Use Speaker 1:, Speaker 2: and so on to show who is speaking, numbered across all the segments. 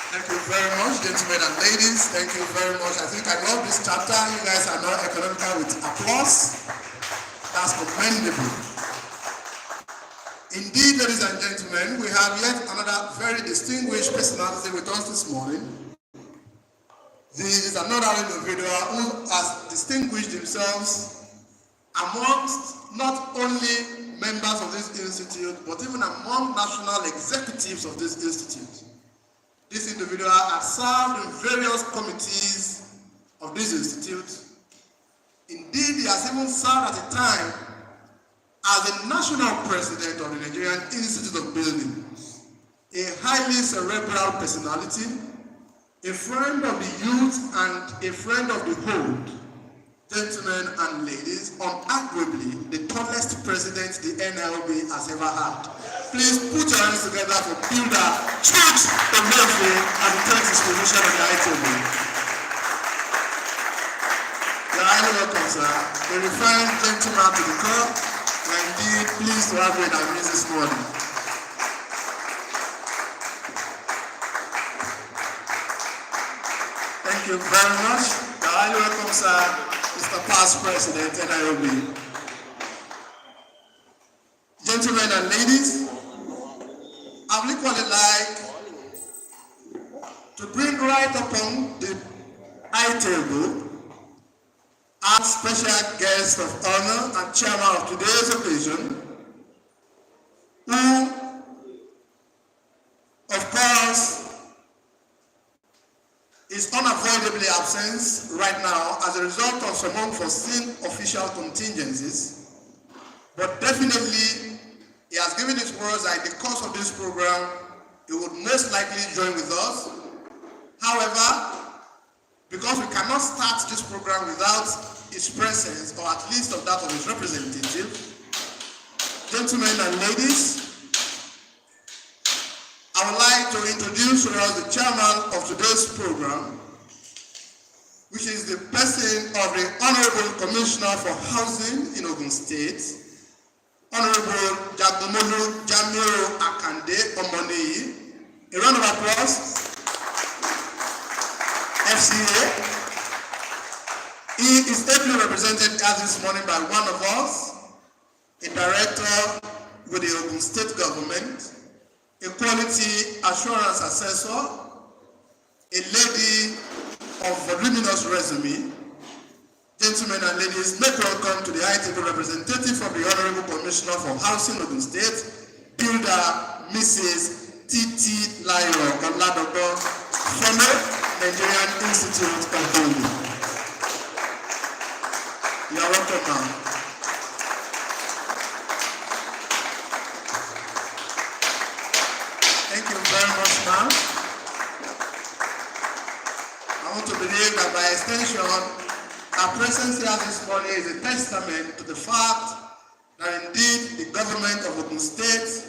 Speaker 1: Thank you very much, gentlemen and ladies. Thank you very much. I think I love this chapter. You guys are not economical with applause. That's commendable. Indeed, ladies and gentlemen, we have yet another very distinguished personality with us this morning. This is another individual who has distinguished themselves amongst not only members of this institute, but even among national executives of this institute. This individual has served in various committees of this institute. Indeed, he has even served at a time as the national president of the Nigerian Institute of Building, a highly cerebral personality, a friend of the youth and a friend of the whole. Gentlemen and ladies, unarguably the tallest president the NIOB has ever had. Please put your hands together for Builder Chuks Omefe as he takes his position on the ITOB. You are highly welcome, sir. A refined gentleman to the core. We are indeed pleased to have you in our midst this morning. Thank you very much. You are highly welcome, sir. Mr. Past President, NIOB. Gentlemen and ladies, I would equally like to bring right upon the high table our special guest of honor and chairman of today's occasion, who, of course, is unavoidably absent right now as a result of some unforeseen official contingencies, but definitely he has given his words that in the course of this program he would most likely join with us. However, because we cannot start this program without his presence, or at least of that of his representative, gentlemen and ladies, I would like to introduce to us the chairman of today's program, which is the person of the Honorable Commissioner for Housing in Ogun State, Honorable Jagomolu Jamiru Akande Omoneyi. A round of applause. FCA. He is ably represented as this morning by one of us, a director with the Ogun State government, a quality assurance assessor, a lady of voluminous resume. Gentlemen and ladies, make welcome to the ITV representative from the Honorable Commissioner for Housing Ogun State, Builder Mrs. Titi Layo Oladogo from the Nigerian Institute of Building. You are welcome, ma'am. Thank you very much, ma'am. I want to believe that by extension, our presence here this morning is a testament to the fact that indeed the government of Ogun State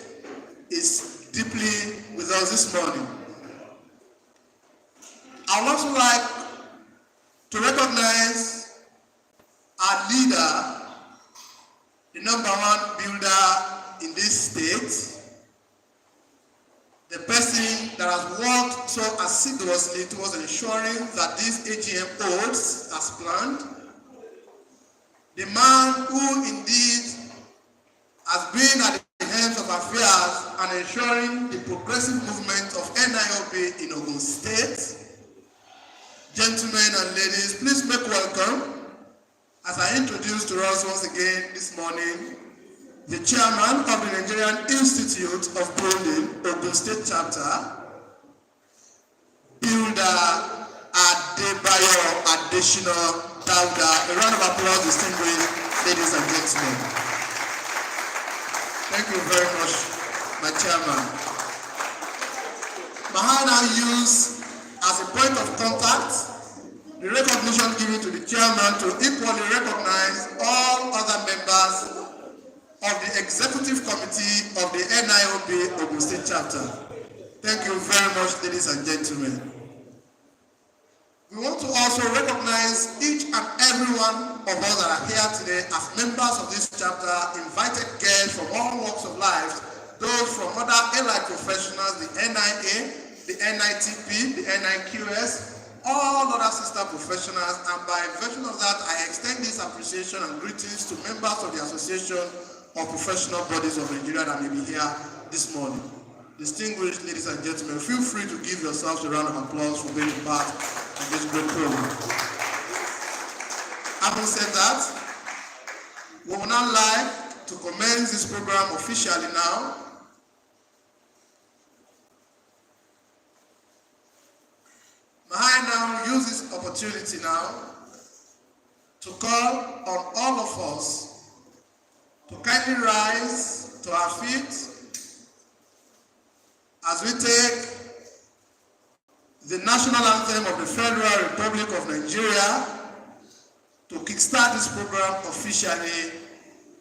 Speaker 1: is deeply with us this morning. I would also like to recognize our leader, the #1 builder in this state, the person that has worked so assiduously towards ensuring that this AGM holds as planned, the man who indeed has been at the hands of affairs and ensuring the progressive movement of NIOB in Ogun State. Gentlemen and ladies, please make welcome, as I introduce to us once again this morning, the chairman of the Nigerian Institute of Building, Ogun State Chapter, Builder Adebayo Adesina Dauda. A round of applause, distinguished ladies and gentlemen. Thank you very much, my chairman. May I now use as a point of contact the recognition given to the chairman to equally recognize all other members of the Executive Committee of the NIOB Ogun State Chapter. Thank you very much, ladies and gentlemen. We want to also recognize each and every one of us that are here today as members of this chapter, invited guests from all walks of life, those from other allied professionals, the NIA, the NITP, the NIQS, all other sister professionals, and by virtue of that, I extend this appreciation and greetings to members of the Association of Professional Bodies of Nigeria that may be here this morning. Distinguished ladies and gentlemen, feel free to give yourselves a round of applause for being part of this great program. Having said that, we will now like to commence this program officially now. May I now use this opportunity now to call on all of us to kindly rise to our feet as we take the national anthem of the Federal Republic of Nigeria to kickstart this program officially,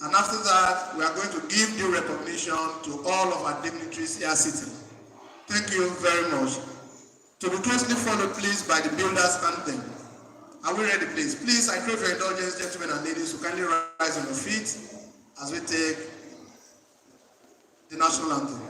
Speaker 1: and after that we are going to give due recognition to all of our dignitaries here sitting. Thank you very much. To be closely followed, please, by the Builders Anthem. Are we ready, please? Please, I crave your indulgence, gentlemen and ladies, who kindly rise on your feet as we take the national anthem.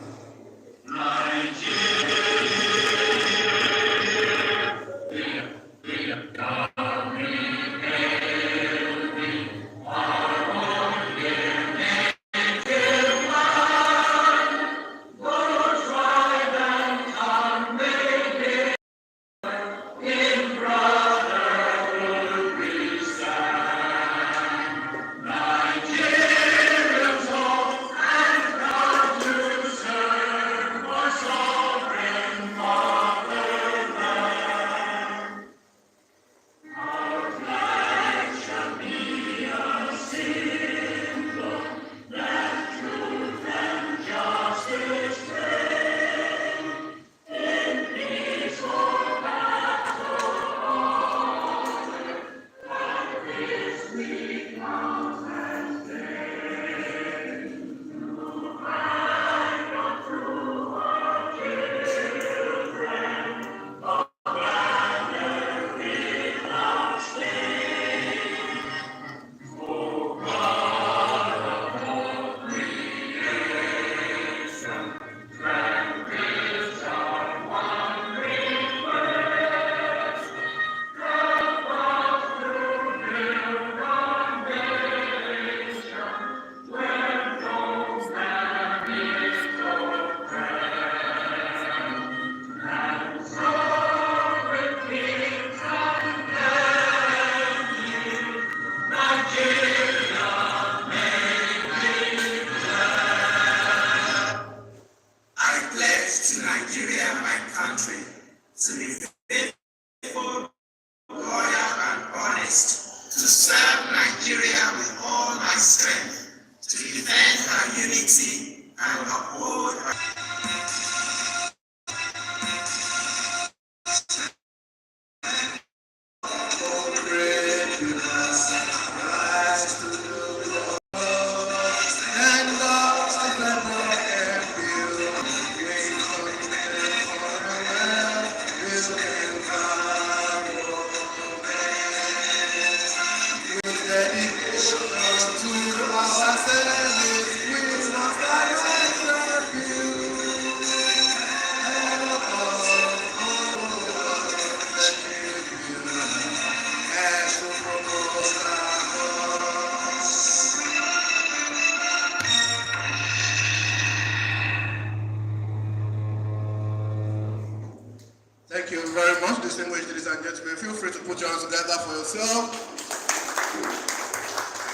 Speaker 1: Thank you very much, distinguished ladies and gentlemen. Feel free to put your hands together for yourself.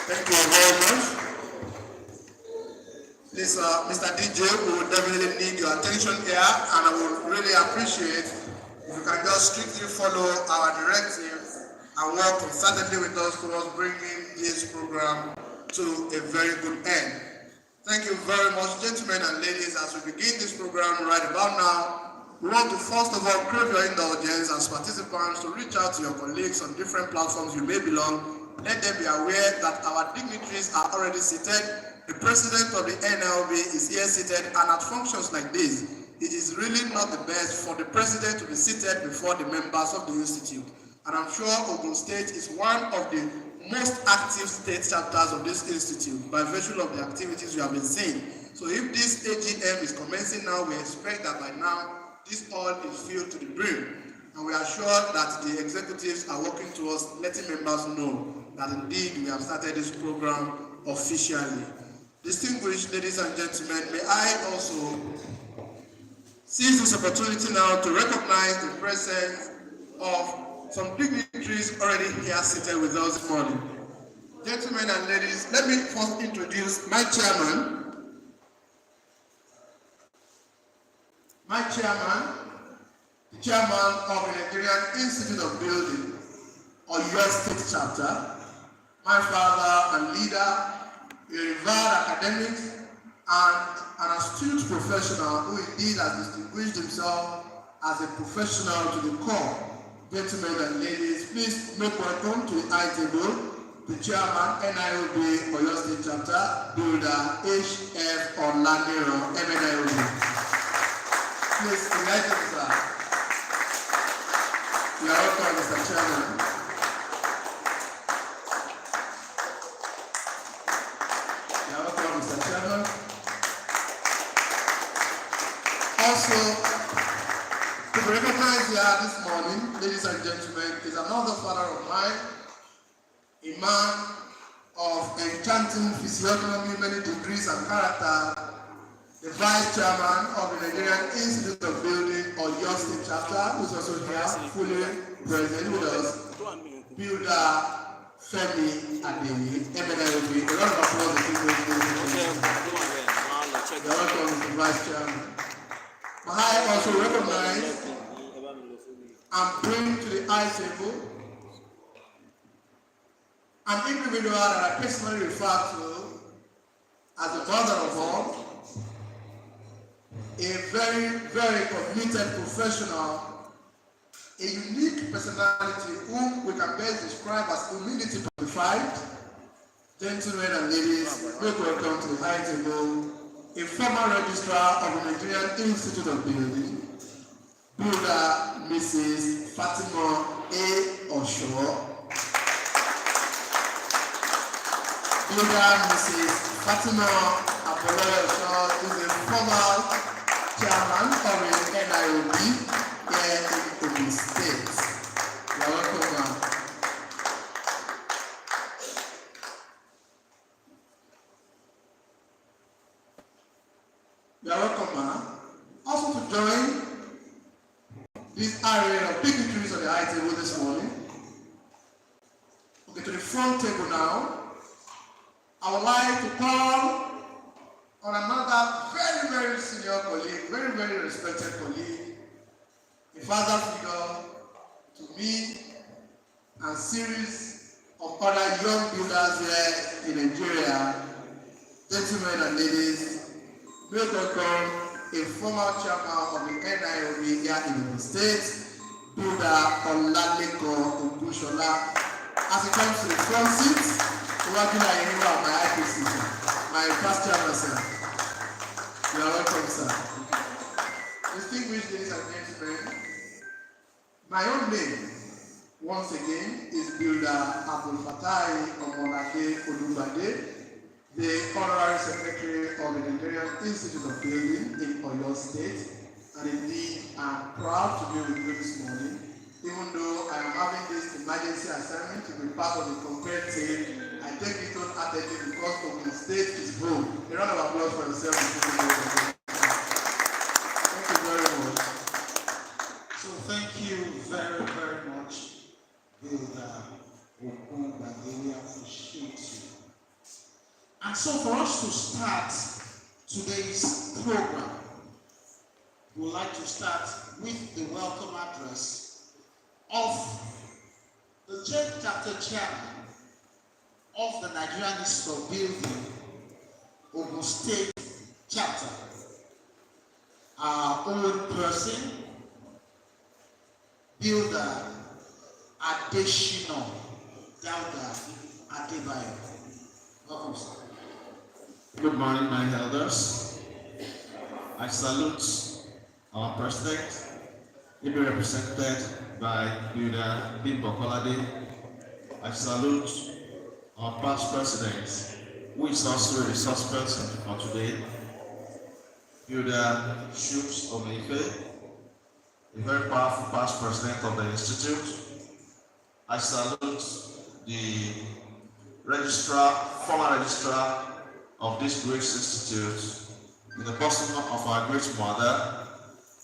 Speaker 1: Thank you very much. Please, Mr. DJ, we will definitely need your attention here, and I would really appreciate if you can just strictly follow our directive and work concertedly with us towards bringing this program to a very good end. Thank you very much, gentlemen and ladies. As we begin this program right about now, we want to first of all crave your indulgence as participants to reach out to your colleagues on different platforms you may belong. Let them be aware that our dignitaries are already seated. The president of the NLB is here seated, and at functions like this, it is really not the best for the president to be seated before the members of the institute. And I'm sure Ogun State is one of the most active state chapters of this institute by virtue of the activities we have been seeing. So if this AGM is commencing now, we expect that by now this oil is filled to the brim. And we are sure that the executives are working towards letting members know that indeed we have started this program officially. Distinguished ladies and gentlemen, may I also seize this opportunity now to recognize the presence of some dignitaries already here seated with us this morning. Gentlemen and ladies, let me first introduce my chairman, the chairman of the Nigerian Institute of Building, Oyo State Chapter, my father and leader, a revered academic and an astute professional who indeed has distinguished himself as a professional to the core. Gentlemen and ladies, please make welcome to the high table the chairman, NIOB Oyo State Chapter, Builder H.F. Olaniro, MNIOB. Please, invite him, sir. You are welcome, Mr. Chairman. You are welcome, Mr. Chairman. Also, to be recognized here this morning, ladies and gentlemen, is another father of mine, a man of enchanting physiognomy, many degrees and character, the Vice Chairman of the Nigerian Institute of Building, Oyo State Chapter, who is also here, fully present with us, Builder Femi Adeyi, MNIOB. A lot of applause to you. You're welcome, Mr. Vice Chairman. I also recognize and bring to the high table an individual that I personally refer to as the mother of all, a very, very committed professional, a unique personality whom we can best describe as humility personified. Gentlemen and ladies, make welcome to the high table, a former registrar of the Nigerian Institute of Building, Builder Mrs. Fatima A. Osho, Builder Mrs. Fatima Apollo Osho is a former chairman of the NIOB here in Ogun State. You are welcome, ma'am. You are welcome, ma'am. Also to join this array of dignitaries on the high table this morning. Okay, to the front table now. I would like to call on another very, very senior colleague, very, very respected colleague, a father figure to me and series of other young builders here in Nigeria. Gentlemen and ladies, make welcome a former chairman of the NIOB here in the state, Builder Olaleko Ogushola. As he comes to the front seat, working at a member of my IPC, my past chairman, sir. You are welcome, sir. Distinguished ladies and gentlemen, my own name, once again, is Builder Abdul Fatai Omolade Olubade, the Honorary Secretary of the Nigerian Institute of Building in Oyo State. And indeed, I'm proud to be with you this morning, even though I am having this emergency assignment to be part of the campaign team. I take it on attitude because Ogun State is home. A round of applause for yourself. Thank you very much.
Speaker 2: So thank you very, very much, Builder Ogunbade. We appreciate you. And so for us to start today's program, we would like to start with the welcome address of the chapter chairman of the Nigerian Institute of Building, Ogun State Chapter, our own person, Builder Adeshino Dauda Adebayo. Welcome, sir.
Speaker 3: Good morning, my elders. I salute our president, ably represented by Builder Bimbo Kolade. I salute our past president, who is also a resource person for today, Builder Shooks Omeife. very powerful past president of the institute. I salute the registrar, former registrar of this great institute, in the person of our great mother,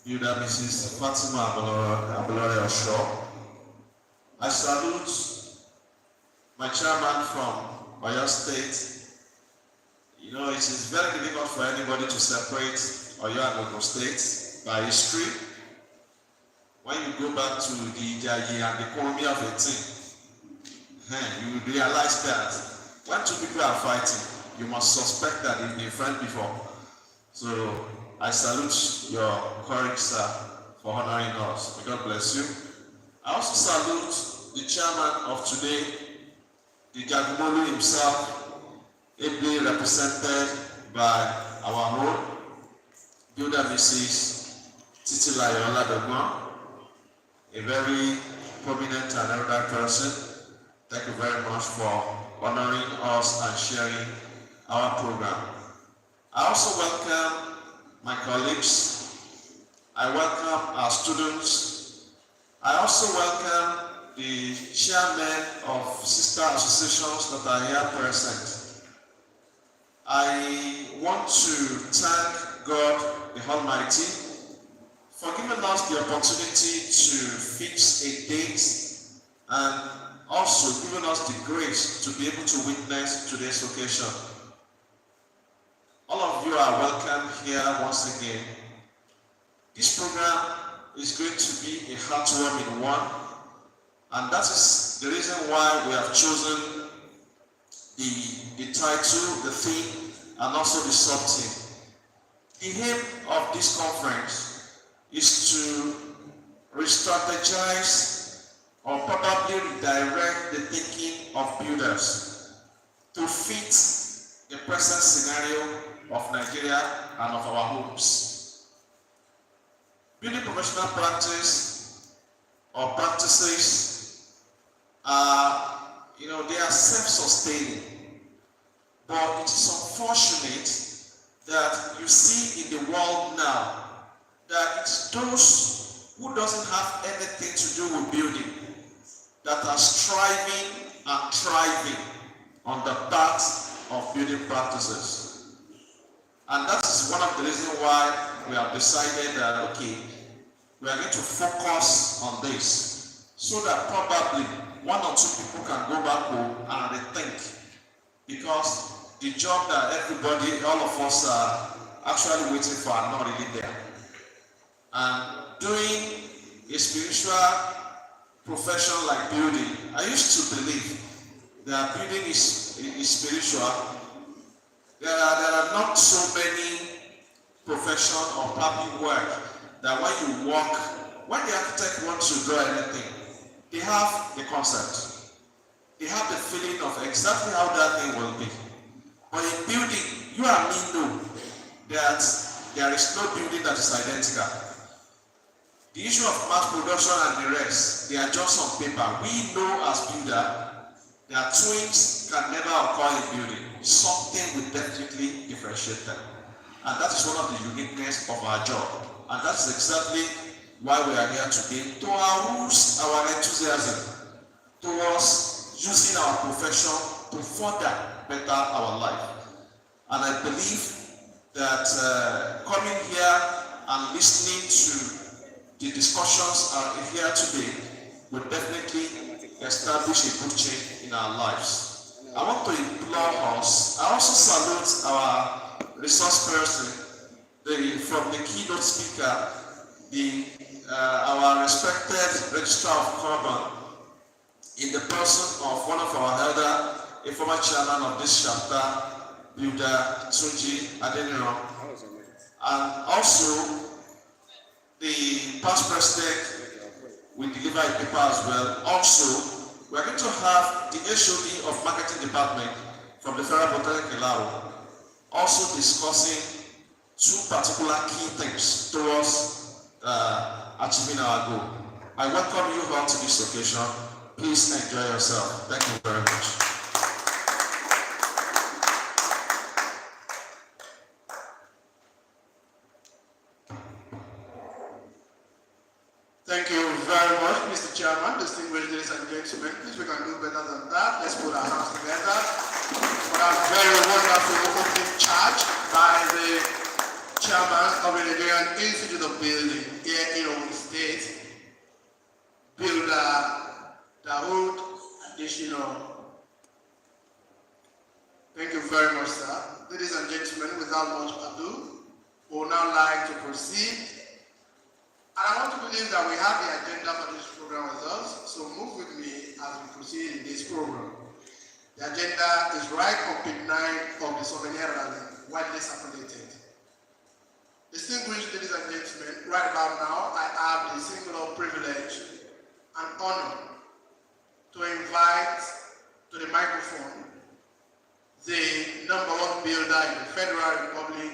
Speaker 3: Builder Mrs. Fatima Abolore Osho. I salute my chairman from Oyo State. You know, it is very difficult for anybody to separate Oyo and Ogun State by history. When you go back to the Ijayi and the economy of a team, you will realize that when two people are fighting, you must suspect that they've been friends before. So I salute your courage, sir, for honoring us. May God bless you. I also salute the chairman of today, the Jagumolu himself, ably represented by our own Builder Mrs. Titilayo Oladogbon, a very prominent and elder person. Thank you very much for honoring us and sharing our program. I also welcome my colleagues. I welcome our students. I also welcome the chairmen of sister associations that are here present. I want to thank God the Almighty for giving us the opportunity to fix a date and also giving us the grace to be able to witness today's occasion. All of you are welcome here once again. This program is going to be a heartwarming one, and that is the reason why we have chosen the title, the theme, and also the sub-theme. The aim of this conference is to re-strategize or probably redirect the thinking of builders to fit the present scenario of Nigeria and of our homes. Building professional practice or practices are, they are self-sustaining. But it is unfortunate that you see in the world now that it's those who doesn't have anything to do with building that are striving and thriving on the path of building practices. And that is one of the reasons why we have decided that, okay, we are going to focus on this so that probably one or two people can go back home and rethink, because the job that everybody, all of us are actually waiting for are not really there. And doing a spiritual profession like building, I used to believe that building is spiritual. There are not so many professions or public work that when you walk, when the architect wants to draw anything, they have the concept. They have the feeling of exactly how that thing will be. But in building, you and me know that there is no building that is identical. The issue of mass production and the rest, they are just on paper. We know as builder that twins can never occur in building. Something will definitely differentiate them. And that is one of the uniqueness of our job. And that's exactly why we are here today, to arouse our enthusiasm towards using our profession to further better our life. And I believe that coming here and listening to the discussions here today will definitely establish a good change in our lives. I want to implore us. I also salute our resource person, from the keynote speaker, our respected registrar of carbon, in the person of one of our elder, a former chairman of this chapter, Builder Tunji Adeniran, and also the past president will deliver a paper as well. Also, we are going to have the HOD of marketing department from the Federal Botanic Lab also discussing two particular key things towards achieving our goal. I welcome you all to this occasion. Please enjoy yourself. Thank you very much.
Speaker 1: Chairman, distinguished ladies and gentlemen, please we can do better than that. Let's put our hands together for that very wonderful opening charge by the Chairman of the Nigerian Institute of Building here in Ogun State, Builder Dawood Adesina. Thank you very much, sir. Ladies and gentlemen, without much ado, we would now like to proceed. And I want to believe that we have the agenda for this program with us, so move with me as we proceed in this program. The agenda is right on page 9 of the souvenir rally, widely circulated. Distinguished ladies and gentlemen, right about now, I have the singular privilege and honor to invite to the microphone the #1 builder in the Federal Republic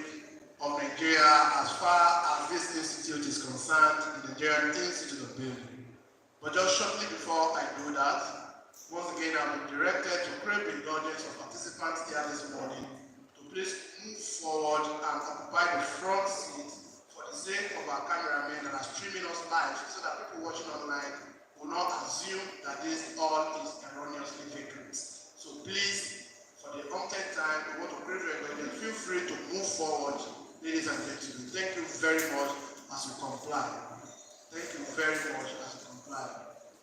Speaker 1: of Nigeria as far as this institute is concerned, the Nigerian Institute of Building. But just shortly before I do that, once again I've been directed to crave the indulgence of participants here this morning to please move forward and occupy the front seat for the sake of our cameramen that are streaming us live, so that people watching online will not assume that this all is erroneously vacant. So please, for the umpteenth time, I want to crave your indulgence. Feel free to move forward. Ladies and gentlemen, thank you very much as you comply. Thank you very much as you comply.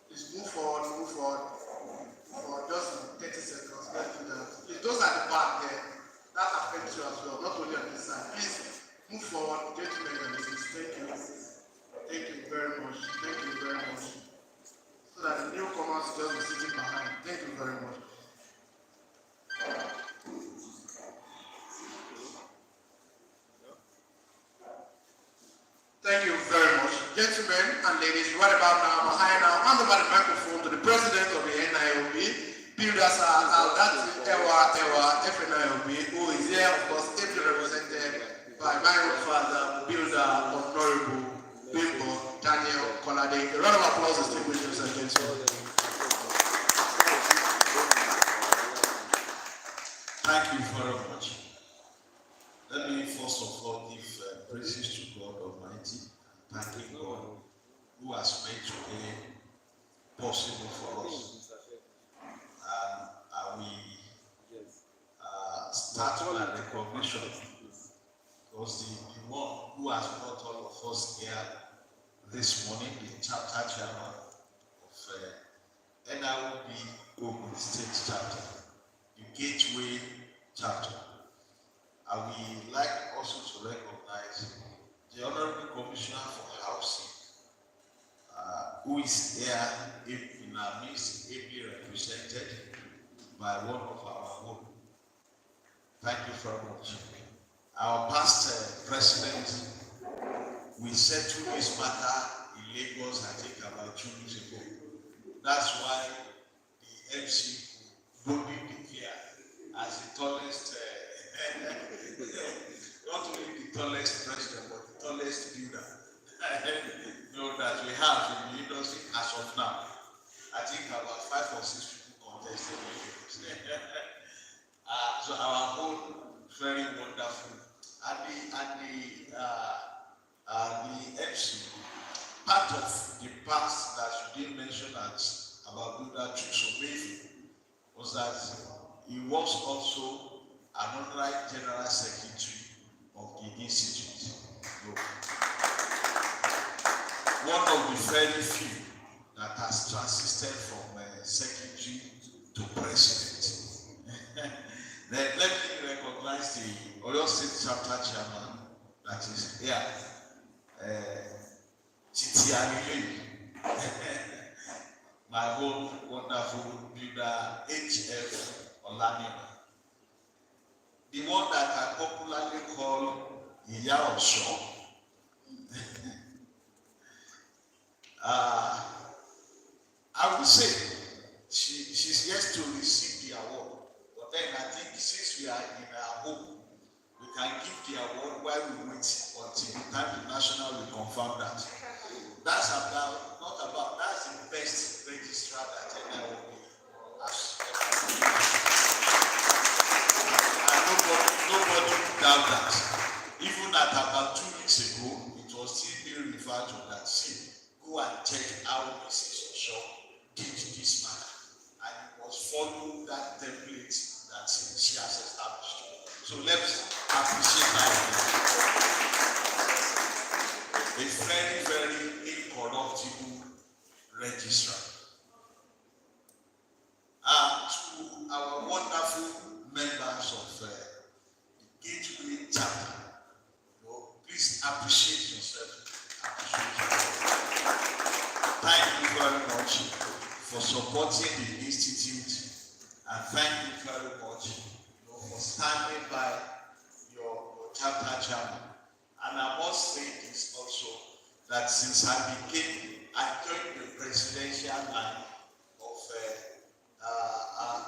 Speaker 1: Please move forward for just 30 seconds. Let's do that. Please, those at the back there, that affects you as well, not only on this side. Please move forward, gentlemen and ladies. Thank you. Thank you very much. Thank you very much. So that the newcomers just be sitting behind. Thank you very much. Thank you very much. Gentlemen and ladies, right about now, I now hand over the microphone to the president of the NIOB, Builders Aldati Ewa FNIOB, who is here, of course, ably represented by my own father, Builder Honorable Bimbo Daniel Kolade. A round of applause, distinguished ladies and gentlemen.
Speaker 4: Thank you very much. Let me first of all give praises to God Almighty, thanking God who has made today possible for us. And I will start with recognition, because the one who has brought all of us here this morning, the chapter chairman of NIOB Ogun State chapter, the Gateway chapter. I would like also to recognize the Honorable Commissioner for Housing, who is here in our midst, ably represented by one of our own. Thank you very much. Our past president, we settled this matter in Lagos, I think about 2 weeks ago. That's why the MC boldly declared as the tallest, not only the tallest president, but the tallest builder that we have in the industry as of now. I think about 5 or 6 people contested it. So our own very wonderful. And the MC, part of the past that you didn't mention about Builder Chukwuemeka was that he was also an honorary general secretary of the institute. One of the very few that has transited from secretary to president. Then let me recognize the Oyo State chapter chairman that is here, Titi Alile, my own wonderful builder, HF Olanima. The one that I popularly call Iya Osho. I would say she's yet to receive the award, but then I think since we are in our home, we can give the award while we wait until the time the national will confirm that. That's the best registrar that NIOB has ever. And nobody doubt that. Even at about 2 weeks ago, it was still being referred to that. See, go and check how Mrs. did this matter, and you must follow that template that she has established. So let's appreciate that. A very, very incorruptible registrar. To our wonderful members of the Gateway Chapter, please appreciate yourself. Thank you very much for supporting the institute, and thank you very much for standing by your chapter chairman. And I must say this also, that since I joined the presidential line of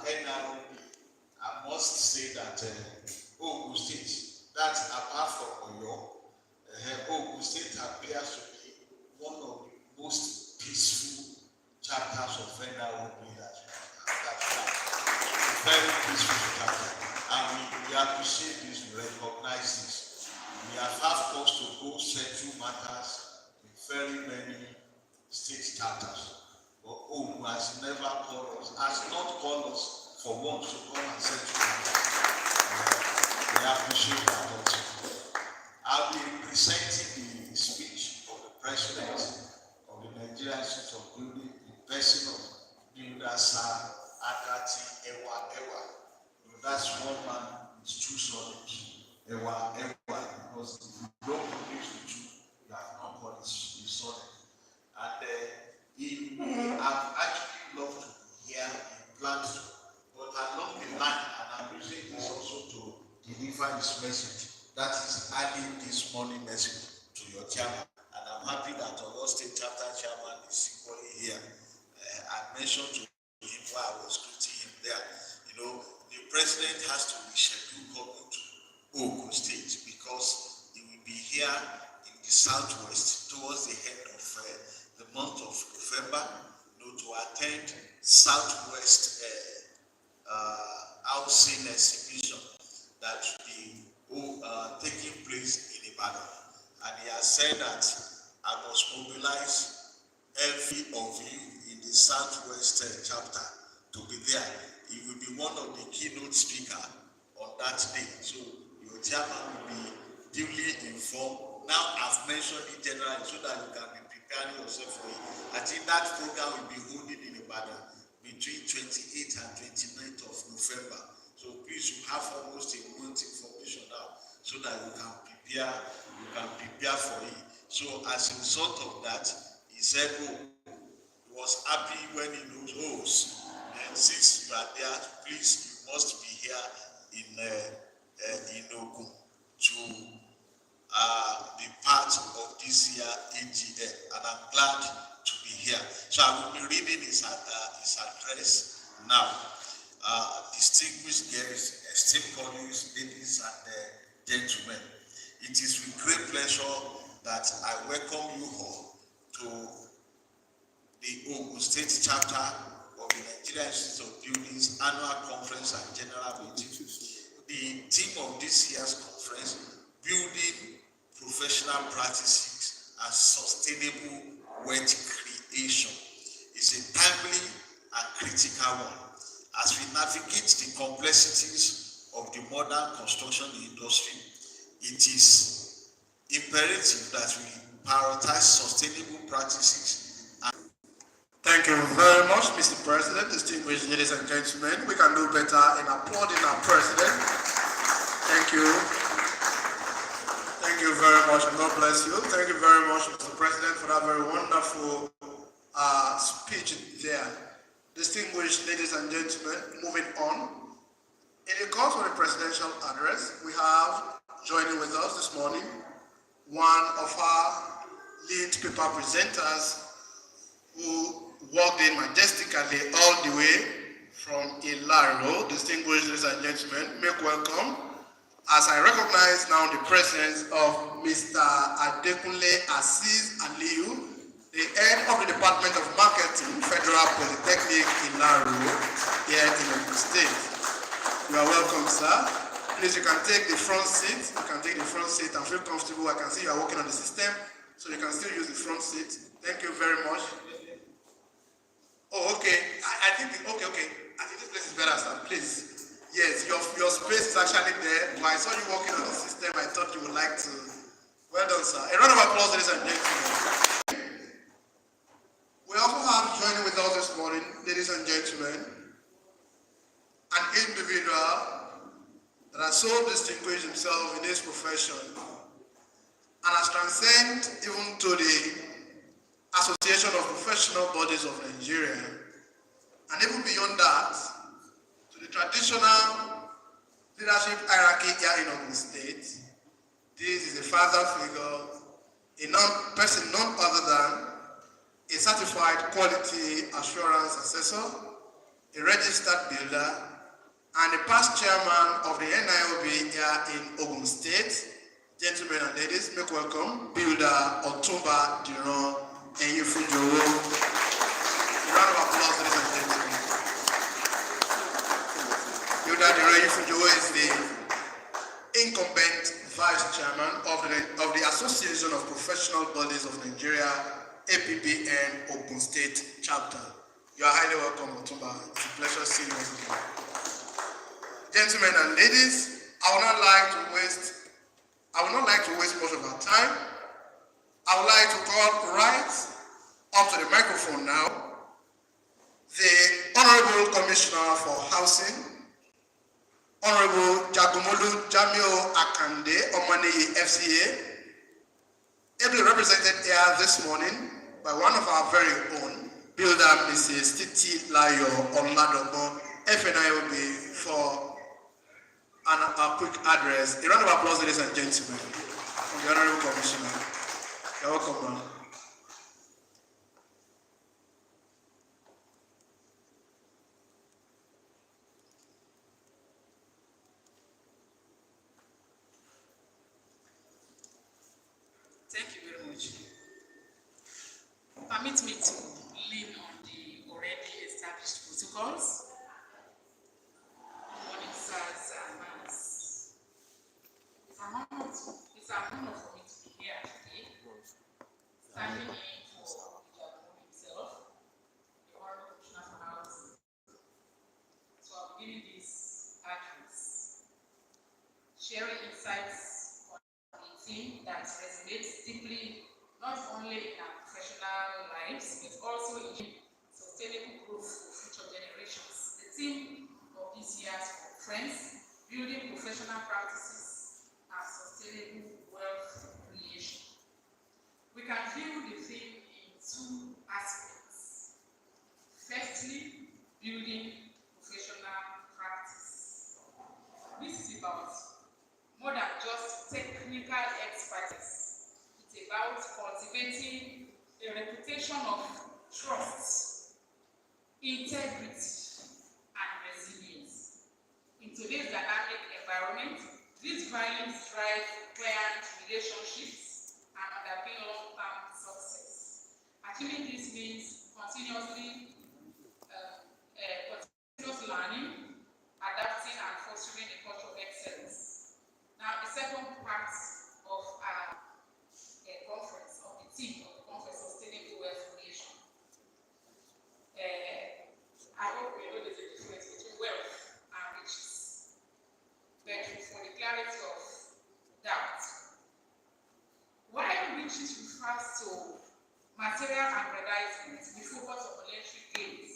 Speaker 4: NROP, I must say that Ogun State, that's apart from Oyo, Ogun State appears to be one of the most peaceful chapters of NROP that we have. Very peaceful chapter. And we appreciate this, we recognize this. We have had cause to go settle matters with very many state chapters. But Ogun has never called us, has not called us for once to come and settle matters. We appreciate that also. I'll be presenting the speech of the President of the Nigerian Institute of Building, the person of Builder Agati Ewa. That's one man with two surnames. Ewa, because if you don't produce the two, you have not called his surname. And he have actually loved to hear in plans to, but along the line, and I'm using this also to deliver his message. That is adding this morning message to your chairman. And I'm happy that Oyo State Chapter Chairman is equally here. I mentioned to him while I was greeting him there. The president has to reschedule coming to Ogun State because he will be here in the southwest towards the end of the month of November, to attend southwest housing exhibition that will be taking place in Ibadan. And he has said that I must mobilize every of you in the southwest chapter to be there. He will be one of the keynote speakers on that day. So your chairman will be duly informed. Now I've mentioned it generally so that you can be preparing yourself for it. I think that program will be holding in Ibadan between 28th and 29th of November. So please, you have almost a month information now so that you can prepare for it. So as a result of that, he said, he was happy when he knows, and since you are there, please, you must be here in Ogun to be part of this year AGM, and I'm glad to be here. So I will be reading his address now. Distinguished guests, esteemed colleagues, ladies and gentlemen, it is with great pleasure that I welcome you all to the Ogun State Chapter of the Nigerian Institute of Building's annual conference and general meeting. The theme of this year's conference, Building Professional Practices and Sustainable Wealth Creation, is a timely and critical one. As we navigate the complexities of the modern construction industry, it is imperative that we prioritize sustainable practices.
Speaker 1: Thank you very much, Mr. President, distinguished ladies and gentlemen. We can do better in applauding our president. Thank you. Thank you very much, and God bless you. Thank you very much, Mr. President, for that very wonderful speech there. Distinguished ladies and gentlemen, moving on. In the course of the presidential address, we have joining with us this morning one of our lead paper presenters who walked in majestically all the way from Ilaro. Distinguished ladies and gentlemen, make welcome, as I recognize now the presence of Mr. Adekunle Aziz Aliyu, the head of the Department of Marketing, Federal Polytechnic Ilaro, here in the state. You are welcome, sir. Please, you can take the front seat. You can take the front seat and feel comfortable. I can see you are working on the system, so you can still use the front seat. Thank you very much. Yes, your space is actually there. But I saw you working on the system. I thought you would like to. Well done, sir. A round of applause, ladies and gentlemen. We also have joining with us this morning, ladies and gentlemen, an individual that has so distinguished himself in his profession and has transcended even to the Association of Professional Bodies of Nigeria, and even beyond that, to the traditional leadership hierarchy here in Ogun State. This is a father figure, a person none other than a certified quality assurance assessor, a registered builder, and a past chairman of the NIOB here in Ogun State. Gentlemen and ladies, make welcome Builder Otumba Diran Enyifunjowo. A round of applause, ladies and gentlemen. Builder Diran Enyifunjowo is the incumbent vice chairman of the Association of Professional Bodies of Nigeria, APBN Ogun State chapter. You are highly welcome, Otumba. It's a pleasure seeing you again. Gentlemen and ladies, I would not like to waste much of our time. I would like to call right up to the microphone now the Honorable Commissioner for Housing, Honorable Jagumolu Jamio Akande, Omani FCA, ably represented here this morning by one of our very own, Builder Mrs. Titi Layo Oladomo, FNIOB, for a quick address. A round of applause, ladies and gentlemen, from the Honorable Commissioner. You're welcome, ma'am.
Speaker 5: Thank you very much. Permit me to lean on the already established protocols. Good morning, sirs and ma'ams. It's an honor for me to be here today, standing in for Jacob himself, the Honorable Commissioner for Housing. So I'll be giving this address, sharing insights on a theme that resonates deeply not only in our professional lives, but also in sustainable growth for future generations. The theme of this year's conference, Building Professional Practices and Sustainable Wealth Creation. We can view the theme in two aspects. Firstly, building professional practice. This is about more than just technical expertise. It's about cultivating a reputation of trust, integrity, and resilience. In today's dynamic environment, these values drive client relationships and underpin long-term success. Achieving this means continuous learning, adapting, and fostering a culture of excellence. Now, the second part of our conference, of the theme of the conference, Sustainable Wealth Creation. I hope you know there's a difference between wealth and riches. But for the clarity of that, while riches refers to material aggrandizement, we focus on monetary gains.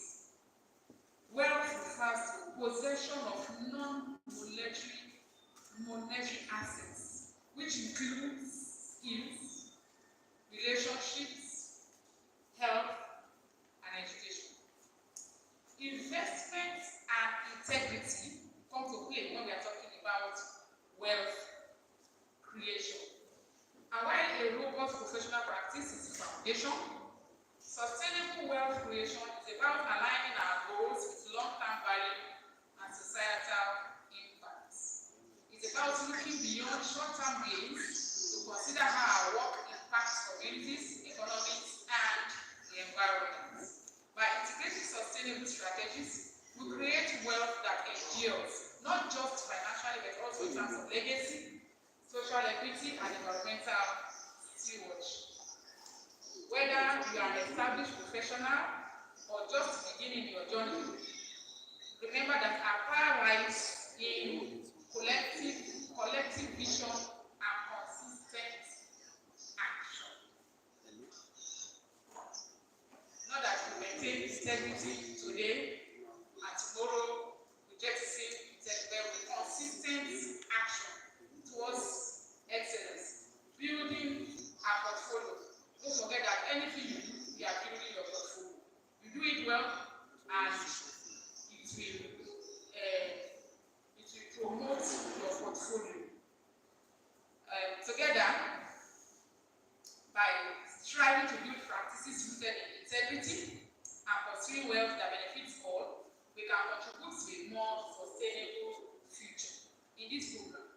Speaker 5: Wealth refers to possession of non-monetary assets, which includes skills, relationships, health, and education. Investment and integrity come to play when we are talking about wealth creation. And while a robust professional practice is the foundation, sustainable wealth creation is about aligning our goals with long-term value and societal impacts. It's about looking beyond short-term gains to consider how our work impacts communities, economies, and the environment. By integrating sustainable strategies, we create wealth that endures, not just financially, but also in terms of legacy, social equity, and environmental stewardship. Whether you are an established professional or just beginning your journey, remember that our power lies in collective vision and consistent action. Not that we maintain integrity today and tomorrow we jettison integrity, but with consistent action towards excellence, building our portfolio. Don't forget that anything you do, you are building your portfolio. You do it well, and it will promote your portfolio. Together, by striving to build practices rooted in integrity and pursuing wealth that benefits all, we can contribute to a more sustainable future. In this program,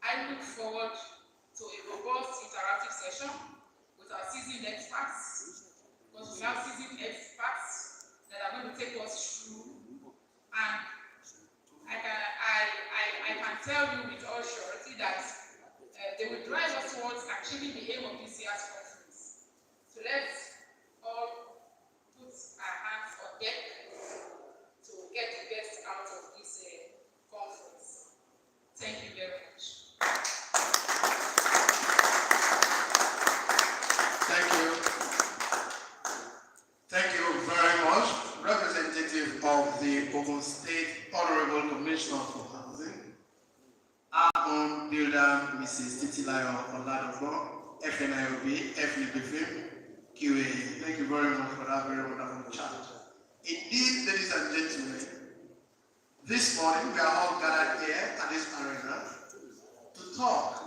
Speaker 5: I look forward to a robust interactive session with our seasoned experts, because we have seasoned experts that are going to take us through, and I can tell you with all surety that they will drive us towards achieving the aim of this year's conference. So let's all put our hands on deck to get the best out of this conference. Thank you very much.
Speaker 1: Thank you very much, representative of the Ogun State Honorable Commissioner for Housing, our own builder, Mrs. Titilayo Oladopo, FNIOB, FNBFIM, QA. Thank you very much for that very wonderful chat. Indeed, ladies and gentlemen, this morning we are all gathered here at this arena to talk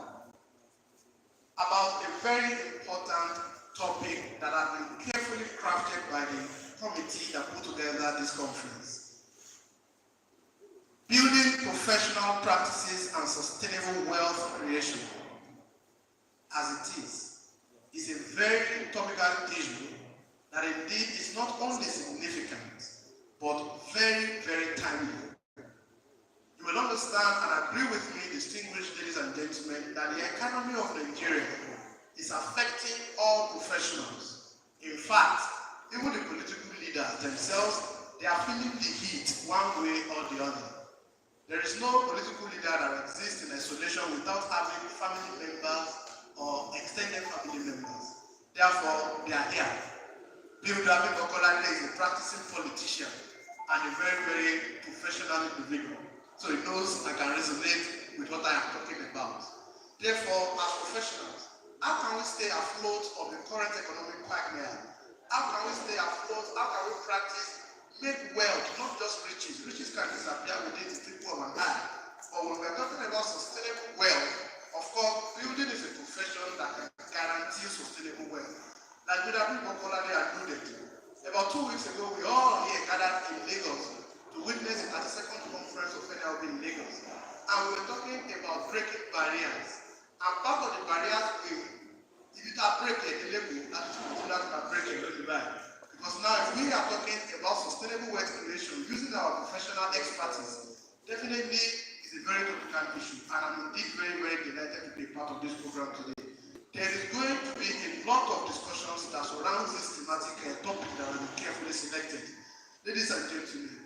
Speaker 1: about a very important topic that has been carefully crafted by the committee that put together this conference. Building professional practices and sustainable wealth creation, as it is a very topical issue that indeed is not only significant, but very, very timely. You will understand and agree with me, distinguished ladies and gentlemen, that the economy of Nigeria is affecting all professionals. In fact, even the political leaders themselves, they are feeling the heat one way or the other. There is no political leader that exists in isolation without having family members or extended family members. Therefore, they are here. Bill Dabi Mokolade is a practicing politician and a very, very professional individual. So he knows I can resonate with what I am talking about. Therefore, as professionals, how can we stay afloat of the current economic quagmire? How can we stay afloat? How can we practice, make wealth, not just riches? Riches can disappear within the twinkle of an eye. But when we're talking about sustainable wealth, of course, building is a profession that can guarantee sustainable wealth. Like Budabi Mokolade alluded to. About 2 weeks ago, we all here gathered in Lagos to witness the 32nd conference of FNLB in Lagos. And we were talking about breaking barriers. And part of the barriers if you can break it, the label, that is considered to break it really bad. Because now if we are talking about sustainable wealth creation using our professional expertise, definitely is a very topical issue. And I'm indeed very, very delighted to be part of this program today. There is going to be a lot of discussions that surround this thematic topic that will be carefully selected. Ladies and gentlemen,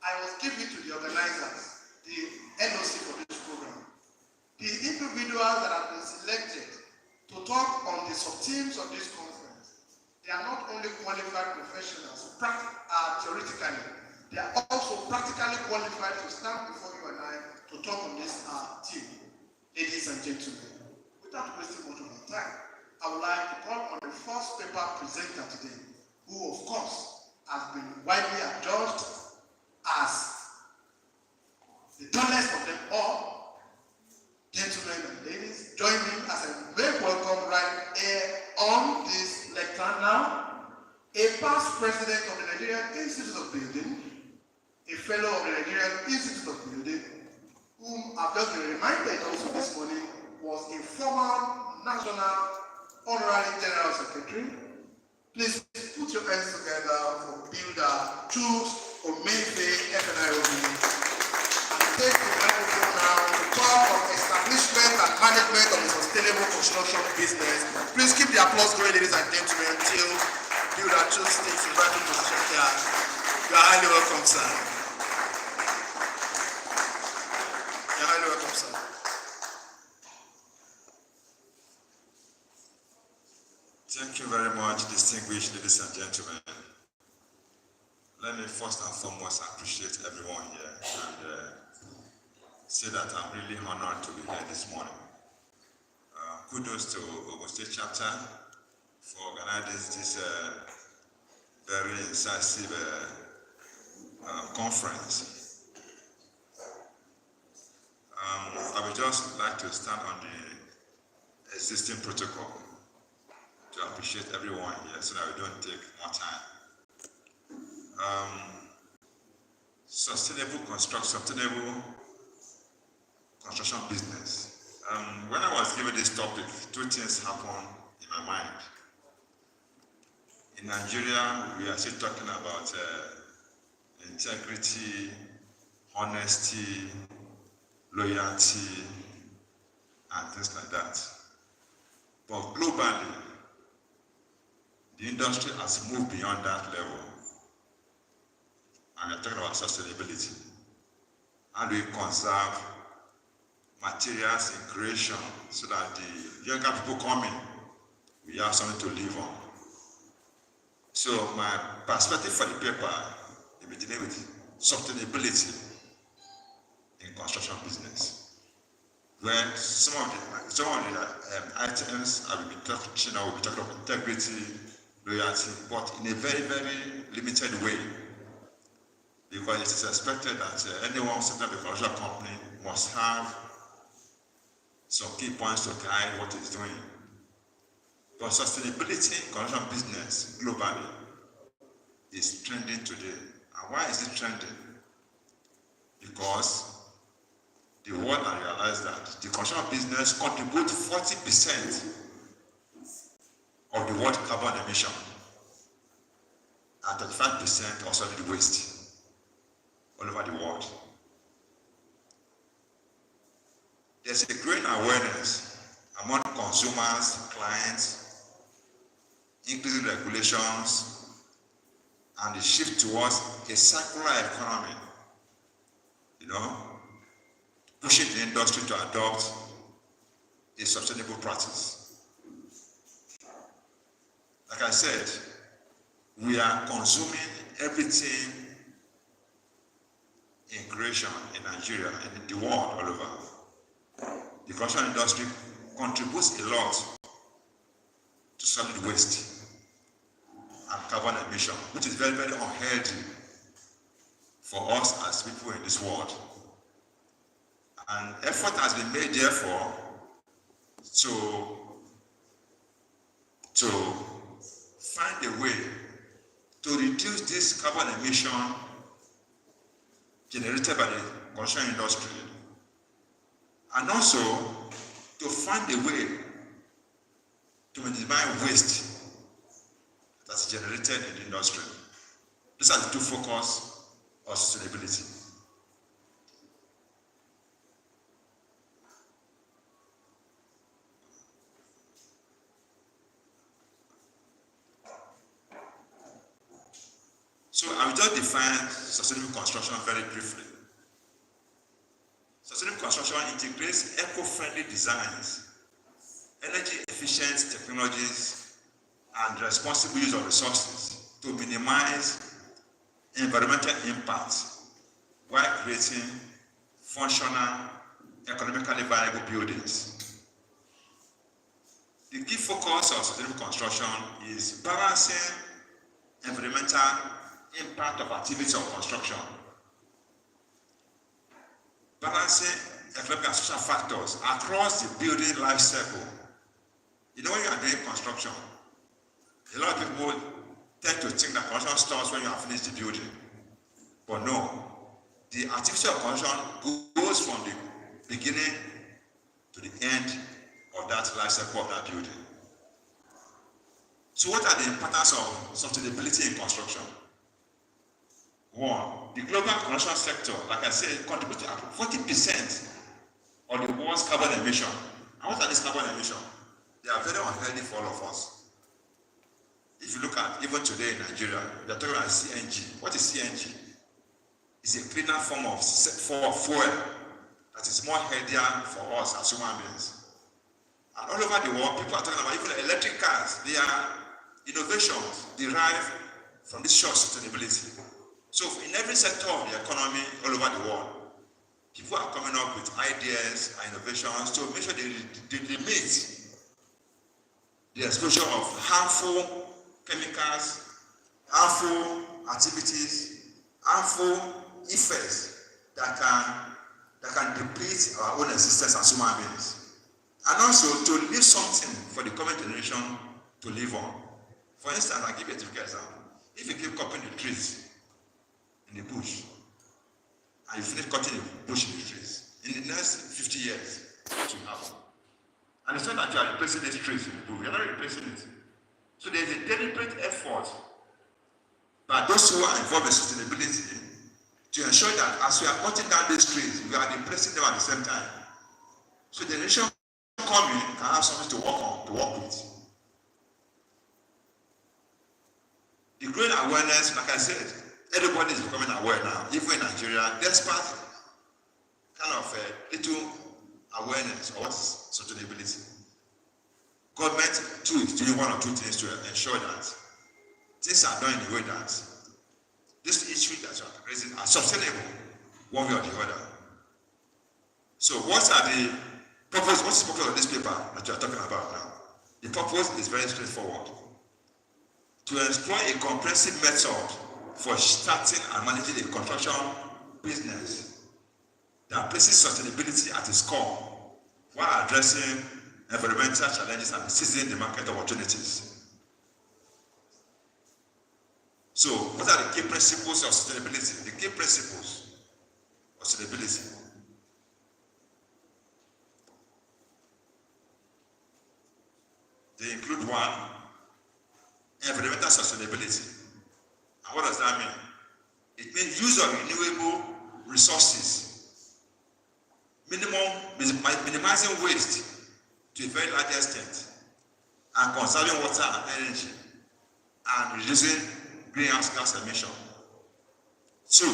Speaker 1: I was given to the organizers the NOC for this program. The individuals that have been selected to talk on the sub-themes of this conference, they are not only qualified professionals, theoretically, they are also practically qualified to stand before you and I to talk on this theme. Ladies and gentlemen, without wasting much of our time, I would like to call on the first paper presenter today, who of course has been widely adjudged as the tallest of them all. Gentlemen and ladies, join me as I make welcome right here on this lectern now, a past president of the Nigerian Institute of Building, a fellow of the Nigerian Institute of Building, whom I've just been reminded also this morning was a former National Honorary General Secretary. Please put your hands together for Builder Chuks Omefe FNIOB. Take the microphone now to talk of establishment and management of the sustainable construction business. Please keep the applause going, ladies and gentlemen, until Builder Chuks takes the right position here. You are highly welcome, sir. up, sir.
Speaker 6: Thank you very much, distinguished ladies and gentlemen. Let me first and foremost appreciate everyone here and say that I'm really honored to be here this morning. Kudos to Ogun State Chapter for organizing this very incisive conference. I would just like to stand on the existing protocol to appreciate everyone here so that we don't take more time. Sustainable construction business. When I was given this topic, two things happened in my mind. In Nigeria, we are still talking about integrity, honesty, loyalty, and things like that. But globally, the industry has moved beyond that level. And we're talking about sustainability. How do we conserve materials in creation so that the younger people coming, we have something to live on? So my perspective for the paper is dealing with sustainability in construction business, where some of the items I will be touching on, will be talking about integrity, loyalty, but in a very, very limited way. Because it is expected that anyone setting up a construction company must have some key points to guide what it's doing. But sustainability in construction business globally is trending today. And why is it trending? Because the world has realized that the construction business contributes 40% of the world carbon emission and 35% of solid waste all over the world. There's a growing awareness among consumers, clients, increasing regulations, and the shift towards a circular economy, pushing the industry to adopt a sustainable practice. Like I said, we are consuming everything in creation in Nigeria and in the world all over. The construction industry contributes a lot to solid waste and carbon emission, which is very, very unhealthy for us as people in this world. And effort has been made, therefore, to find a way to reduce this carbon emission generated by the construction industry, and also to find a way to minimize waste that's generated in the industry. These are the two focus of sustainability. So I will just define sustainable construction very briefly. Sustainable construction integrates eco-friendly designs, energy-efficient technologies, and responsible use of resources to minimize environmental impact while creating functional, economically viable buildings. The key focus of sustainable construction is balancing environmental impact of activity of construction, balancing economic and social factors across the building life cycle. When you are doing construction, a lot of people tend to think that construction starts when you have finished the building. But no, the activity of construction goes from the beginning to the end of that life cycle of that building. So what are the importance of sustainability in construction? One, the global construction sector, like I said, contributes to 40% of the world's carbon emission. And what are these carbon emissions? They are very unhealthy for all of us. If you look at even today in Nigeria, we are talking about CNG. What is CNG? It's a cleaner form of fuel that is more healthier for us as human beings. And all over the world, people are talking about even electric cars. They are innovations derived from this short sustainability. So in every sector of the economy all over the world, people are coming up with ideas and innovations to make sure they limit the exposure of harmful chemicals, harmful activities, harmful effects that can deplete our own existence as human beings. And also to leave something for the coming generation to live on. For instance, I'll give you a typical example. If you keep cutting the trees in the bush, and you finish cutting the bush in the trees, in the next 50 years, what will happen? And it's not that you are replacing these trees in the bush, you're not replacing it. So there's a deliberate effort by those who are involved in sustainability to ensure that as we are cutting down these trees, we are replacing them at the same time. So the nation coming can have something to work with. The growing awareness, like I said, everybody is becoming aware now, even in Nigeria, despite kind of little awareness of what is sustainability. Government too is doing one or two things to ensure that things are done in a way that these issues that you are raising are sustainable one way or the other. So what's the purpose of this paper that you are talking about now? The purpose is very straightforward. To employ a comprehensive method for starting and managing a construction business that places sustainability at its core while addressing environmental challenges and seizing the market opportunities. So, what are the key principles of sustainability? The key principles of sustainability. They include one, environmental sustainability. And what does that mean? It means use of renewable resources, minimizing waste to a very large extent, and conserving water and energy, and reducing greenhouse gas emission. 2,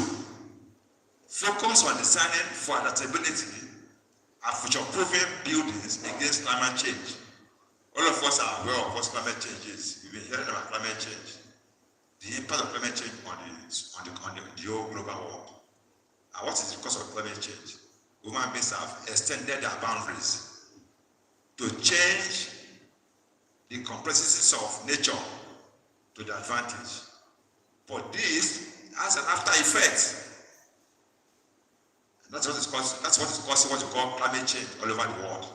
Speaker 6: focus on designing for adaptability and future-proofing buildings against climate change. All of us are aware of what climate change is. We've been hearing about climate change, the impact of climate change on the whole global world. And what is the cause of climate change? Human beings have extended their boundaries to change the complexities of nature to their advantage. But this has an after effect. That's what is causing what you call climate change all over the world.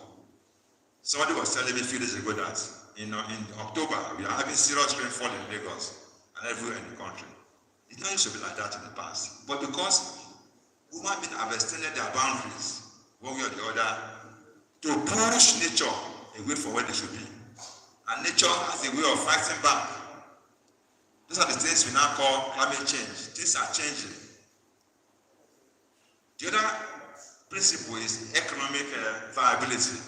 Speaker 6: Somebody was telling me a few days ago that in October we are having serious rainfall in Lagos and everywhere in the country. It not used to be like that in the past. But because human beings have extended their boundaries one way or the other to push nature away from where they should be. And nature has a way of fighting back. Those are the things we now call climate change. Things are changing. The other principle is economic viability.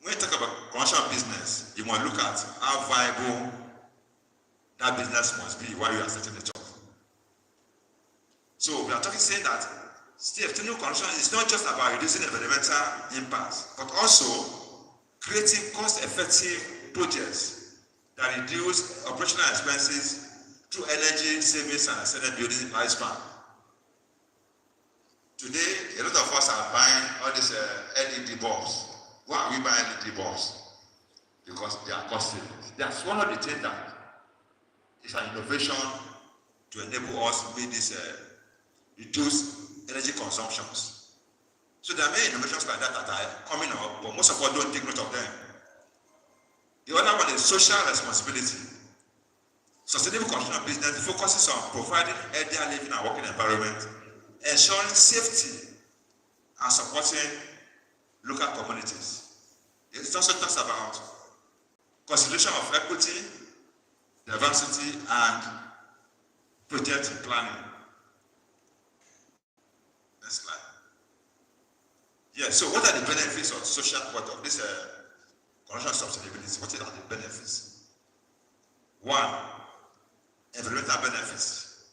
Speaker 6: When you talk about commercial business, you must look at how viable that business must be while you are setting it up. So we are saying that sustainable construction is not just about reducing environmental impacts, but also creating cost-effective projects that reduce operational expenses through energy savings and extended building lifespan. Today, a lot of us are buying all these LED bulbs. Why are we buying LED bulbs? Because they are costly. That's one of the things that is an innovation to enable us to make this reduce energy consumptions. So there are many innovations like that that are coming up, but most of us don't take note of them. The other one is social responsibility. Sustainable construction business focuses on providing healthier living and working environment, ensuring safety, and supporting local communities. It also talks about consideration of equity, diversity, and project planning. Next slide. Yeah, so what are the benefits of this construction sustainability? What are the benefits? 1, environmental benefits.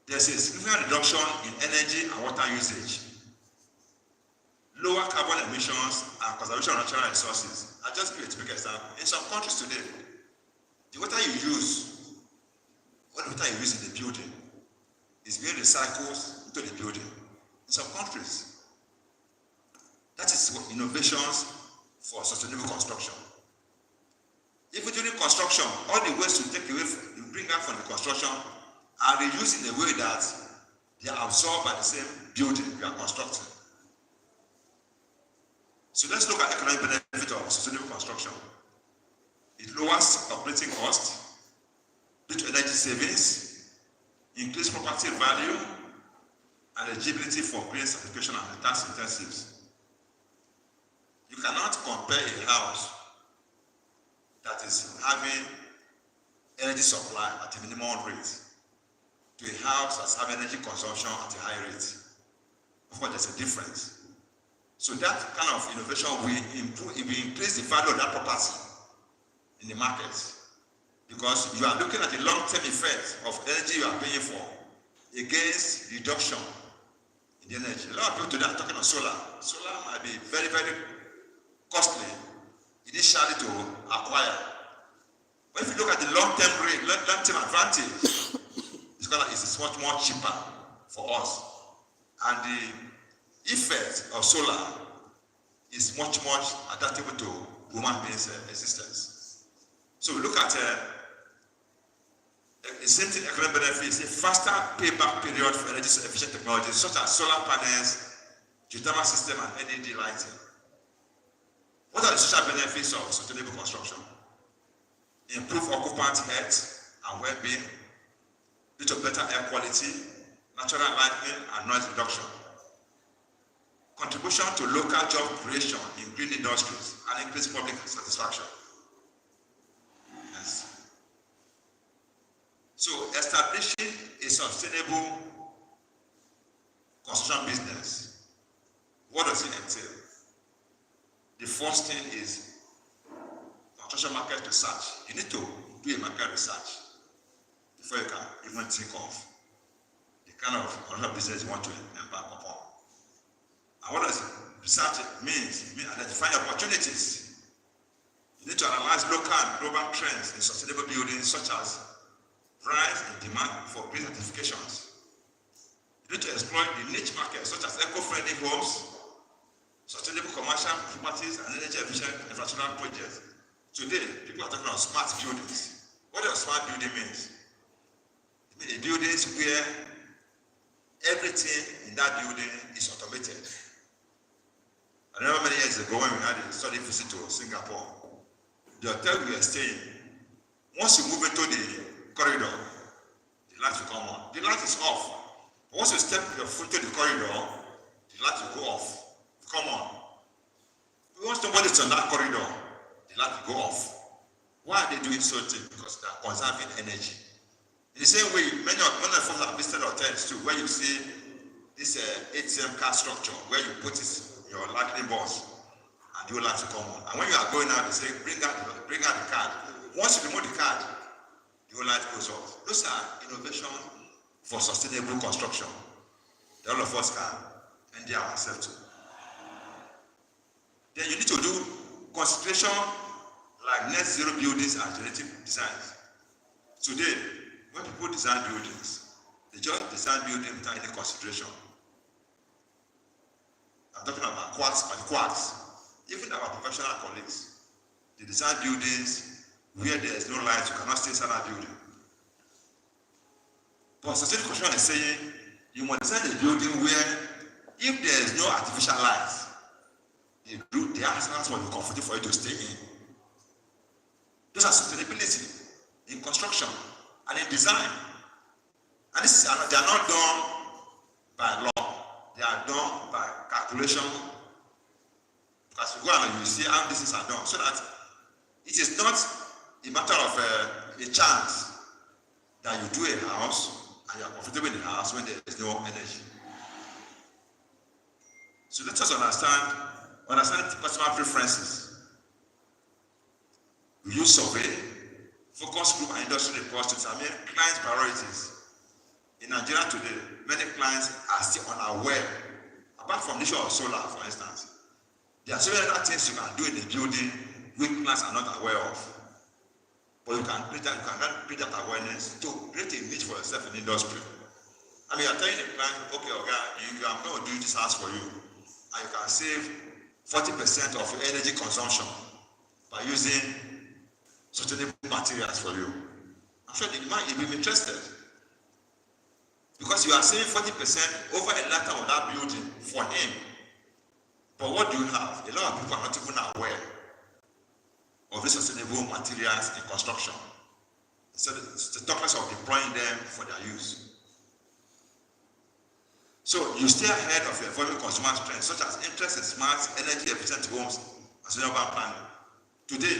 Speaker 6: There's there's a significant reduction in energy and water usage, lower carbon emissions, and conservation of natural resources. I'll just give a typical example. In some countries today, the water you use, what water you use in the building, is being recycled into the building. In some countries, that is what innovations for sustainable construction. Even during construction, all the waste you bring out from the construction are reused in a way that they are absorbed by the same building we are constructing. So let's look at economic benefit of sustainable construction. It lowers operating costs due to energy savings, increased property value, and eligibility for green certification and tax incentives. You cannot compare a house that is having energy supply at a minimum rate to a house that's having energy consumption at a high rate. Of course, there's a difference. So that kind of innovation will increase the value of that property in the market, because you are looking at the long-term effect of energy you are paying for against reduction in the energy. A lot of people today are talking on solar. Solar might be very, very costly initially to acquire. But if you look at the long-term rate, long-term advantage, it's much more cheaper for us. And the effect of solar is much adaptable to human beings' existence. So we look at the same thing, economic benefits, a faster payback period for energy efficient technologies such as solar panels, geothermal system, and LED lighting. What are the social benefits of sustainable construction? Improve occupant health and well-being due to better air quality, natural lighting, and noise reduction. Contribution to local job creation in green industries and increase public satisfaction. Yes. So establishing a sustainable construction business, what does it entail? The first thing is construction market research. You need to do a market research before you can even think of the kind of construction business you want to embark upon. And what does research means? It means identifying opportunities. You need to analyze local and global trends in sustainable buildings, such as rise in demand for green certifications. You need to exploit the niche markets, such as eco-friendly homes, sustainable commercial properties, and energy-efficient infrastructure projects. Today, people are talking about smart buildings. What does smart building means? It means buildings where everything in that building is automated. I remember many years ago when we had a study visit to Singapore, the hotel we were staying, once you move into the corridor, the light will come on. The light is off. But once you step your foot into the corridor, the light will go off. Come on. Once nobody's on that corridor, the light will go off. Why are they doing such things? Because they are conserving energy. In the same way, many of us have visited hotels too, where you see this ATM card structure, where you put your lightning box and your light will come on. And when you are going out, they say, bring out the card. Once you remove the card, your light goes off. Those are innovations for sustainable construction that all of us can endear ourselves to. Then you need to do consideration like net zero buildings and generative designs. Today, when people design buildings, they just design buildings without any consideration. I'm talking about quacks. Even our professional colleagues, they design buildings where there is no light, you cannot stay inside that building. But sustainable construction is saying you must design a building where if there is no artificial light, the house will be comfortable for you to stay in. Those are sustainability in construction and in design. And they are not done by law. They are done by calculation. Because you go and you see how these things are done. So that it is not a matter of a chance that you do a house and you are comfortable in the house when there is no energy. So let us understand customer preferences. We use survey, focus group, and industry reports to determine client priorities In Nigeria today, many clients are still unaware. Apart from the issue of solar, for instance, there are so many other things you can do in the building which clients are not aware of. But you can create that awareness to create a niche for yourself in the industry. I mean, you're telling the client, okay, I'm going to do this house for you, and you can save 40% of your energy consumption by using sustainable materials for you. I'm sure the man will be interested. Because you are saving 40% over a lifetime of that building for him. But what do you have? A lot of people are not even aware of the sustainable materials in construction. So the talk less of deploying them for their use. So you stay ahead of evolving consumer trends such as interest in smart, energy efficient homes and sustainable planning. Today,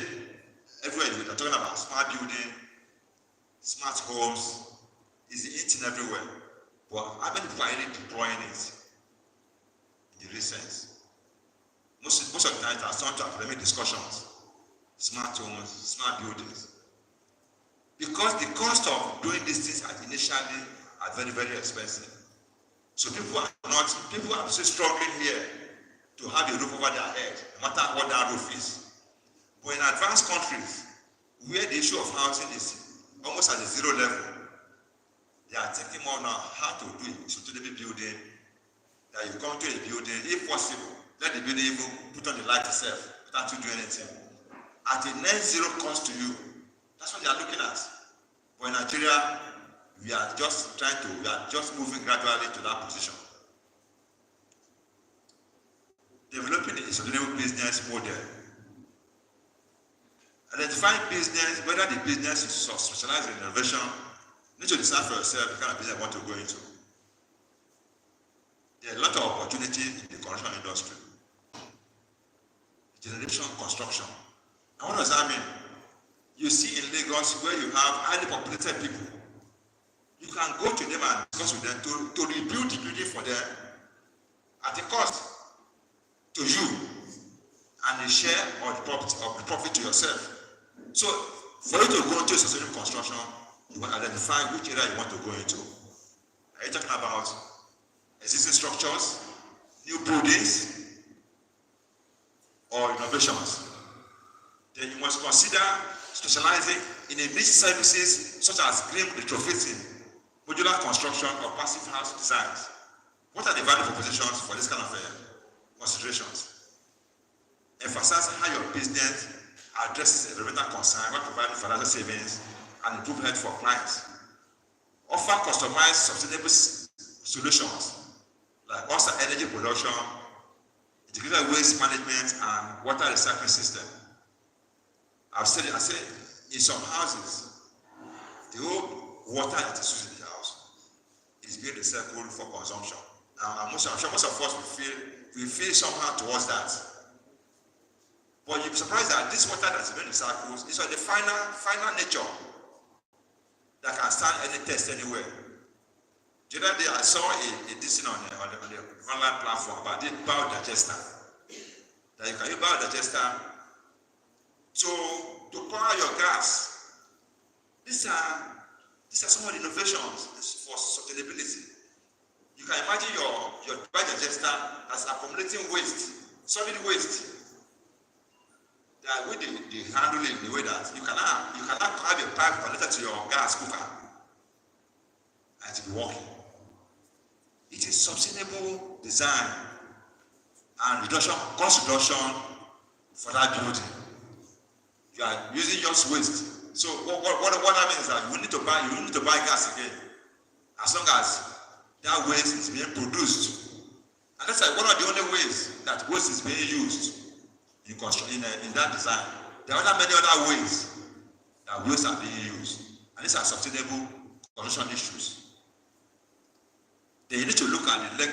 Speaker 6: everywhere we are talking about smart building, smart homes, is eating everywhere. But how many people are really deploying it in the recent? Most of the time, it has turned to academic discussions, smart homes, smart buildings. Because the cost of doing these things initially are very, very expensive. So people are still struggling here to have a roof over their head, no matter what that roof is. But in advanced countries, where the issue of housing is almost at the zero level, they are thinking more now how to do it. So to the building, that you come to a building, if possible, let the building even put on the light itself without you doing anything. At the net zero cost to you, that's what they are looking at. But in Nigeria, we are just moving gradually to that position. Developing a sustainable business model. Identifying business, whether the business is specialized in innovation. You need to decide for yourself the kind of business you want to go into. There are a lot of opportunities in the construction industry. Generation construction. And what does that mean? You see in Lagos where you have highly populated people. You can go to them and discuss with them to rebuild the building for them at a cost to you and a share of the profit to yourself. So for you to go into a sustainable construction, you want to identify which area you want to go into. Are you talking about existing structures, new buildings, or innovations? Then you must consider specializing in a niche services such as green retrofitting, modular construction, or passive house designs. What are the value propositions for this kind of considerations? Emphasize how your business addresses environmental concern while providing financial savings and improve health for clients. Offer customized sustainable solutions like also energy production, integrated waste management, and water recycling system. I said in some houses, the whole water that is used in the house is being recycled for consumption. I'm sure most of us we feel somehow towards that. But you'll be surprised that this water that is being recycled is of the final nature that can stand any test anywhere. The other day I saw a thing on the online platform about the biodigester. That you can use biodigester to power your gas. These are some of the innovations for sustainability. You can imagine your biodigester as accumulating waste, solid waste. That way they handle it in the way that you cannot have a pipe connected to your gas cooker and it be working. It is sustainable design and cost reduction for that building. You are using just waste. So what that means is that you need to buy gas again, as long as that waste is being produced. And that's like one of the only ways that waste is being used in that design. There are many other ways that waste are being used, and these are sustainable construction issues. Then you need to look at the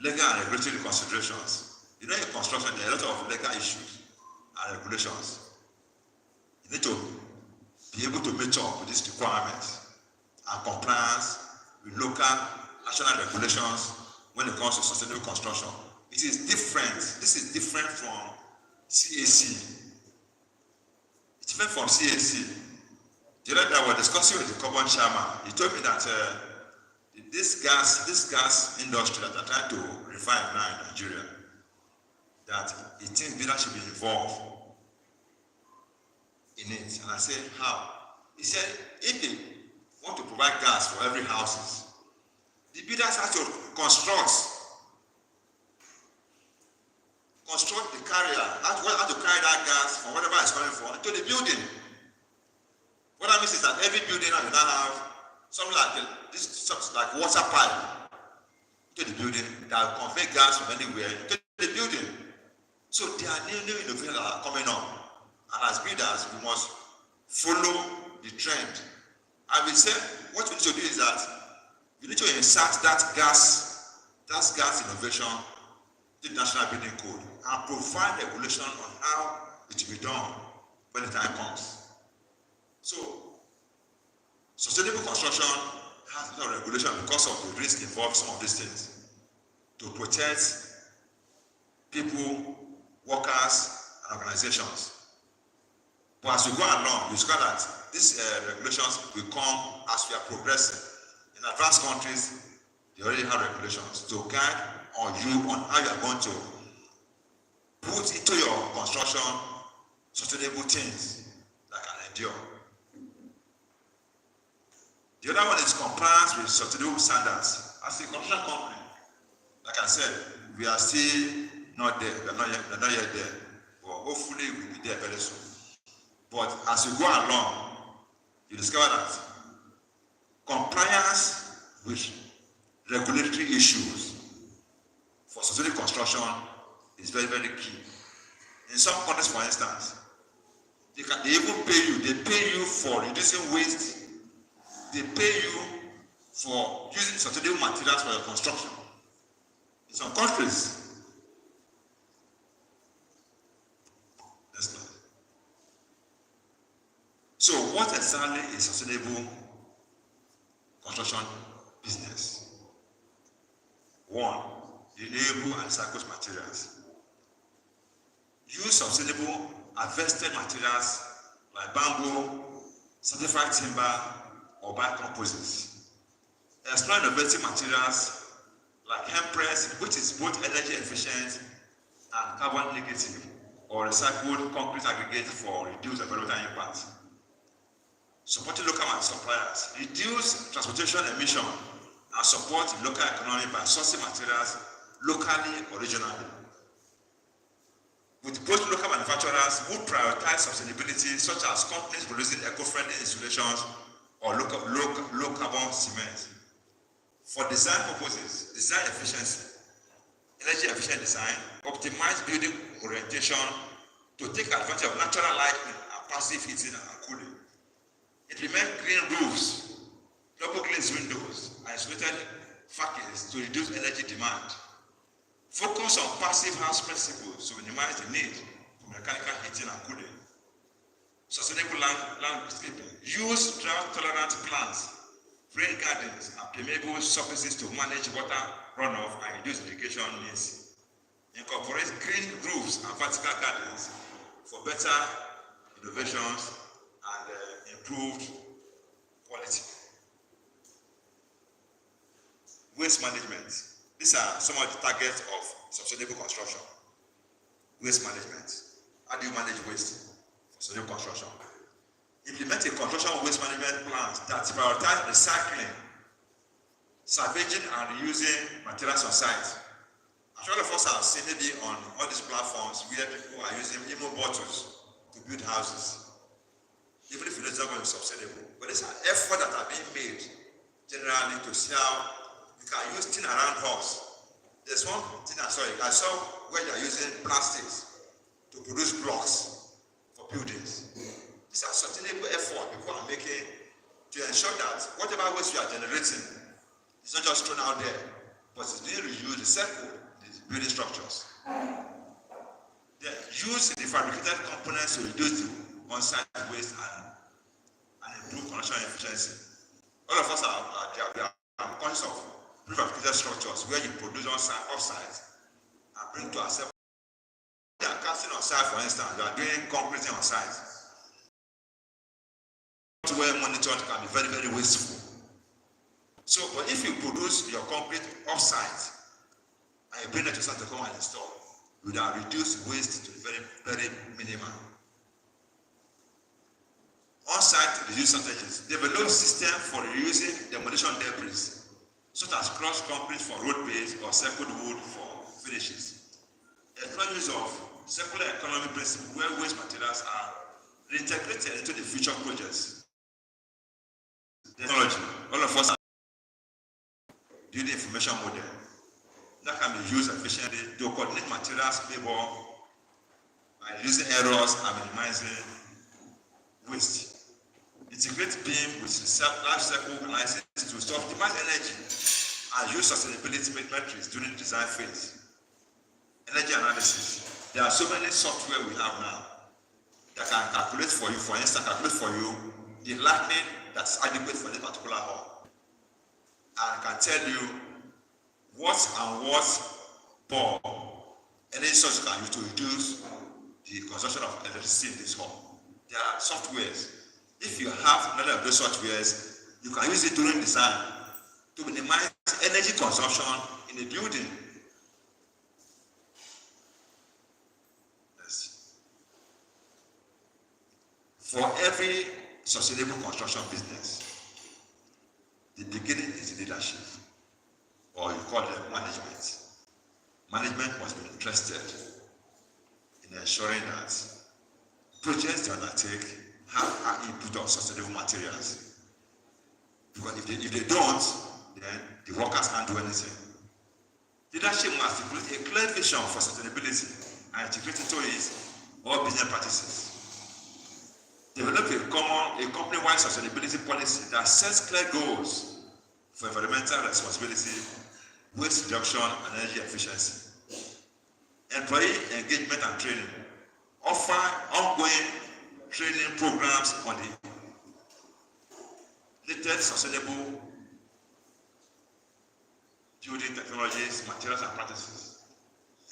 Speaker 6: legal and regulatory considerations. You know, in construction, there are a lot of legal issues and regulations. You need to be able to match up with these requirements and compliance with local national regulations when it comes to sustainable construction. It is different. This is different from CAC. It's different from CAC. The other day I was discussing with the Carbon chairman. He told me that this gas industry that they're trying to revive now in Nigeria, that he thinks builders should be involved in it. And I said, how? He said, if they want to provide gas for every houses, the builders have to construct the carrier, have to carry that gas from wherever it's coming from to the building. What that means is that every building now have something like water pipe to the building that will convey gas from anywhere to the building. So there are new innovations that are coming up, and as builders we must follow the trend. And we say what we need to do is that you need to insert that gas innovation to the National Building Code and provide regulation on how it will be done when the time comes. So, sustainable construction has no regulation because of the risk involved in some of these things to protect people, workers, and organizations. But as we go along, we discover that these regulations will come as we are progressing. In advanced countries, they already have regulations to guide on you on how you are going to put into your construction sustainable things that can endure. The other one is compliance with sustainable standards. As a construction company, like I said, we are still not there. We're not yet there. But hopefully we'll be there very soon. But as we go along, you discover that compliance with regulatory issues for sustainable construction is very, very key. In some countries, for instance, they even pay you. They pay you for reducing waste. They pay you for using sustainable materials for your construction. In some countries, that's not. So, what exactly is sustainable construction business? One, renewable and recycled materials. Use sustainable harvested materials like bamboo, certified timber, or biocomposites. Explore innovative materials like hemp press, which is both energy efficient and carbon negative, or recycled concrete aggregate for reduced environmental impact. Supporting local suppliers, reduce transportation emission, and support the local economy by sourcing materials locally or regionally. With both local manufacturers who prioritize sustainability, such as companies producing eco-friendly installations or low carbon cement. For design purposes, design efficiency, energy efficient design, optimize building orientation to take advantage of natural lighting and passive heating and cooling. Implement green roofs, double glazed windows, and insulated facades to reduce energy demand. Focus on passive house principles to minimize the need for mechanical heating and cooling. Sustainable landscaping. Use drought-tolerant plants, rain gardens, and permeable surfaces to manage water runoff and reduce irrigation needs. Incorporate green roofs and vertical gardens for better innovations and improved quality. Waste management. These are some of the targets of sustainable construction. Waste management. How do you manage waste for sustainable construction? Implement a construction waste management plan that prioritize recycling, salvaging and reusing materials on site. I'm sure all of us have seen maybe on all these platforms where people are using Imo bottles to build houses. Even if it's not going to be sustainable. But there's an effort that are being made generally to see how you can use tin around house. There's one thing I saw where they are using plastics to produce blocks for buildings. These are sustainable effort people are making to ensure that whatever waste we are generating is not just thrown out there, but it's being reused, recycled in the building structures. They use the fabricated components to reduce the on-site waste and improve construction efficiency. All of us are conscious of prefabricated structures where you produce off-site and bring to ourselves. They are casting on site, for instance, you are doing concrete on site. well monitored can be very, very wasteful. So, but if you produce your concrete off-site and you bring it to site to come and install, you would have reduced waste to very, very minimum. On-site reduce strategies. Develop system for reusing demolition debris, such as crushed concrete for road base or circled wood for finishes. Employ use of circular economy principle where waste materials are reintegrated into the future projects. Technology. All of us are doing the information model that can be used efficiently to coordinate materials labor by reducing errors and minimizing waste. Integrate BIM with life cycle analysis to optimize energy and use sustainability metrics during the design phase. Energy analysis. There are so many software we have now that can calculate for you, for instance, calculate for you the lightning that's adequate for this particular hall. And can tell you what and what bulb energy source you can use to reduce the consumption of electricity in this hall. There are softwares. If you have knowledge of those softwares, you can use it during design to minimize energy consumption in a building. Yes. For every sustainable construction business, the beginning is leadership, or you call it management. Management must be interested in ensuring that projects they undertake have an input of sustainable materials. Because if they don't, then the workers can't do anything. Leadership must include a clear vision for sustainability and integrate into it all business practices. Develop a company-wide sustainability policy that sets clear goals for environmental responsibility, waste reduction, and energy efficiency. Employee engagement and training. Offer ongoing training programs on the latest sustainable building technologies, materials, and practices.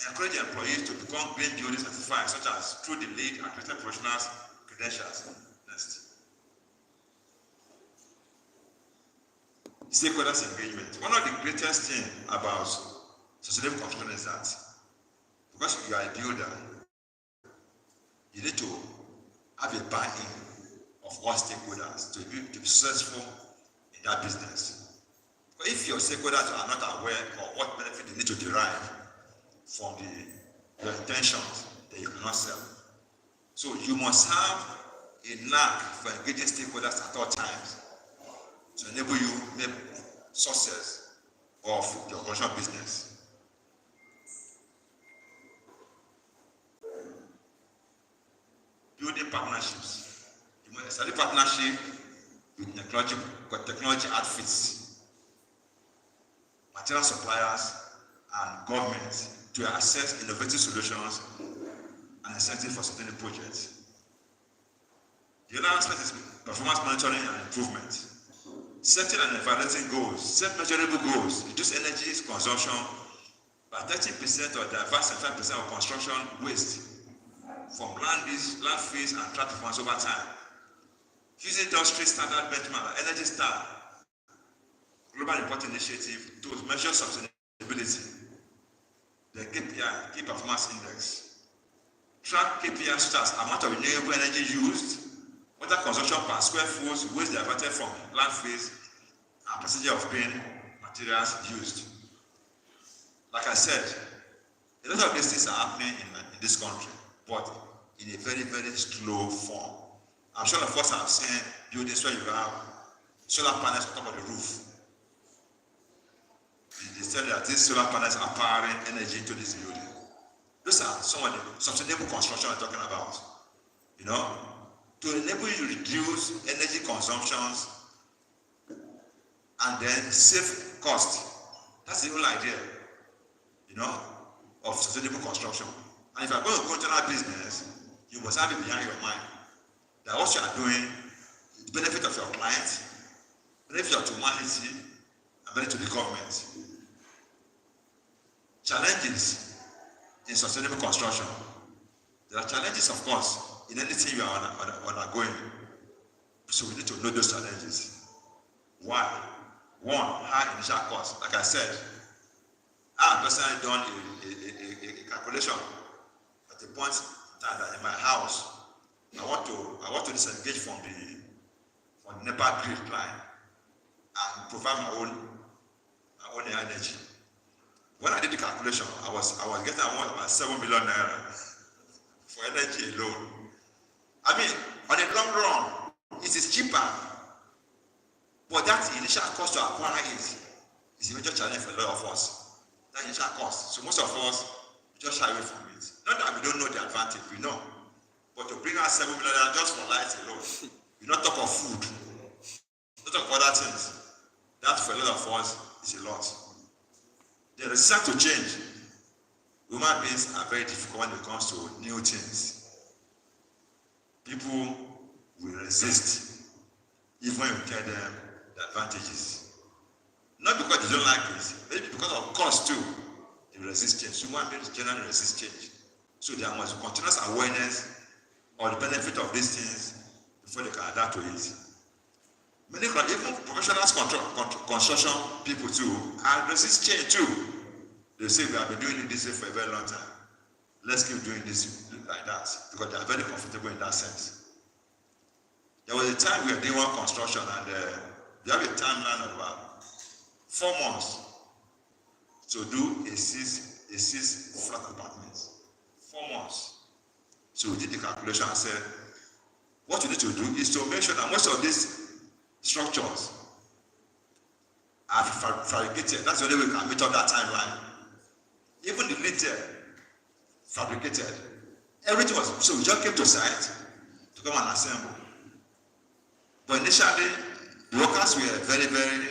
Speaker 6: Encourage employees to become green building certified, such as through the LEED accredited professionals credentials. Next. Stakeholders engagement. One of the greatest things about sustainable construction is that because you are a builder, you need to have a buy-in of all stakeholders to be successful in that business. But if your stakeholders are not aware of what benefit they need to derive from your intentions, then you cannot sell. So you must have a knack for engaging stakeholders at all times to enable you to make success of your commercial business. Building partnerships. You must establish partnership with technology outfits, material suppliers, and government to access innovative solutions and incentives for sustainable projects. The other aspect is performance monitoring and improvement. Setting and evaluating goals, set measurable goals, reduce energy consumption by 30% or divert 75% of construction waste from landfills and track performance over time. Using industry standard benchmark, Energy Star, Global Reporting Initiative to measure sustainability. The KPI, Key Performance Index. Track KPIs such as amount of renewable energy used, water consumption per square foot, waste diverted from landfills, and percentage of green materials used. Like I said, a lot of these things are happening in this country, but in a very, very slow form. I'm sure of us have seen buildings where you have solar panels on top of the roof. They tell you that these solar panels are powering energy into this building. Those are some of the sustainable construction we're talking about. You know, to enable you to reduce energy consumptions and then save cost. That's the whole idea, you know, of sustainable construction. And if you're going to go into that business, you must have it behind your mind that what you are doing is the benefit of your client, benefit of humanity, and benefit to the government. Challenges in sustainable construction. There are challenges, of course, in anything you are undergoing. So we need to know those challenges. Why? One, high initial cost. Like I said, I have personally done a calculation at the point that in my house, I want to disengage from the NEPA grid line and provide my own energy. When I did the calculation, I was getting about 7 million naira for energy alone. I mean, on the long run, it is cheaper, but that initial cost to acquire is a major challenge for a lot of us. That initial cost. So most of us just shy away from it. Not that we don't know the advantage, we know. But to bring out 7 million naira just for lights alone, we not talk of food, not talk of other things. That for a lot of us is a lot. The resistance to change. Human beings are very difficult when it comes to new things. People will resist even when you tell them the advantages. Not because they don't like it, maybe because of cost too. They resist change. Human beings generally resist change. So there must be continuous awareness of the benefit of these things before they can adapt to it. Many, even professional construction people too, and resist change too. They say we have been doing this for a very long time. Let's keep doing this like that because they are very comfortable in that sense. There was a time we were doing one construction and we have a timeline of about 4 months to do a six flat apartments. 4 months. So we did the calculation and said, what you need to do is to make sure that most of these structures are fabricated. That's the only way we can meet up that timeline. Even the little fabricated. Everything was, so we just came to site to come and assemble. But initially, the workers were very, very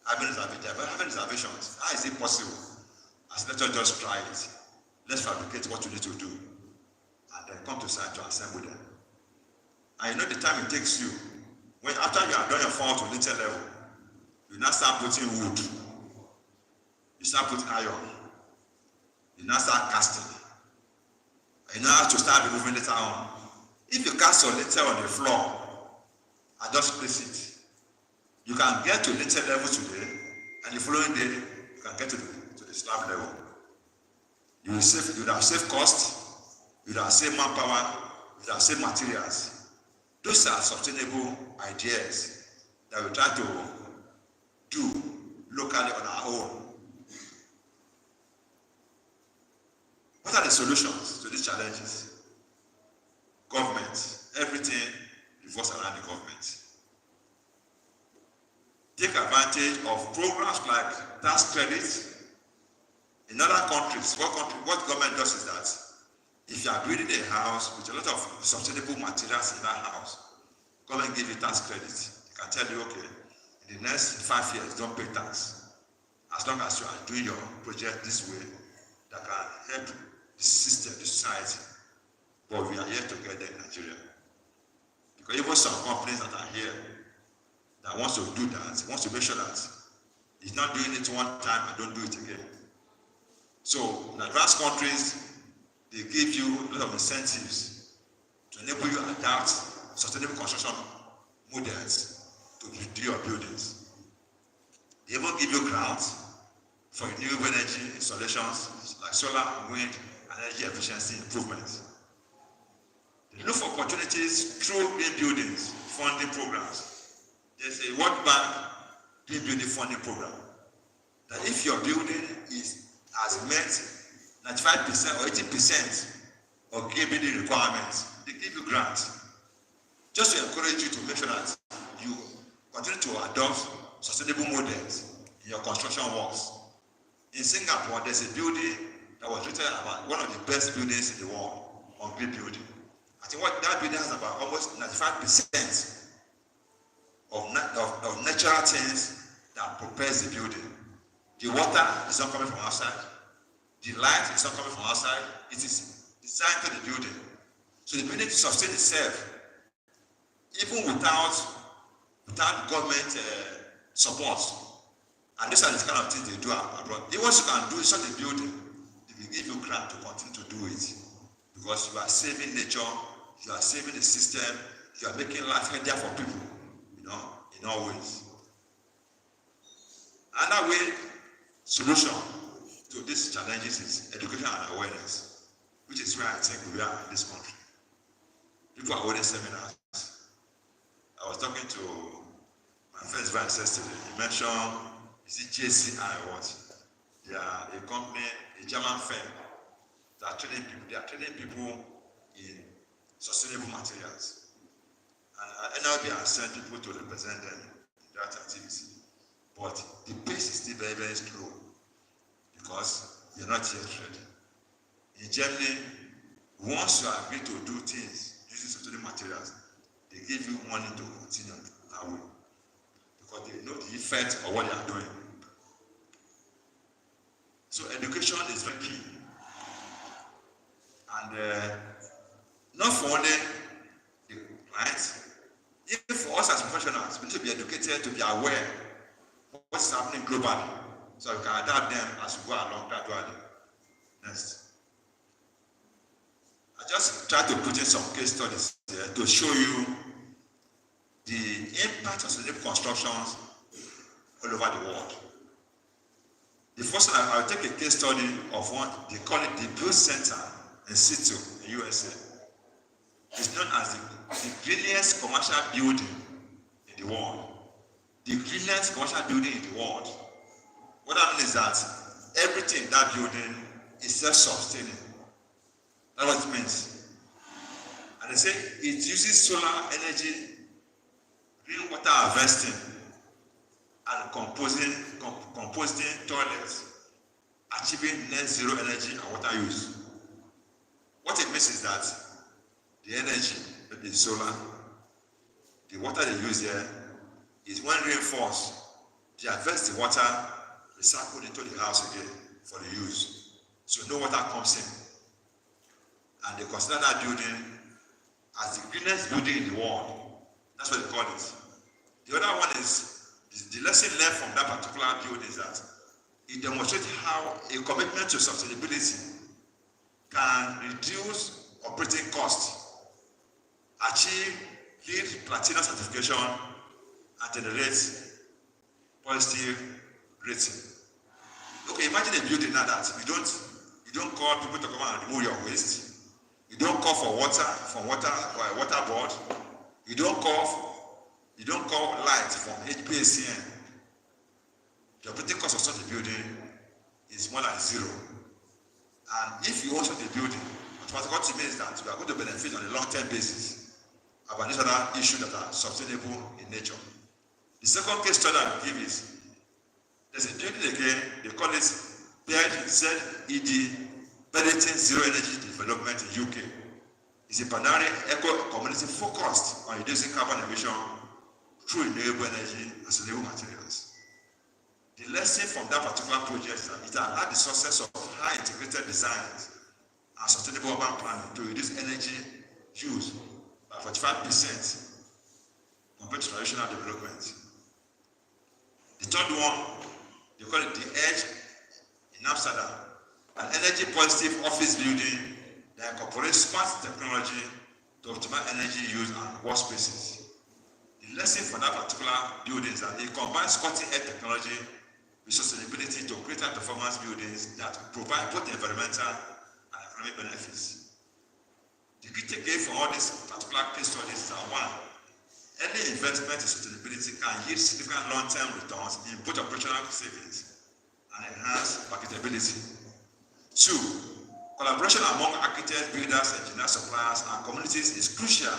Speaker 6: having reservations. How is it possible? I said, let's just try it. Let's fabricate what we need to do. And then come to site to assemble them. And you know the time it takes you. When after you have done your fall to little level, you now start putting wood. You start putting iron. You now start casting. And you now have to start removing later on. If you cast your little on the floor and just place it, you can get to little level today, and the following day you can get to the slab level. You will have saved cost, you will have saved manpower, you will have saved materials. Those are sustainable ideas that we try to do locally on our own. What are the solutions to these challenges? Government. Everything revolves around the government. Take advantage of programs like tax credits. In other countries, what government does is that if you are building a house with a lot of sustainable materials in that house, government gives you tax credits. They can tell you, okay, in the next 5 years, don't pay tax. As long as you are doing your project this way, that can help the system, the society. But we are here together in Nigeria. Because even some companies that are here that wants to do that, wants to make sure that it's not doing it one time and don't do it again. So in advanced countries, they give you a lot of incentives to enable you to adapt sustainable construction models to do your buildings. They even give you grants for renewable energy installations like solar, wind, and energy efficiency improvements. They look for opportunities through green buildings, funding programs. There's a World Bank green building funding program that if your building has met 95% or 80% of green building requirements, they give you grants. Just to encourage you to make sure that you continue to adopt sustainable models in your construction works. In Singapore, there's a building that was written about one of the best buildings in the world on green building. I think what that building has about almost 95% of natural things that prepares the building. The water is not coming from outside. The light is not coming from outside. It is designed to the building. So the building to sustain itself, even without government support. And these are the kind of things they do abroad. Even once you can do such a building, they will give you grant to continue to do it. Because you are saving nature, you are saving the system, you are making life healthier for people, in all ways. Another way, solution to these challenges is education and awareness, which is where I think we are in this country. People are holding seminars. I was talking to my friend's vice yesterday. He mentioned, is it JCI or what? They are a company, a German firm, that are training people. They are training people in sustainable materials. And NLB has sent people to represent them in that activity. But the pace is still very, very slow because they are not yet ready. In Germany, once you agree to do things using sustainable materials, they give you money to continue that way because they know the effect of what they are doing. So education is very key. And not for only the clients, even for us as professionals, we need to be educated to be aware of what's happening globally so we can adapt them as we go along gradually. Next. I just try to put in some case studies here to show you the impact of sustainable constructions all over the world. The first one, I'll take a case study of one, they call it the Build Center in situ in USA. It's known as the greenest commercial building in the world. The greenest commercial building in the world. What that means is that everything in that building is self-sustaining. That's what it means. And they say it uses solar energy, rainwater harvesting, and composting toilets, achieving net zero energy and water use. What it means is that the energy, the solar, the water they use here is when rain falls, they harvest the water, recycled into the house again for the use. So no water comes in. And they consider that building as the greenest building in the world. That's what they call it. The other one is the lesson learned from that particular building is that it demonstrates how a commitment to sustainability can reduce operating costs, achieve LEED Platinum certification, and generate positive rating. Okay, imagine a building now that you don't call people to come and remove your waste. You don't call for water from water or a water board. You don't call light from HPACN. The operating cost of such a building is more than zero. And if you own such a building, what it means is that you are going to benefit on a long-term basis about these other issues that are sustainable in nature. The second case study I will give is there's a building again, they call it ZED, Benetton Zero Energy Development in UK. It's a binary eco-community focused on reducing carbon emission through renewable energy and sustainable materials. The lesson from that particular project is that it has had the success of high integrated designs and sustainable urban planning to reduce energy use by 45% compared to traditional development. The third one, they call it the Edge in Amsterdam, an energy positive office building that incorporates smart technology to optimize energy use and workspaces. The lesson for that particular building is that it combines cutting-edge technology with sustainability to create high-performance buildings that provide both environmental and economic benefits. The key takeaway for all these particular case studies is that one, any investment in sustainability can yield significant long-term returns in both operational savings and enhanced marketability. Two, collaboration among architects, builders, engineers, suppliers, and communities is crucial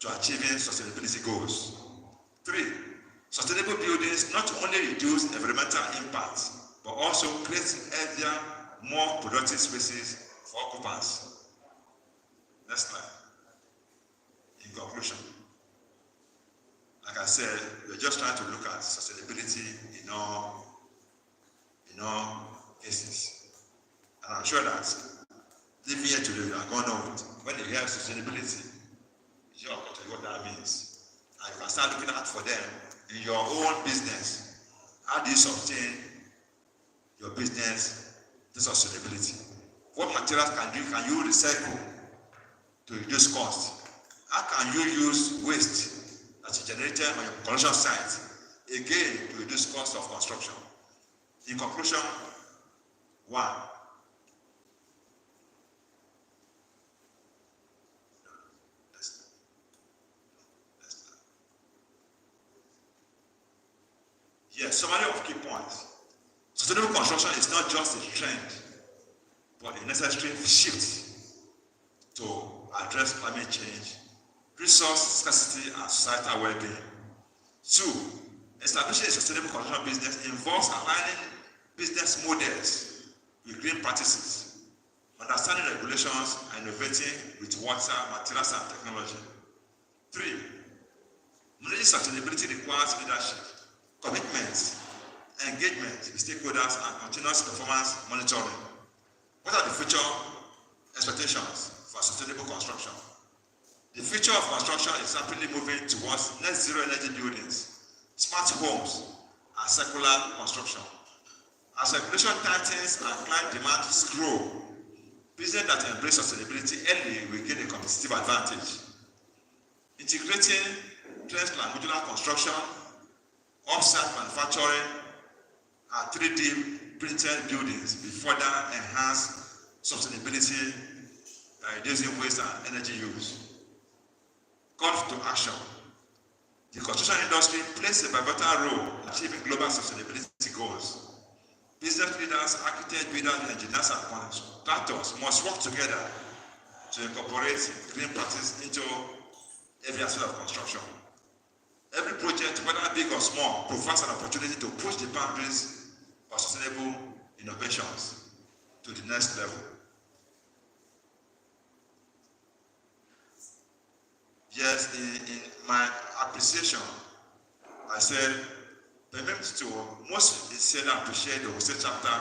Speaker 6: to achieving sustainability goals. Three, sustainable buildings not only reduce environmental impact, but also create healthier, more productive spaces for occupants. Next slide. In conclusion, like I said, we're just trying to look at sustainability in all cases. And I'm sure that living here today, you are going to know it. When you hear sustainability, you know what that means. And you can start looking out for them in your own business. How do you sustain your business to sustainability? What materials can you recycle to reduce cost How can you use waste that is generated on your construction site again to reduce cost of construction? In conclusion, one, yes, summary of key points. Sustainable construction is not just a trend, but a necessary shift to address climate change, resource scarcity, and societal well-being. Two, establishing a sustainable construction business involves aligning business models with green practices, understanding regulations, and innovating with water, materials, and technology. Three, managing sustainability requires leadership, commitment, engagement with stakeholders, and continuous performance monitoring. What are the future expectations for sustainable construction? The future of construction is rapidly moving towards net zero energy buildings, smart homes, and circular construction. As regulation tightens and client demands grow, businesses that embrace sustainability early will gain a competitive advantage. Integrating traditional and modular construction, off-site manufacturing, and 3D printed buildings will further enhance sustainability by reducing waste and energy use. Call to action. The construction industry plays a pivotal role in achieving global sustainability goals. Business leaders, architects, builders, engineers, and contractors must work together to incorporate green practice into every aspect of construction. Every project, whether big or small, provides an opportunity to push the boundaries of sustainable innovations to the next level. Yes, in my appreciation, I said, permit me to most sincerely appreciate the Wholesale chapter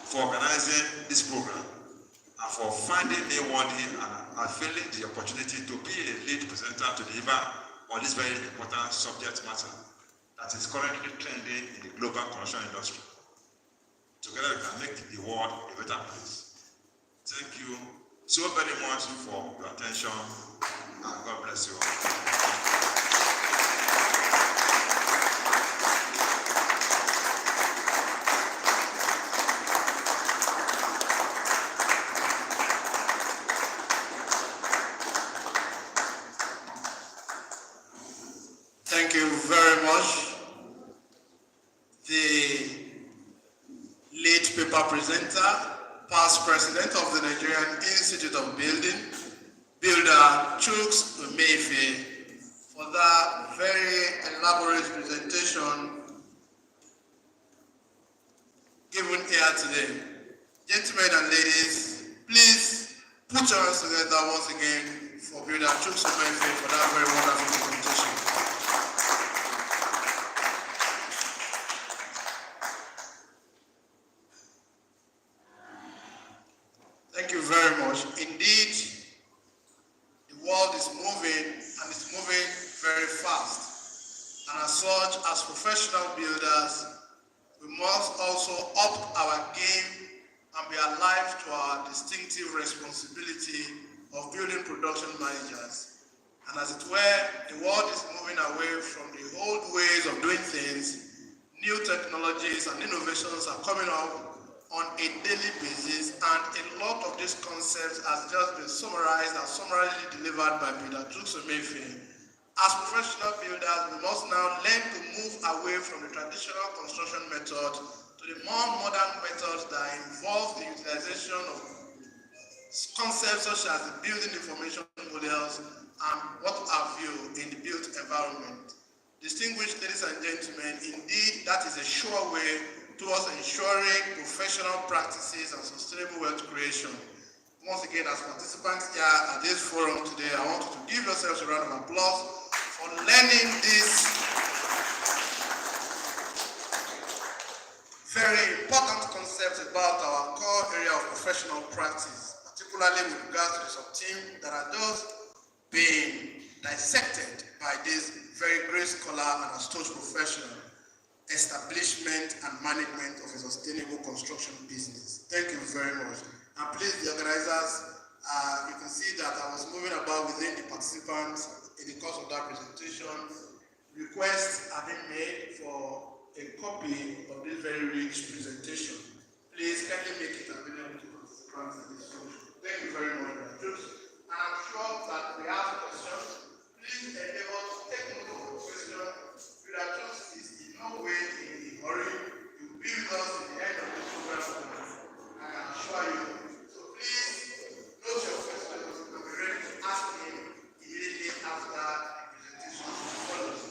Speaker 6: for organizing this program and for finding me worthy and feeling the opportunity to be a lead presenter to deliver on this very important subject matter that is currently trending in the global construction industry. Together we can make the world a better place. Thank you so very much for your attention, and God bless you all.
Speaker 1: Thank you very much. The late paper presenter, past president of the Nigerian Institute of Building, Builder Chuks Umefe, for that very elaborate presentation given here today. Gentlemen and ladies, please put your hands together once again for Builder Chuks Umefe for that very wonderful presentation. Thank you very much. Indeed, the world is moving and it's moving very fast. And as such, as professional builders, we must also up our game and be alive to our distinctive responsibility of building production managers. And as it were, the world is moving away from the old ways of doing things. New technologies and innovations are coming up on a daily basis, and a lot of these concepts has just been summarized and summarily delivered by Builder Chuks Umefe. As professional builders, we must now learn to move away from the traditional construction method to the more modern methods that involve the utilization of concepts such as the building information models and what have you in the built environment. Distinguished ladies and gentlemen, indeed that is a sure way towards ensuring professional practices and sustainable wealth creation. Once again, as participants here at this forum today, I want you to give yourselves a round of applause for learning these very important concepts about our core area of professional practice, particularly with regards to the sub-team that are just being dissected by this very great scholar and astute professional. Establishment and management of a sustainable construction business. Thank you very much. And please, the organizers, You can see that I was moving about within the participants in the course of that presentation. Requests have been made for a copy of this very rich presentation. Please kindly make it available to participants in this session. Thank you very much, Judge. And I'm sure that we have questions. Please endeavor to take note of the question. Judge is in no way in a hurry. You will be with us at the end of the program. I can assure you. So please note your questions and be ready to ask him immediately after the presentation follows.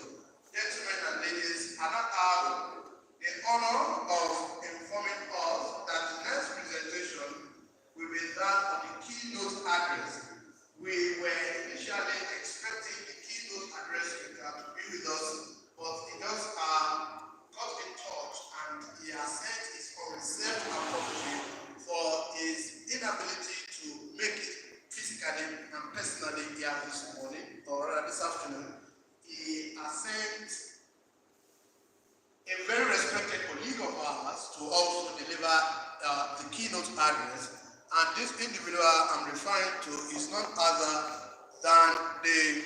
Speaker 1: Gentlemen and ladies, I now have the honor of informing us that the next presentation will be that of the keynote address. We were initially expecting the keynote address speaker to be with us, but he just got in touch and he has sent his unreserved apology for his inability to make it physically and personally here this morning, or rather this afternoon. He has sent a very respected colleague of ours to also deliver the keynote address. And this individual I'm referring to is none other than the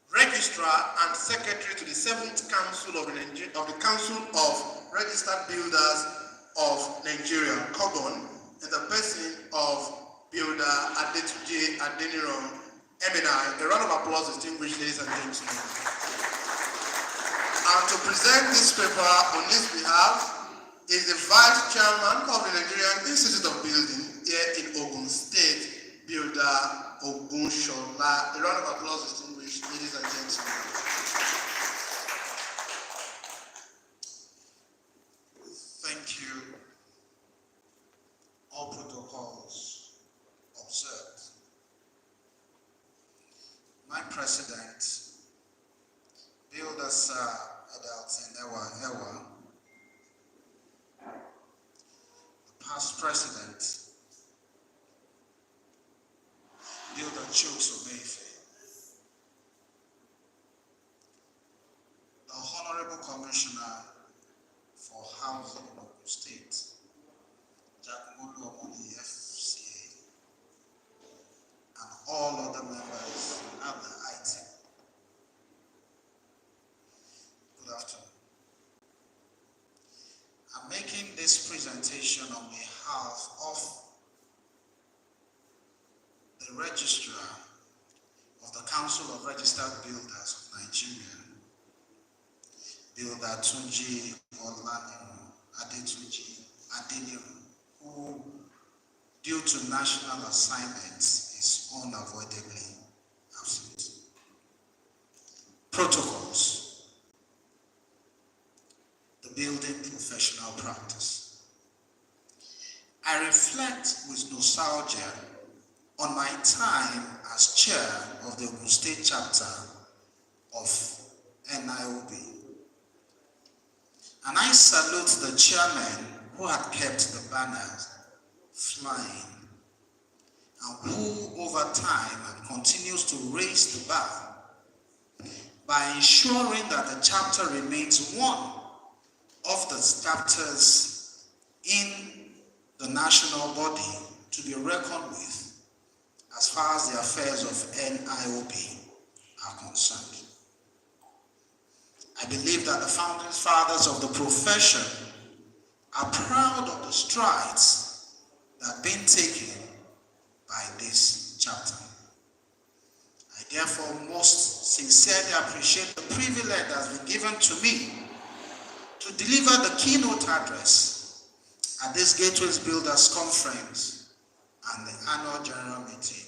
Speaker 1: Registrar and Secretary to the 7th Council of the Council of Registered Builders of Nigeria, COBON, in the person of Builder Adetunji Adeniran MNI. A round of applause, distinguished ladies and gentlemen. And to present this paper on his behalf is the Vice Chairman of the Nigerian Institute of Building here in Ogun State, Builder Ogunshola. A round of applause, distinguished ladies and gentlemen.
Speaker 2: Thank you. All protocols observed. My President, Builder Sir Adalton Ewa, the past President, Builder Chooks Omefe, the Honorable Commissioner for Housing in Ogun State, Jakumolu Omoni FCA, and all other members of the IT. Good afternoon. I'm making this presentation on behalf of the Registrar of the Council of Registered Builders of Nigeria, Builder Tunji Olaniran Adetunji Adeniran, who, due to national assignments, is unavoidably absent. Protocols. The building professional practice. I reflect with nostalgia on my time as chair of the Ogun State chapter of NIOB. And I salute the chairman who had kept the banners flying and who over time continues to raise the bar by ensuring that the chapter remains one of the chapters in the national body to be reckoned with as far as the affairs of NIOB are concerned. I believe that the founding fathers of the profession are proud of the strides that have been taken by this chapter. I therefore most sincerely appreciate the privilege that has been given to me to deliver the keynote address at this Gateways Builders Conference and the annual general meeting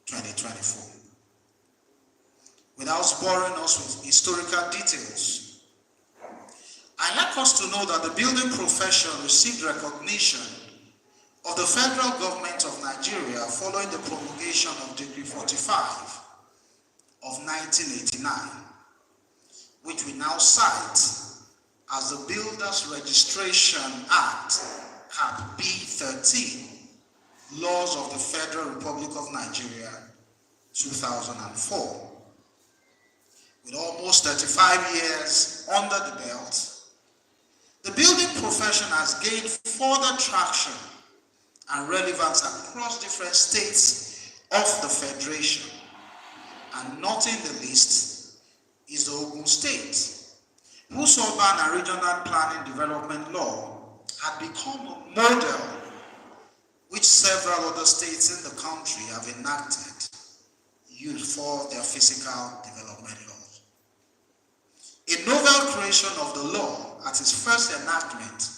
Speaker 2: 2024. Without boring us with historical details, I'd like us to know that the building profession received recognition of the federal government of Nigeria following the promulgation of Decree 45 of 1989, which we now cite as the Builders Registration Act, Cap B13, Laws of the Federal Republic of Nigeria, 2004. With almost 35 years under the belt, the building profession has gained further traction and relevance across different states of the Federation, and not in the least is the Ogun State, whose urban and regional planning development law had become a model which several other states in the country have enacted used for their physical development laws. A novel creation of the law at its first enactment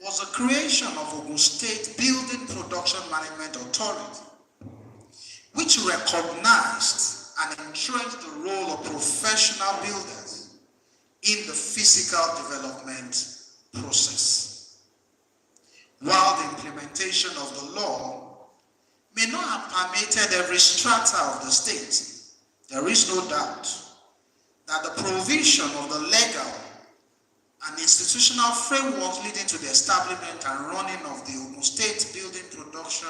Speaker 2: was the creation of Ogun State Building Production Management Authority, which recognized and entrenched the role of professional builders in the physical development process. While the implementation of the law may not have permeated every strata of the state, there is no doubt that the provision of the legal and institutional framework leading to the establishment and running of the Ogun State Building Production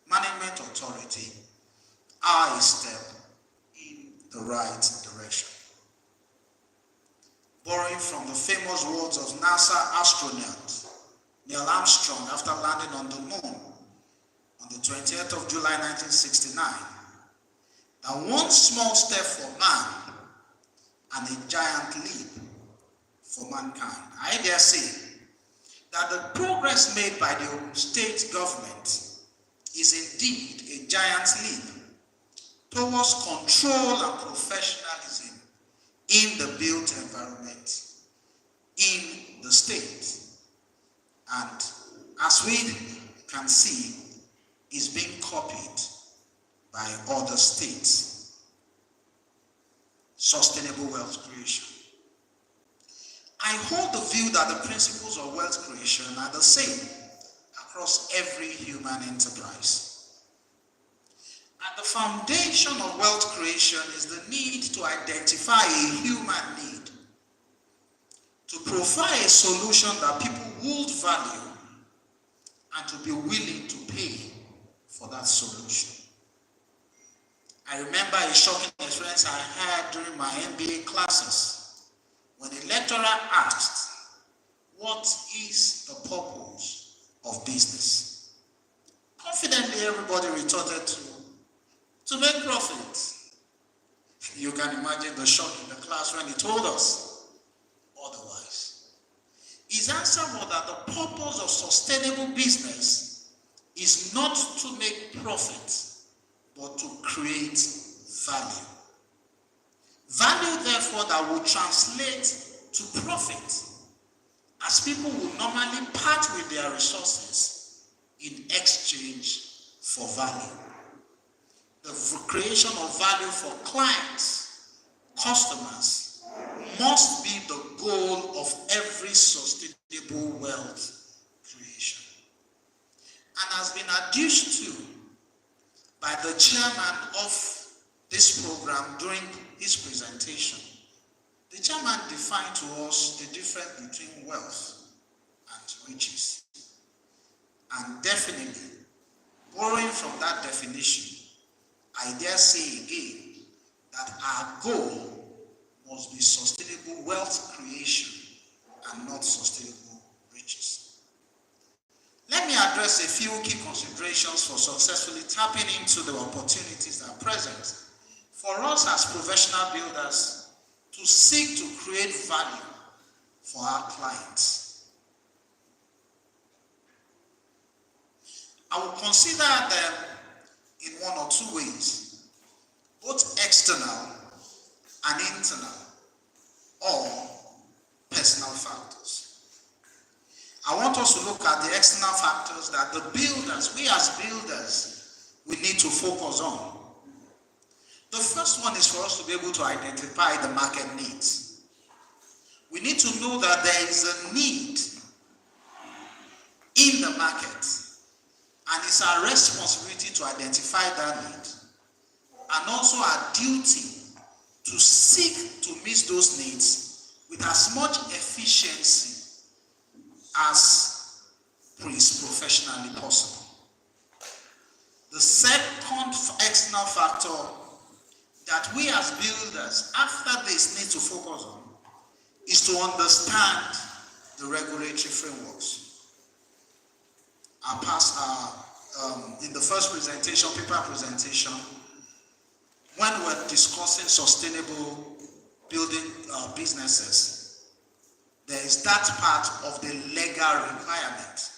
Speaker 2: Management Authority are a step in the right direction. Borrowing from the famous words of NASA astronaut Neil Armstrong after landing on the moon on the 20th of July 1969, that one small step for man and a giant leap for mankind. I dare say that the progress made by the Ogun State government is indeed a giant leap towards control and professionalism in the built environment in the state. And as we can see, is being copied by other states. Sustainable wealth creation. I hold the view that the principles of wealth creation are the same across every human enterprise. At the foundation of wealth creation is the need to identify a human need, to provide a solution that people would value, and to be willing to pay for that solution. I remember a shocking experience I had during my MBA classes when a lecturer asked, "What is the purpose of business?" Confidently, everybody retorted to make profit. You can imagine the shock in the class when he told us otherwise. His answer was that the purpose of sustainable business is not to make profit, but to create value. Value, therefore, that will translate to profit, as people will normally part with their resources in exchange for value. The creation of value for clients, customers, must be the goal of every sustainable wealth creation. And has been adduced to by the chairman of this program during his presentation. The chairman defined to us the difference between wealth and riches. And definitely, borrowing from that definition, I dare say again that our goal must be sustainable wealth creation and not sustainable riches. Let me address a few key considerations for successfully tapping into the opportunities that are present for us as professional builders to seek to create value for our clients. I will consider them in one or two ways, both external and internal, or personal factors. I want us to look at the external factors that the builders, we as builders, we need to focus on. The first one is for us to be able to identify the market needs. We need to know that there is a need in the market, and it's our responsibility to identify that need, and also our duty to seek to meet those needs with as much efficiency as is professionally possible. The second external factor that we as builders, after this, need to focus on is to understand the regulatory frameworks. in the first presentation, paper presentation, when we were discussing sustainable building businesses, there is that part of the legal requirement.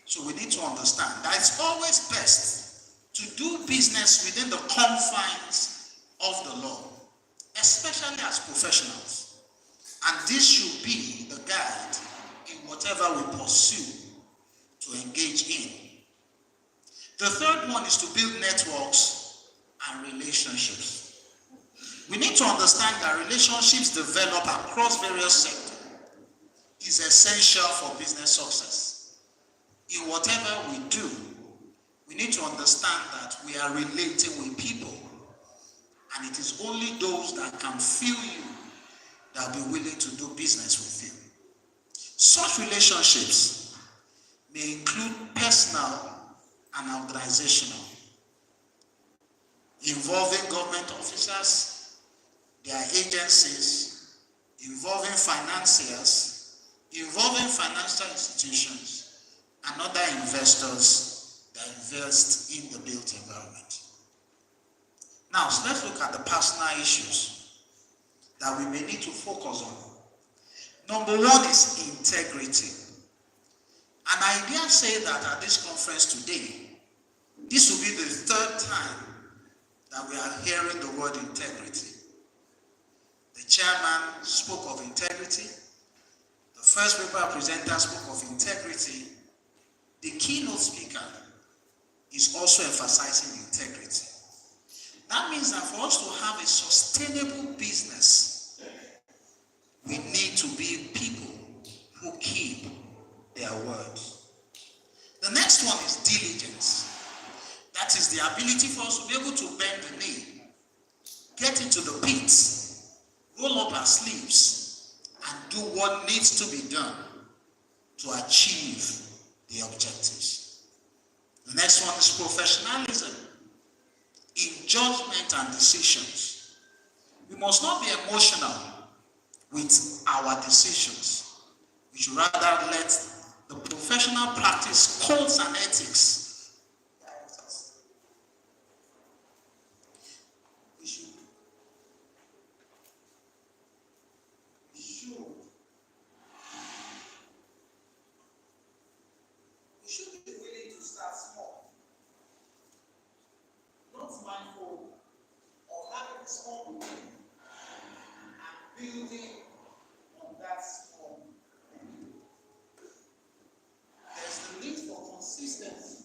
Speaker 2: So we need to understand that it's always best to do business within the confines of the law, especially as professionals. And this should be the guide in whatever we pursue to engage in. The third one is to build networks and relationships. We need to understand that relationships developed across various sectors is essential for business success. In whatever we do, we need to understand that we are relating with people, and it is only those that can feel you that will be willing to do business with you. Such relationships may include personal and organizational, involving government officers, their agencies, involving financiers, involving financial institutions, and other investors that invest in the built environment. Now, so let's look at the personal issues that we may need to focus on. Number one is integrity. And I dare say that at this conference today, this will be the third time that we are hearing the word integrity. The chairman spoke of integrity. The first paper presenter spoke of integrity. The keynote speaker is also emphasizing integrity. That means that for us to have a sustainable business, we need to be people who keep their word. The next one is diligence. That is the ability for us to be able to bend the knee, get into the pits, roll up our sleeves, and do what needs to be done to achieve the objectives. The next one is professionalism in judgment and decisions. We must not be emotional with our decisions. We should rather let the professional practice codes and ethics. We should be willing to start small, not mindful of having a small beginning and building on that small. There's the need for consistency.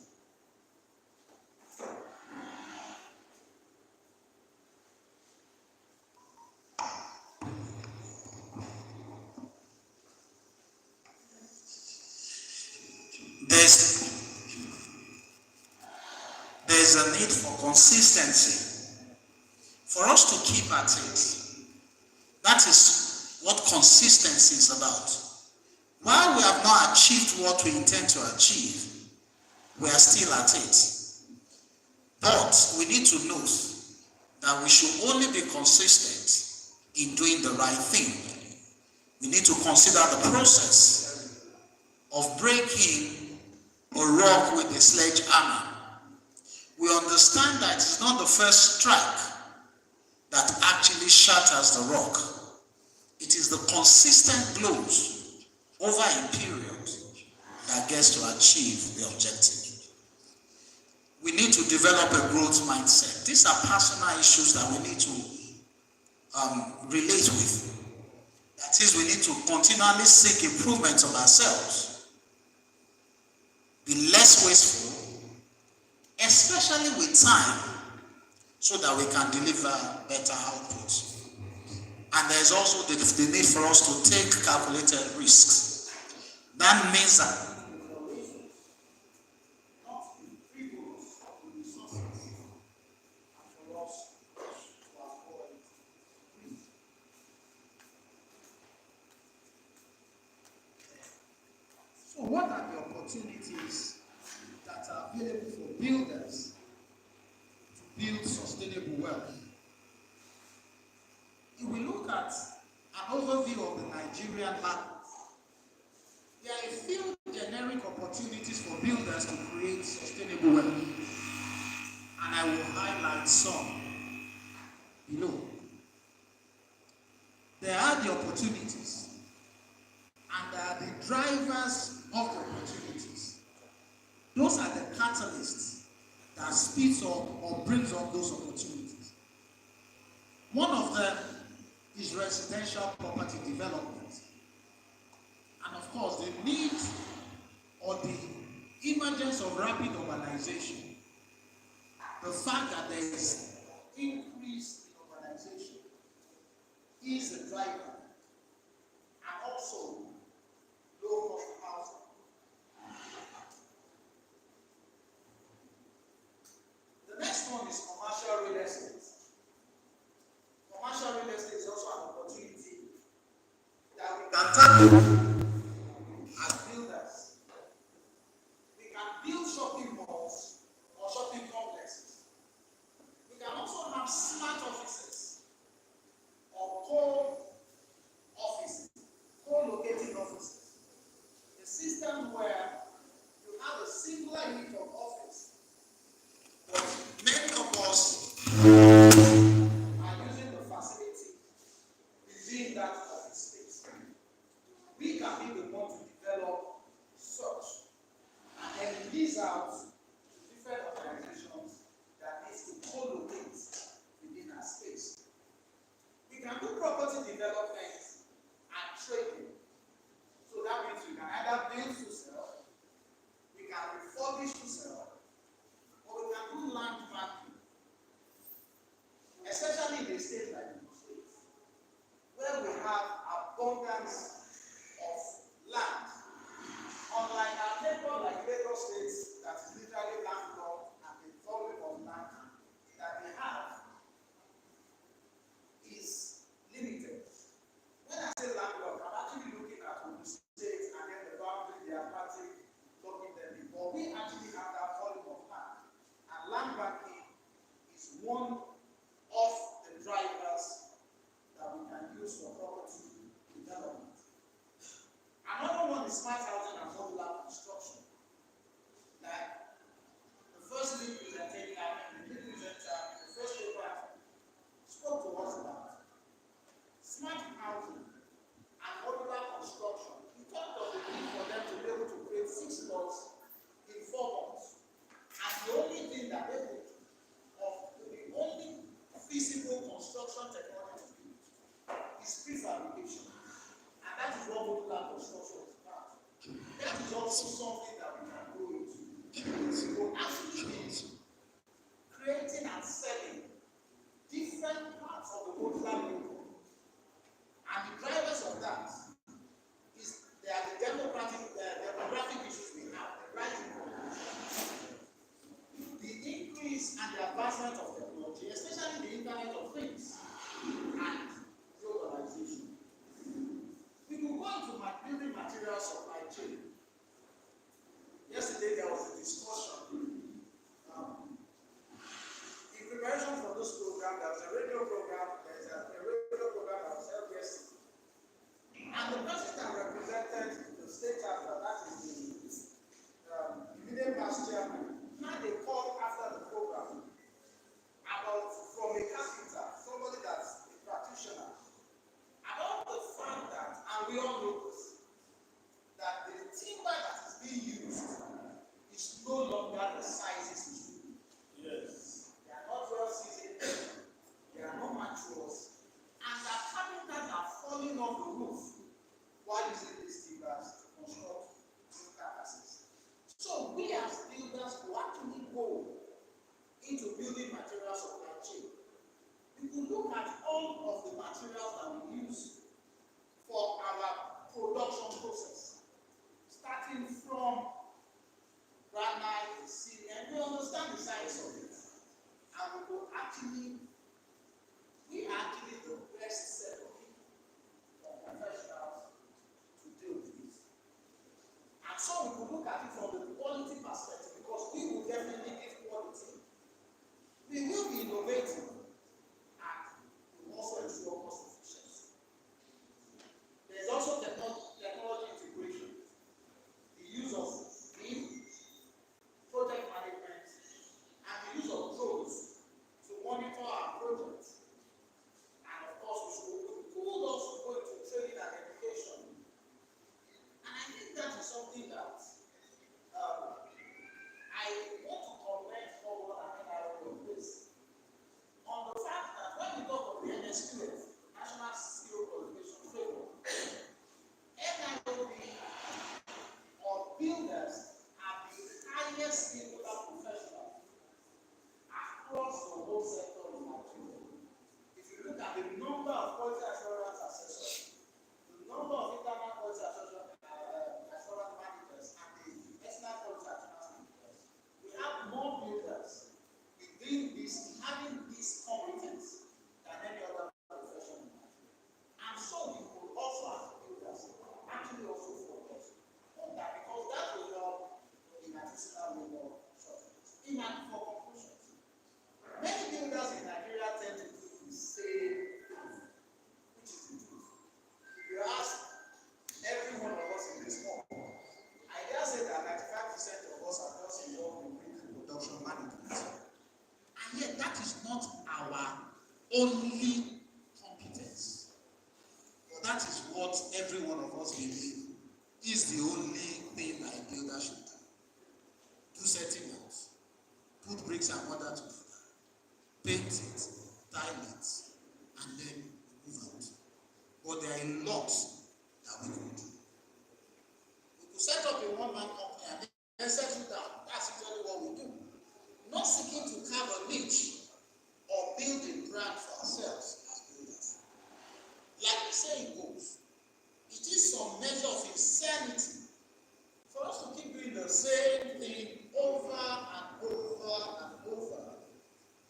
Speaker 2: There's a need for consistency for us to keep at it. That is what consistency is about. While we have not achieved what we intend to achieve, we are still at it. But we need to note that we should only be consistent in doing the right thing. We need to consider the process of breaking a rock with a sledgehammer. We understand that it's not the first strike that actually shatters the rock. It is the consistent blows over a period that gets to achieve the objective. We need to develop a growth mindset. These are personal issues that we need to relate with. That is, we need to continually seek improvement of ourselves, be less wasteful, especially with time, so that we can deliver better outputs. And there's also the need for us to take calculated risks. That means that so what are the opportunities that are available for builders to build sustainable wealth? If we look at an overview of the Nigerian market, there are a few generic opportunities for builders to create sustainable wealth. And I will highlight some below. There are the opportunities, and there are the drivers of the opportunities. Those are the catalysts that speeds up or brings up those opportunities. One of them is residential property development. And of course, the need or the emergence of rapid urbanization, the fact that there is increase in urbanization is a driver, and also low cost housing. The next one is commercial real estate. Commercial real estate is also an opportunity that we can tackle as builders. We can build shopping malls or shopping complexes. We can also have smart offices or co-offices, co-locating offices. A system where you have a singular unit of office, but many of us are using the facility within that office space. We can be the one to develop such and then lease out to different organizations that needs to co-locate within our space. We can do property development and trading. So that means we can either build to sell, we can refurbish to sell, or we can do land banking. Especially in a state like the States, where we have abundance of land. Unlike our neighbor like Lagos State, that is literally landlocked and the volume of land that they have is limited. When I say landlocked, I'm actually looking at Ogun State and then the boundary they are parting, blocking them in. But we actually have that volume of land. And land banking is one of the drivers that we can use for property development. Another one is smart housing and modular construction. Like the first lead presenter, the first paper spoke to us about smart housing and modular construction. He talked of the need for them to be able to create 6 plots in 4 months. And the only thing that they could do, the only feasible construction technology to use is prefabrication. And that is what modular construction is about. That is also something that we can go into. We will actually be creating and selling different parts of the modular building. And the drivers of that is there are the demographic issues we have, the rising population, the increase and the advancement of technology, especially the Internet of Things and globalization. We will go into building material supply chain. Yesterday there was a discussion. In preparation for this program, there was a radio program that was held yesterday. And the person that represented the state chapter, that is the immediate past chairman, had a call after the program about from a carpenter, somebody that's a practitioner, about the fact that, and we all know this, that the timber that is being used is no longer the sizes it should be. Yes. They are not well seasoned, they are not matures, and the carpenters are falling off the roof while using these timbers to construct new carcasses. So we as builders who actually go into building material supply chain, we could look at all of the materials that we use for our production process, starting from granite, cement. We understand the science of it, and we are actually the best set of people or professionals to deal with this. And so we could look at it from the quality perspective, because we will definitely give quality. We will be innovative, and we will also ensure cost efficiency. only competence. But that is what every one of us believe is the only thing a builder should do. Do settlements, put bricks and mortar together, paint it, tile it, and then move out. But there are a lot that we could do. We could set up a one-man company and then settle down. That's usually what we do. Not seeking to carve a niche or build a brand for ourselves as builders. Like the saying goes, it is some measure of insanity for us to keep doing the same thing over and over and over,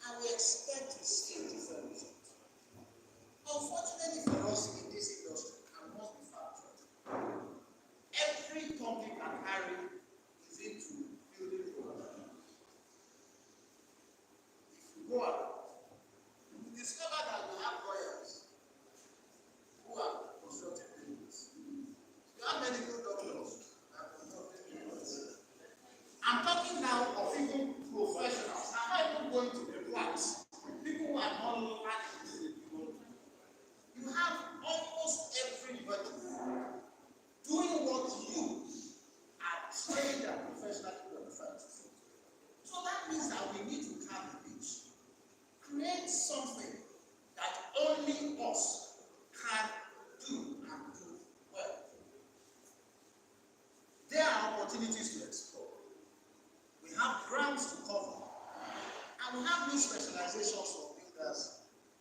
Speaker 2: and we expect to see different results. Unfortunately for us in this industry, and must be factual, every company can carry is into building production. If you go out, you discover that we have lawyers who are constructing buildings. You have medical doctors that are constructing buildings. I'm talking now of even professionals. I'm not even going to the plants. People who are not licensed. You have almost everybody doing what you are trained and professionally qualified to do. So that means that we need to carve a niche. Create something that only us can do and do well. There are opportunities to explore. We have grants to cover, and we have new specializations for builders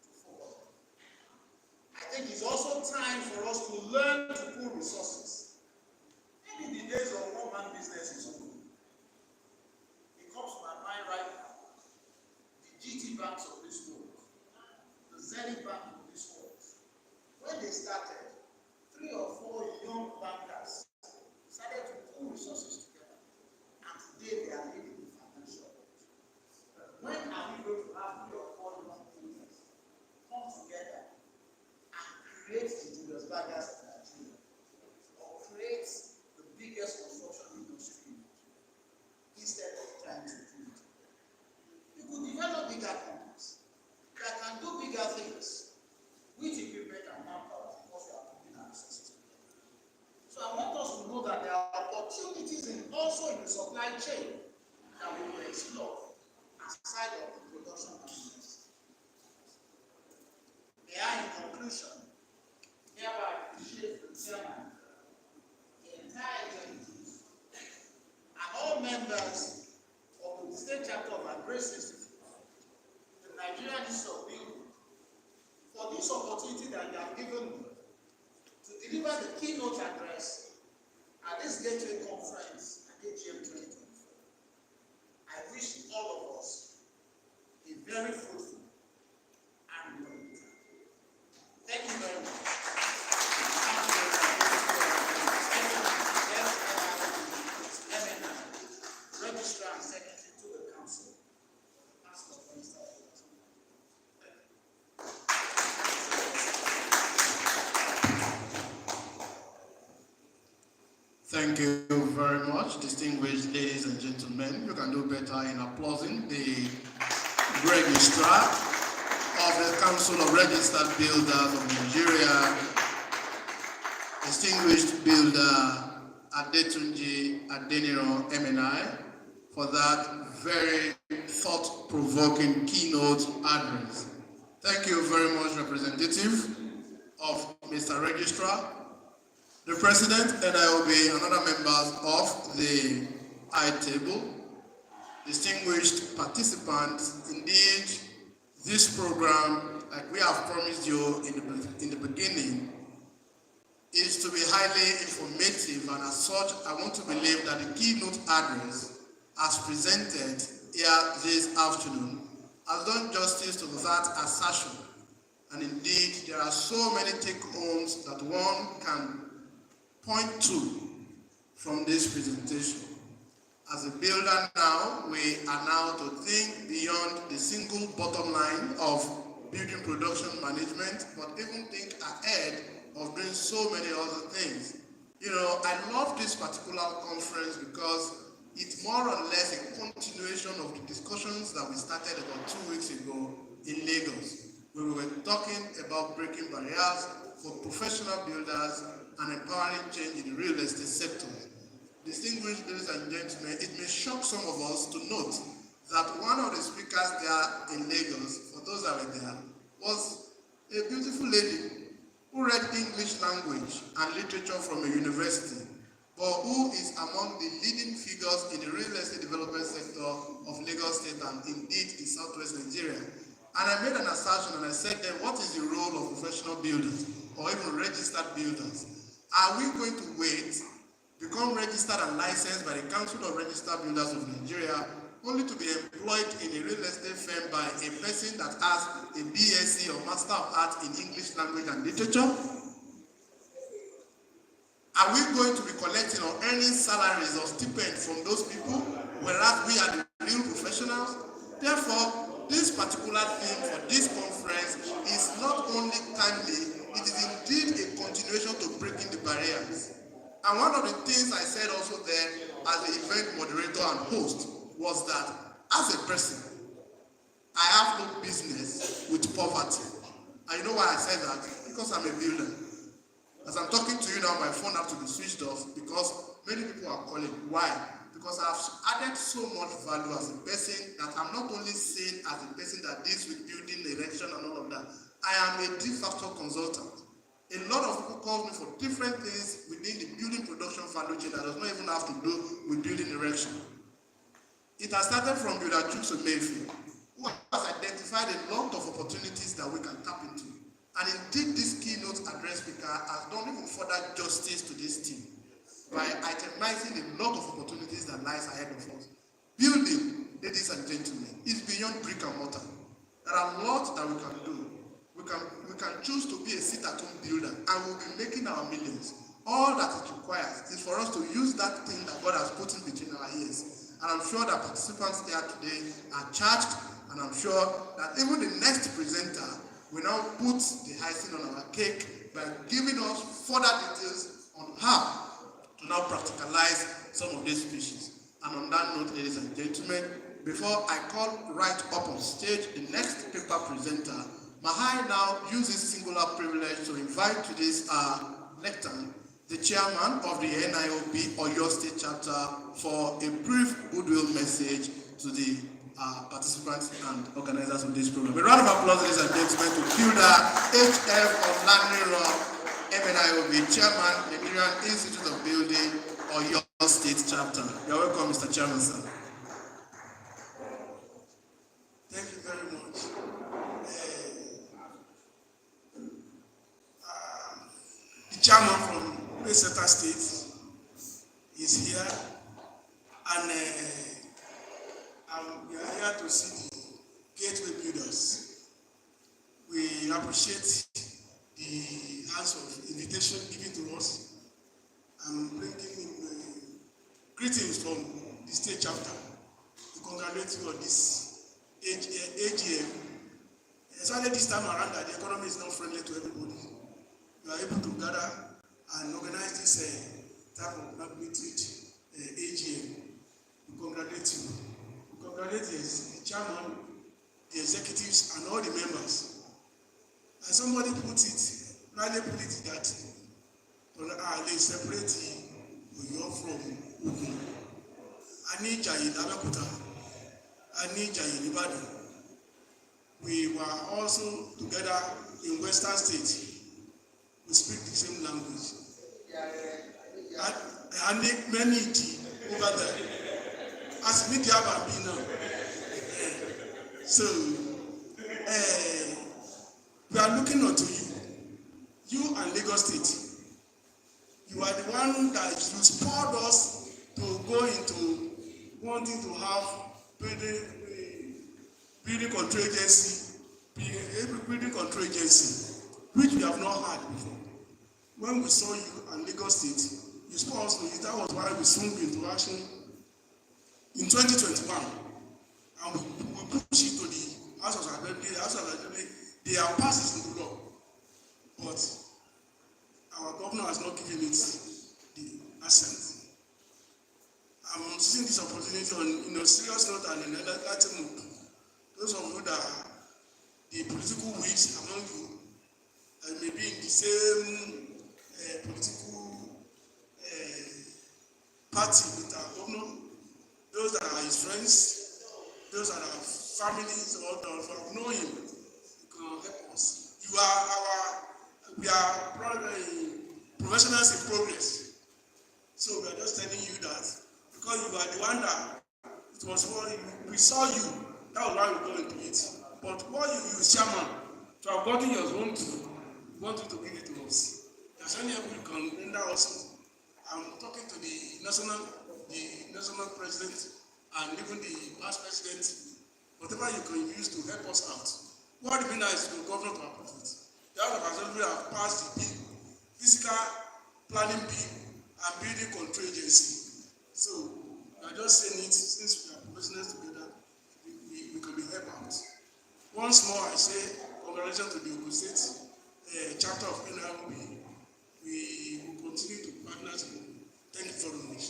Speaker 2: to focus on. I think it's also time for us to learn to pool resources. Maybe the days of one-man business is over. It comes to my mind right now. The GT banks of this world, the Zenith Bank of this world, when they started, 3 or 4 young bankers started to pool resources together, and today they are leading the financial world. When are we going to have 3 or 4 young builders come together and create the Julius Bergers of Nigeria, or create the biggest construction industry in Nigeria, instead of trying to do it? You could develop bigger companies that can do bigger things with equipment and manpower, because we are putting our resources together. So I want us to know that there are opportunities also in the supply chain that we will explore aside of the production business. May I, in conclusion, hereby appreciate the chairman, the entire executive, and all members of the state chapter of our Grace Institute, the Nigerian Institute of Building, for this opportunity that you have given me to deliver the keynote address at this Gateway Conference at AGM 2024. I wish all of us a very fruitful and rewarding time. Thank you very much. Registrar and Secretary to the Council.
Speaker 1: Thank you very much, distinguished ladies and gentlemen. You can do better in applauding the registrar of the Council of Registered Builders of Nigeria, distinguished builder Adetunji Adeniro MNI, for that very thought-provoking keynote address. Thank you very much, representative of Mr. Registrar, the President, NIOB, and other members of the high table, distinguished participants. Indeed, this program, like we have promised you in the beginning, is to be highly informative, and as such, I want to believe that the keynote address as presented here this afternoon has done justice to that assertion. And indeed, there are so many take-homes that one can point to from this presentation. As a builder now, we are now to think beyond the single bottom line of building production management, but even think ahead of doing so many other things. You know, I love this particular conference because it's more or less a continuation of the discussions that we started about 2 weeks ago in Lagos. when we were talking about breaking barriers for professional builders and empowering change in the real estate sector. Distinguished ladies and gentlemen, it may shock some of us to note that one of the speakers there in Lagos, for those that were there, was a beautiful lady who read English language and literature from a university, but who is among the leading figures in the real estate development sector of Lagos State and indeed in Southwest Nigeria. And I made an assertion and I said then, what is the role of professional builders or even registered builders? Are we going to wait, become registered and licensed by the Council of Registered Builders of Nigeria, only to be employed in a real estate firm by a person that has a BSc or Master of Arts in English language and literature? Are we going to be collecting or earning salaries or stipends from those people, whereas we are the real professionals? Therefore, this particular theme for this conference is not only timely, it is indeed a continuation to breaking the barriers. And one of the things I said also there as the event moderator and host was that as a person, I have no business with poverty. And you know why I said that? Because I'm a builder. As I'm talking to you now, my phone has to be switched off because many people are calling. Why? Because I've added so much value as a person that I'm not only seen as a person that deals with building, erection, and all of that. I am a de facto consultant. A lot of people call me for different things within the building production value chain that does not even have to do with building erection. It has started from Builder Chooks Mayfield, who has identified a lot of opportunities that we can tap into. And indeed, this keynote address speaker has done even further justice to this team by itemizing a lot of opportunities that lies ahead of us. Building, ladies and gentlemen, is beyond brick and mortar. There are lots that we can do. We can choose to be a sit-at-home builder and we'll be making our millions. All that it requires is for us to use that thing that God has put in between our ears. And I'm sure that participants here today are charged, and I'm sure that even the next presenter will now put the icing on our cake by giving us further details on how to now practicalize some of these speeches. And on that note, ladies and gentlemen, before I call right up on stage the next paper presenter, Mahai now uses singular privilege to invite to this lectern the chairman of the NIOB Oyo State Chapter for a brief goodwill message to the participants and organizers of this program. A round of applause, ladies and gentlemen, to Builder HF of Landry Rock, MNIOB Chairman, Nigerian Institute of Building, Oyo State Chapter. You're welcome, Mr. Chairman, sir.
Speaker 7: Thank you very much. The chairman from Exeter State is here, and we are here to see the Gateway Builders. We appreciate the hands of invitation given to us. I'm bringing greetings from the state chapter to congratulate you on this AGM. Especially this time around that the economy is not friendly to everybody. We are able to gather and organize this type of magnitude AGM. We congratulate you. We congratulate the chairman, the executives, and all the members. And somebody rightly put it that they separate Oyo from Ogun. I need Jayi Abeokuta. I need Jayi Ibadan. We were also together in Western State. We speak the same language. I need many over there. As me be now. So we are looking unto you. You and Lagos State. You are the one that you spurred us to go into wanting to have building control agency, which we have not had before. When we saw you and Lagos State, you spurred us to it. That was why we swung into action in 2021, and we pushed it to the House of Assembly. They are passed into law, but our governor has not given it the assent. I'm seeing this opportunity on a serious note and in another mood. Those of you that the political wits among you, and may be in the same political party with our governor, those that are his friends, those that are families or those who have known him, you can help us. We are professionals in progress. So we are just telling you that because you are the one that it was what we saw you, that was why we go into it. But what you use, chairman, to have gotten your own to, we want you to give it to us. There's any help you can render us. I'm talking to the national president and even the past president, whatever you can use to help us out. What remains is for the government to approve it. The House of Assembly have passed the bill, physical planning bill and building control agency. So we are just saying it since we are professionals together, we can be helped out. Once more, I say congratulations to the Ogun State chapter of NIOB. We will continue to partner. Thank you very much.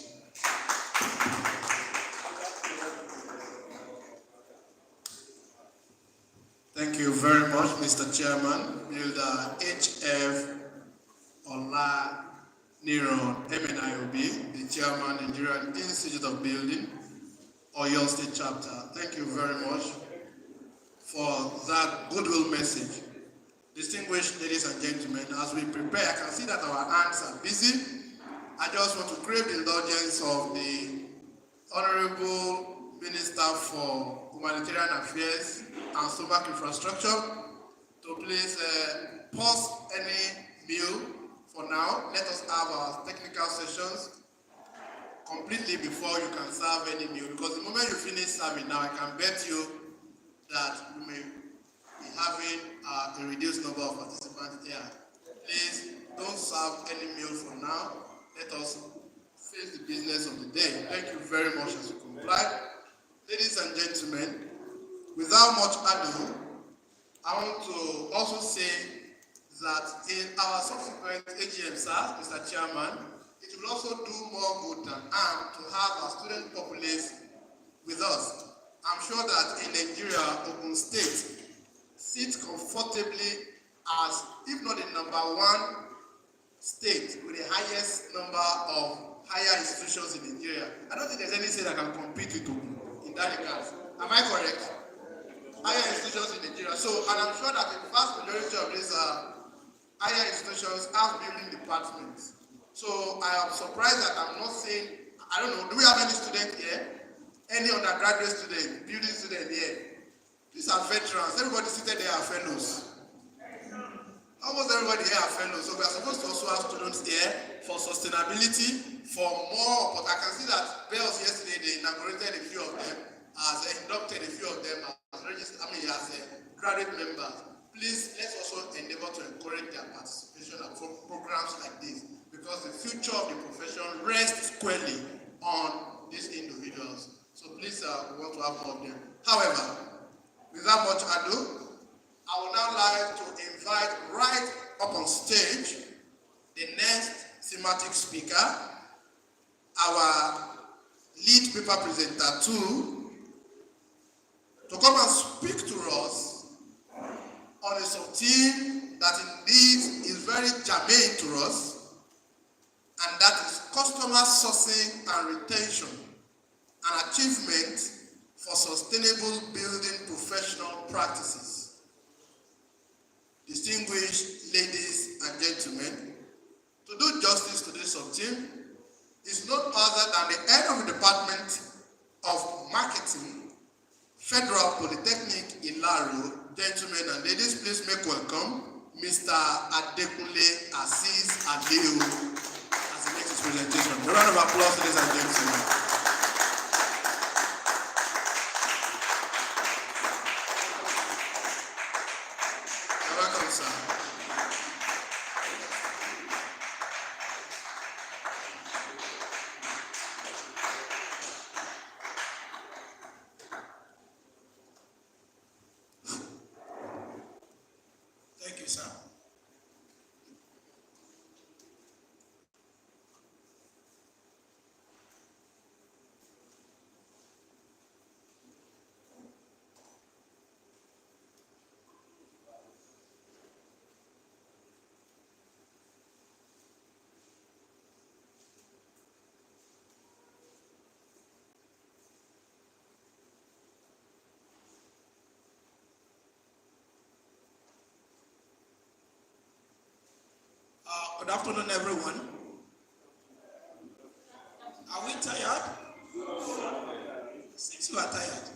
Speaker 1: Thank you very much, Mr. Chairman. Builder H.F. Ola Niron, MNIOB, the Chairman, Nigerian Institute of Building, Oyo State Chapter. Thank you very much for that goodwill message. Distinguished ladies and gentlemen, as we prepare, I can see that our hands are busy. I just want to crave the indulgence of the Honorable Minister for Humanitarian Affairs and Stomach Infrastructure to please pause any meal for now. Let us have our technical sessions completely before you can serve any meal, because the moment you finish serving now, I can bet you that you may be having a reduced number of participants here. Please don't serve any meal for now. Let us face the business of the day. Thank you very much as you comply. Ladies and gentlemen, without much ado, I want to also say that in our subsequent AGM, sir, Mr. Chairman, it will also do more good than harm to have our student populace with us. I'm sure that in Nigeria, Ogun State sits comfortably as, if not the #1 state with the highest number of higher institutions in Nigeria. I don't think there's any state that can compete with Ogun in that regard. Am I correct? Higher institutions in Nigeria. So, and I'm sure that the vast majority of these higher institutions have building departments. So I am surprised that I'm not seeing, I don't know, do we have any student here? Any undergraduate student, building student here? These are veterans. Everybody seated there are fellows. Almost everybody here are fellows. So we are supposed to also have students here for sustainability, for more. But I can see that Bells yesterday, they inaugurated a few of them, inducted a few of them as graduate members. Please, let's also endeavor to encourage their participation at programs like this, because the future of the profession rests squarely on these individuals. So please, we want to have more of them. However, without much ado, I would now like to invite right up on stage the next thematic speaker, our lead paper presenter too, to come and speak to us on a subject that indeed is very germane to us, and that is customer sourcing and retention, an achievement for sustainable building professional practices. Distinguished ladies and gentlemen, to do justice to this subject is none other than the head of the Department of Marketing, Federal Polytechnic Ilaro. Gentlemen and ladies, please make welcome Mr. Adekunle Azeez Aliu as he makes his presentation. A round of applause, ladies and gentlemen. You're welcome, sir. Thank you, sir.
Speaker 7: Good afternoon, everyone. Are we tired? Since you are tired.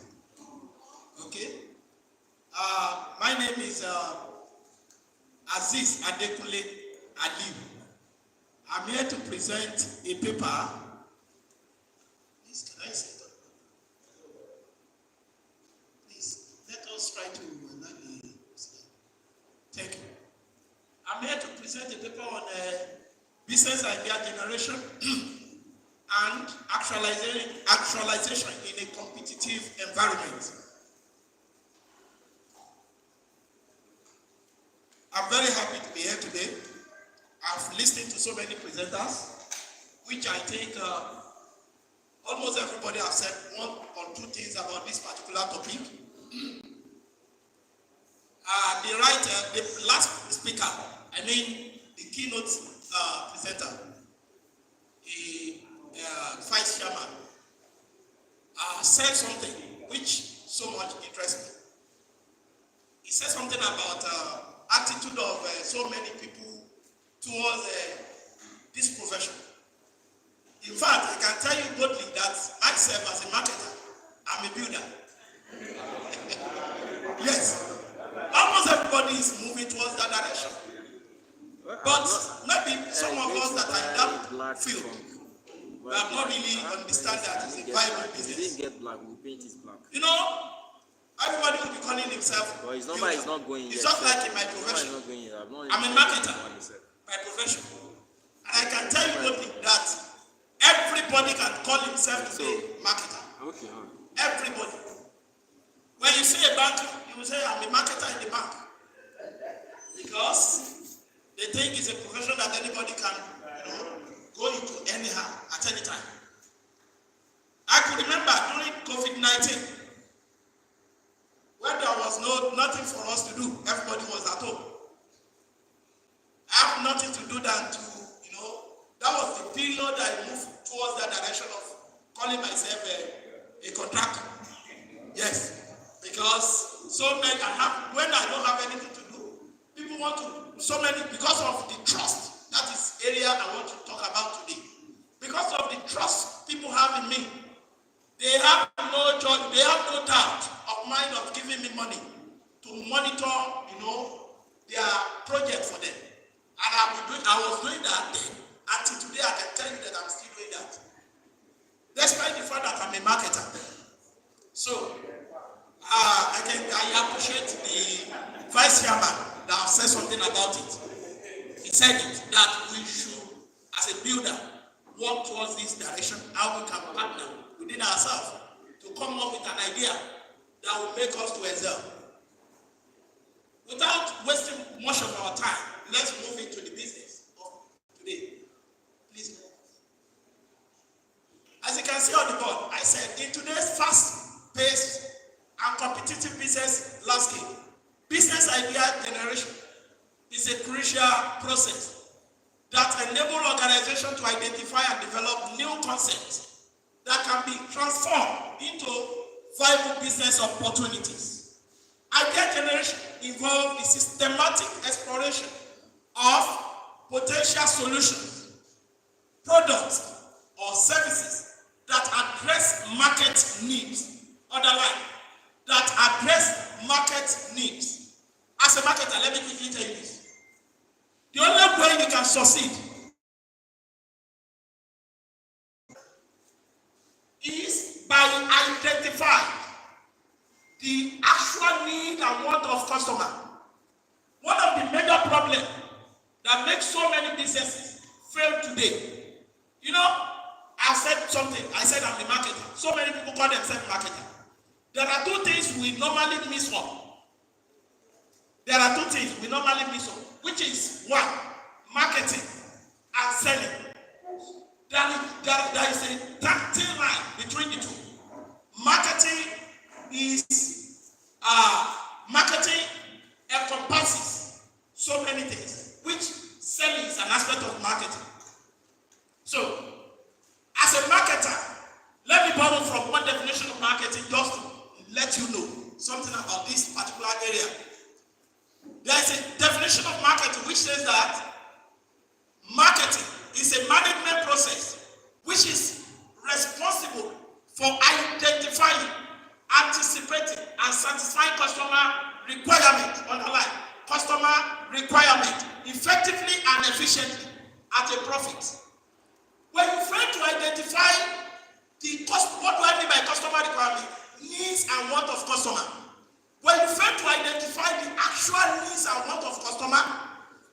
Speaker 7: Okay. My name is Aziz Adekunle Aliu. I'm here to present a paper. Please, can I say that? Please, let us try to manage the president. Thank you. I'm here to present a paper on business idea generation and actualization in a competitive environment. I'm very happy to be here today. I've listened to so many presenters, which I think almost everybody has said one or two things about this particular topic. The last speaker, the keynote presenter, the vice chairman, said something which so much interests me. He said something about attitude of so many people towards this profession. In fact, I can tell you boldly that myself as a marketer, I'm a builder. Yes. Almost everybody is moving towards that direction. But maybe some of us that are in that field, we have not really understand that it's a viable business.
Speaker 8: Didn't get black, we paint it black.
Speaker 7: You know, everybody will be calling himself.
Speaker 8: But his number is not going
Speaker 7: It's
Speaker 8: yet.
Speaker 7: just like in my profession. I'm a marketer by profession. And I can tell you one thing, that everybody can call himself today marketer.
Speaker 8: Okay, huh?
Speaker 7: Everybody. When you say a banker, you will say, I'm a marketer in the bank. Because they think it's a profession that anybody can, go into anyhow at any time. I could remember during COVID-19, when there was nothing for us to do, everybody was at home. I have nothing to do than to, that was the period I moved towards that direction of calling myself a contractor. Yes. Because so many, when I don't have anything to do, people want to, because of the trust, that is area I want to talk about today. Because of the trust people have in me, they have no choice, they have no doubt of mind of giving me money to monitor, their project for them. And I was doing that then. Until today, I can tell you that I'm still doing that. Despite the fact that I'm a marketer. So, I appreciate the vice chairman that said something about it. He said it, that we should, as a builder, work towards this direction, how we can partner within ourselves to come up with an idea that will make us to excel. Without wasting much of our time, let's move into the business of today. Please go. As you can see on the board, I said, in today's fast-paced and competitive business landscape, business idea generation is a crucial process that enables organizations to identify and develop new concepts that can be transformed into viable business opportunities. Idea generation involves the systematic exploration of potential solutions, products, or services that address market needs. Underline, that address market needs. As a marketer, let me quickly tell you this. The only way you can succeed is by identifying the actual need and want of customer. One of the major problems that makes so many businesses fail today, I said something. I said I'm the marketer. So many people call themselves marketer. There are two things we normally miss on. Which is one, marketing and selling. There is a tactile line between the two. Marketing encompasses so many things, which selling is an aspect of marketing. So, as a marketer, let me borrow from one definition of marketing just to let you know something about this particular area. There is a definition of marketing which says that
Speaker 2: a management process which is responsible for identifying, anticipating, and satisfying customer requirement, underline, customer requirement effectively and efficiently at a profit. When you fail to identify what do I mean by customer requirement? Needs and want of customer. When you fail to identify the actual needs and want of customer,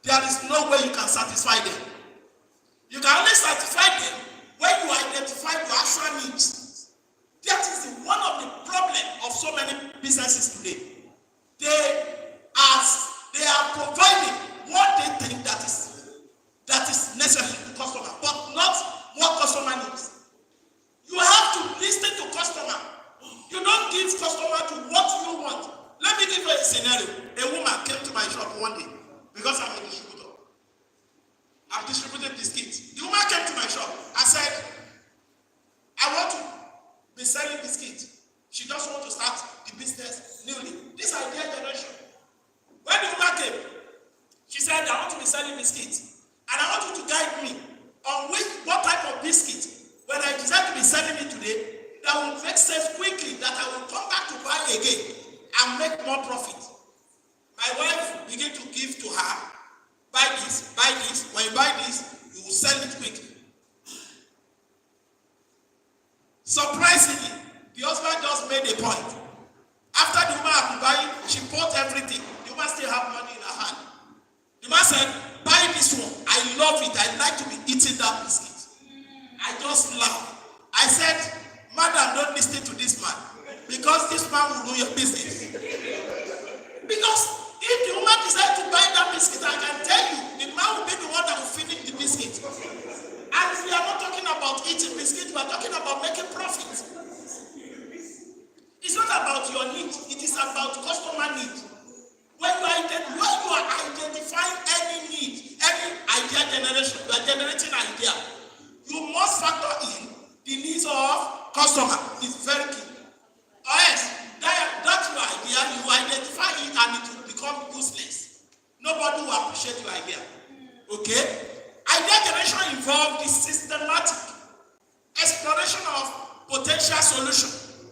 Speaker 2: there is no way you can satisfy them. You can only satisfy them when you identify the actual needs. That is one of the problems of so many businesses today. They are providing what they think that is necessary to customer, but not what customer needs. You have to listen to customer. You don't give customer to what you want. Let me give you a scenario. A woman came to my shop one day because I'm a distributor. I'm distributing biscuits. The woman came to my shop. I said, I want to be selling biscuits. She just want to start the business newly. This idea generation. When the woman came, she said, I want to be selling biscuits. And I want you to guide me on what type of biscuit, when I decide to be selling it today, that will make sense quickly, that I will come back to buy again and make more profit. My wife began to give to her, buy this, when you buy this, you will sell it quickly. Surprisingly, the husband just made a point. After the woman had been buying, she bought everything. The woman still have money in her hand. The man said, buy this one. I love it. I like to be eating that biscuit. I just laughed. I said, madam, don't listen to this man. Because this man will ruin your business. Because if the woman decides to buy that biscuit, I can tell you, the man will be the one that will finish the biscuit. And we are not talking about eating biscuit, we are talking about making profit. It's not about your need, it is about customer need. When you are identifying any need, any idea generation, you are generating an idea, you must factor in the needs of customer. It's very key. Or else, that's your idea, you identify it and it will become useless. Nobody will appreciate your idea. Okay? Idea generation involves the systematic exploration of potential solutions,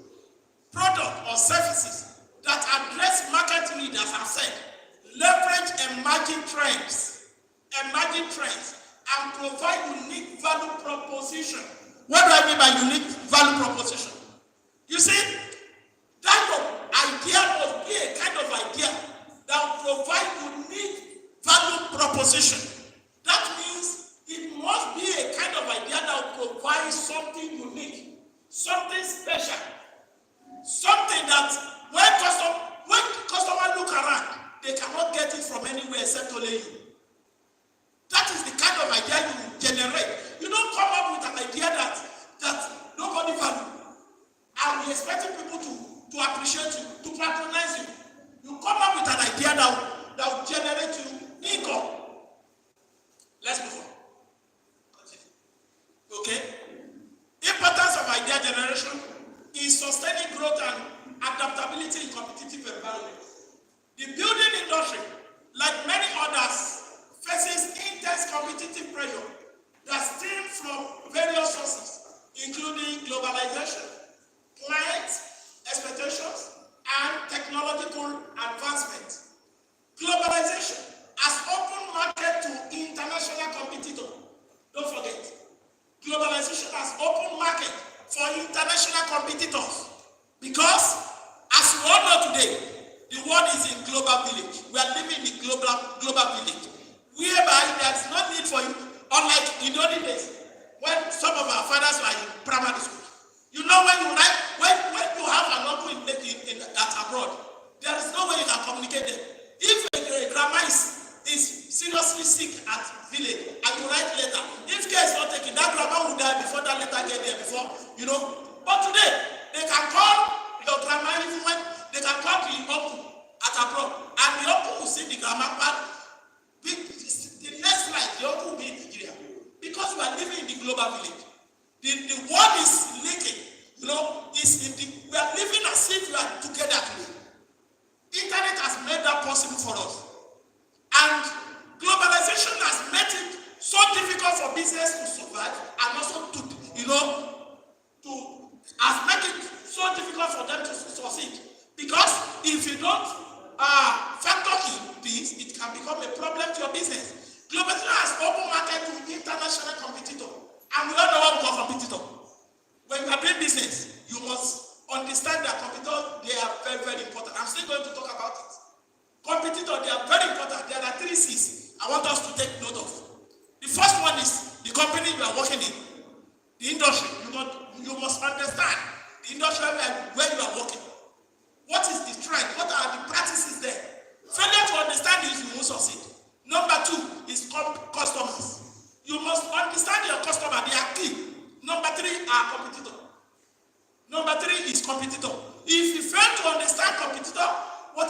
Speaker 2: product or services that address market needs, as I've said, leverage emerging trends, and provide unique value proposition. What do I mean by unique value proposition? You see, that idea must be a kind of idea that will provide unique value proposition. That means it must be a kind of idea that will provide something unique, something special, something that when customers look around, they cannot get it from anywhere except only you. That is the kind of idea you generate. You don't come up with an idea that nobody values, and you expecting people to appreciate you, to patronize you. You come up with an idea that will generate you income. Let's move on. Okay? Importance of idea generation is sustaining growth and adaptability in competitive environments. The building industry, like many others, faces intense competitive pressure that stems from various sources, including globalization, client expectations, and technological advancement. Globalization has opened market to international competitors. Don't forget, globalization has opened market for international competitors because, as we all know today, the world is in global village. We are living in the global village, whereby there is no need for you, unlike in the olden days, when some of our fathers were in primary school. You know, when you have an uncle that's abroad, there is no way you can communicate them. If a grandma is seriously sick at village and you write letter, if care is not taken, that grandma will die before that letter get there, before, you know. But today, they can call your grandma even when they can call the uncle at abroad, and the uncle will see the grandma, but the next life, the uncle will be in Nigeria. Because we are living in the global village. The world is leaking, you know, we are living as if we are together today. Internet has made that possible for us. And globalization has made it
Speaker 7: so difficult for business to survive and also to, make it so difficult for them to succeed. Because if you don't factor in this, it can become a problem to your business. Globalization has open market to international competitor, and we all know what we call competitor. When you are doing business, you must understand that competitors, they are very, very important. I'm still going to talk about it. Competitors, they are very important. There are 3 C's I want us to take note of. The first one is the company you are working in, the industry. You must understand the industry where you are working. What is the trend? What are the practices there? Failure to understand this, you won't succeed. Number 2 is customers. You must understand your customer, they are key. Number 3 are competitor. Number 3 is competitor. If you fail to understand competitor, when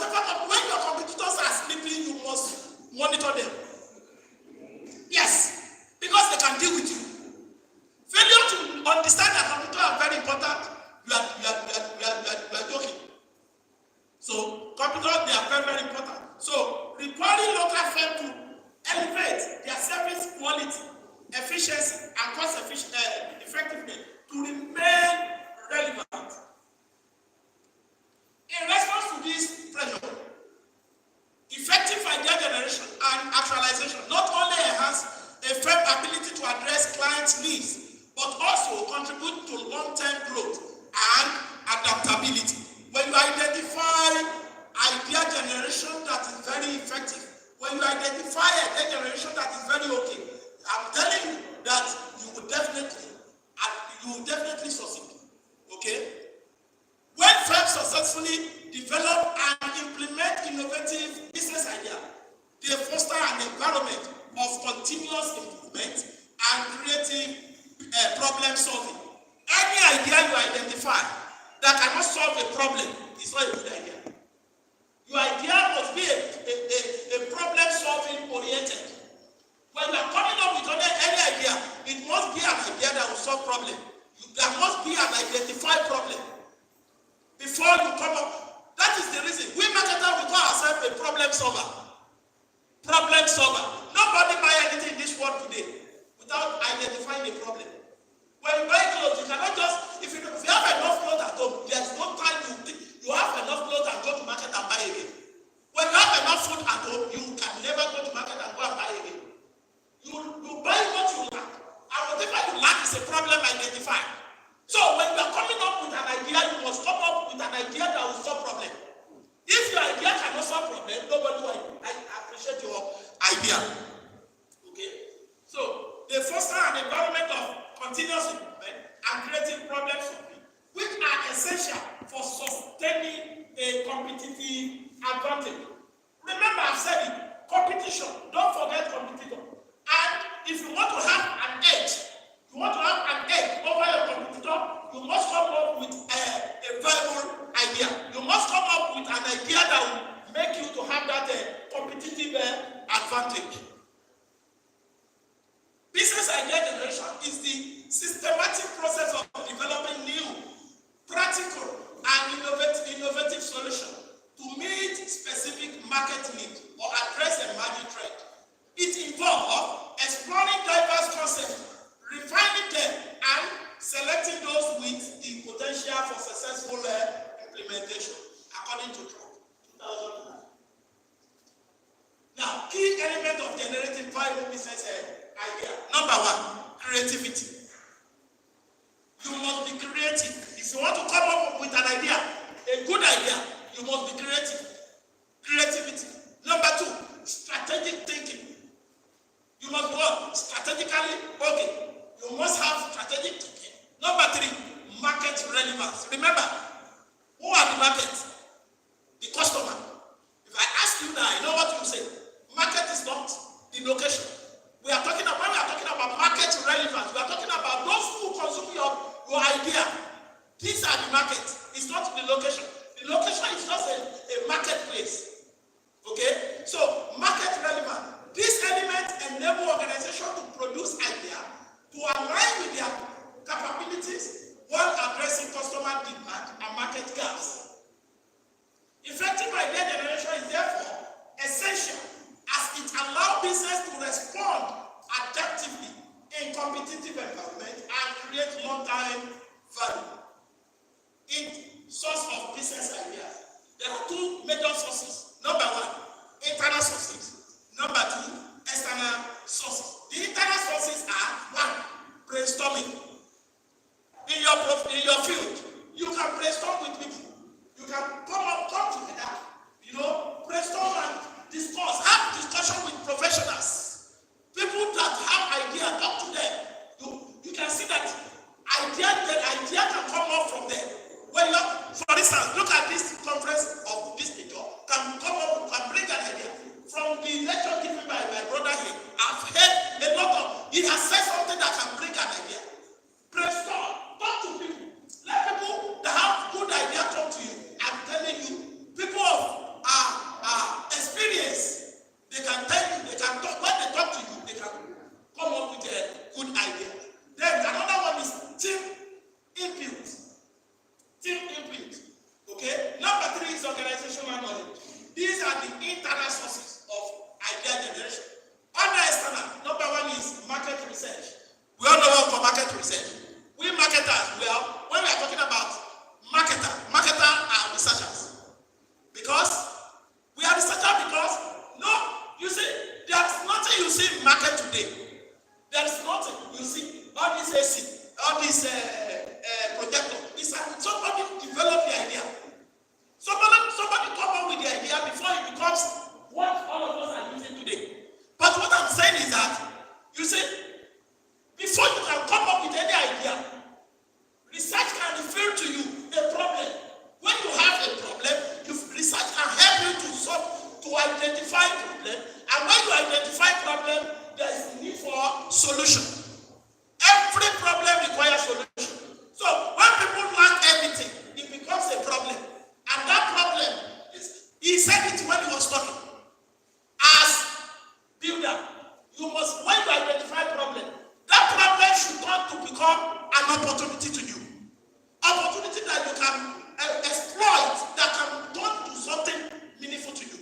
Speaker 7: your competitors are sleeping, you must monitor them. Yes, because they can deal with you. Failure to understand that competitors are very important, you are joking. So competitors, they are very, very important. So requiring local firms to elevate their service quality, efficiency, and cost effectiveness to remain relevant. In response to this pressure, effective idea generation and actualization not only enhance a firm's ability to address clients' needs, but also contribute to long-term growth and adaptability. When you identify idea generation that is very effective, when you identify idea generation that is very okay, I'm telling you that you will definitely succeed. Okay? When firms successfully develop and implement innovative business ideas, they foster an environment of continuous improvement and creative problem solving. Any idea you identify that cannot solve a problem is not a good idea. Your idea must be a problem solving oriented. When you are coming up with any idea, it must be an idea that will solve problem. There must be an identified problem before you come up. That is the reason we marketers, we call ourselves a problem solver. Problem solver. Nobody buy anything in this world today without identifying the problem. When you buy clothes, you cannot just, if you have enough clothes at home, there's no time you have enough clothes and go to market and buy again. When you have enough food at home, you can never go to market and go and buy again. You buy what you lack, and whatever you lack is a problem identified. So when you are coming up with an idea, you must come up with an idea that will solve problem. If your idea cannot solve problem, nobody will appreciate your idea. Okay? So they foster an environment of continuous improvement and creative problem solving, which are essential for sustaining a competitive advantage. Remember, I've said it, competition, don't forget competitor. And if you want to have an edge, over your competitor, you must come up with a viable idea. You must come up with an idea that will make you to have that competitive advantage. Business idea generation is the systematic process of developing new, practical, and innovative solutions to meet specific market needs or address emerging trends. It involves exploring diverse concepts, refining them, and selecting those with the potential for successful implementation, according to Trump, 2009. Now, key element of generating viable business idea. Number 1, creativity. You must be creative. If you want to come up with an idea, a good idea, you must be creative. Creativity. Number 2, strategic thinking. You must be what? Strategically okay. You must have strategic thinking. Number 3, market relevance. Remember, who are the market? The customer. If I ask you now, you know what you say? Market is not the location. When we are talking about market relevance, we are talking about those who consume your idea. These are the market. It's not the location. The location is just a marketplace. Okay? So, market relevance. These elements enable organizations to produce ideas to align with their capabilities while addressing customer demand and market gaps. Effective idea generation is therefore essential as it allows business to respond in competitive environment and create long-term value. In source of business ideas, there are two major sources. Number one, internal sources. Number two, external sources. The internal sources are one, brainstorming. In your field, you can brainstorm with people. You can come together, brainstorm and discuss, have discussion with professionals. People that have ideas, talk to them. You can see that idea can come up from there. For instance, look at this conference of this picture. Can bring an idea. From the lecture given by my brother here, I've heard a lot of, he has said something that can bring an idea. Brainstorm, talk to people. Let people that have good idea talk to you. I'm telling you, people of experience, they can tell you, they can talk, when they talk to you, they can come up with a good idea. Then another one is team input. Okay? Number three is organizational knowledge. These are the internal sources of idea generation. Under external, number one is market research. We all know what for market research. We marketers, when we are talking about marketers are researchers. Because we are researchers because, you see, there's nothing you see in market today. There's nothing you see. All this AC, all this projector. Somebody develop the idea. Somebody come up with the idea before it becomes what all of us are using today. But what I'm saying is that, you see, before you can come up with any idea, research can reveal to you a problem. When you have a problem, research can help you to identify problem. And when you identify problem, there is need for solution. Every problem requires solution. So when people lack everything, it becomes a problem. And that problem he said it when he was talking. As builder, you must, when you identify problem, that problem should come to become an opportunity to you. Opportunity that you can exploit, that can turn to something meaningful to you.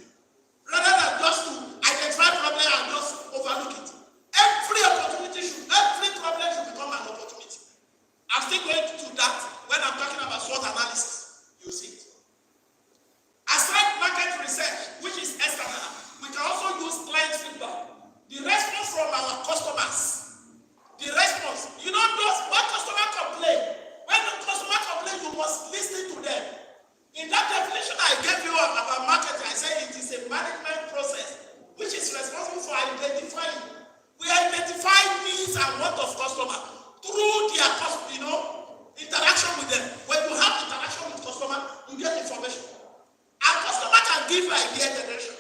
Speaker 7: Rather than just to identify problem and just overlook it. Every problem should become an opportunity. I'm still going to that when I'm talking about SWOT analysis. You see it. Aside market research, which is external, we can also use client feedback. The response from our customers. The response. You know, when customers complain, you must listen to them. In that definition I gave you about marketing, I said it is a management process which is responsible for identifying. We identify needs and wants of customers through their interaction with them. When you have interaction with customers, you get information. And customer can give you idea generation.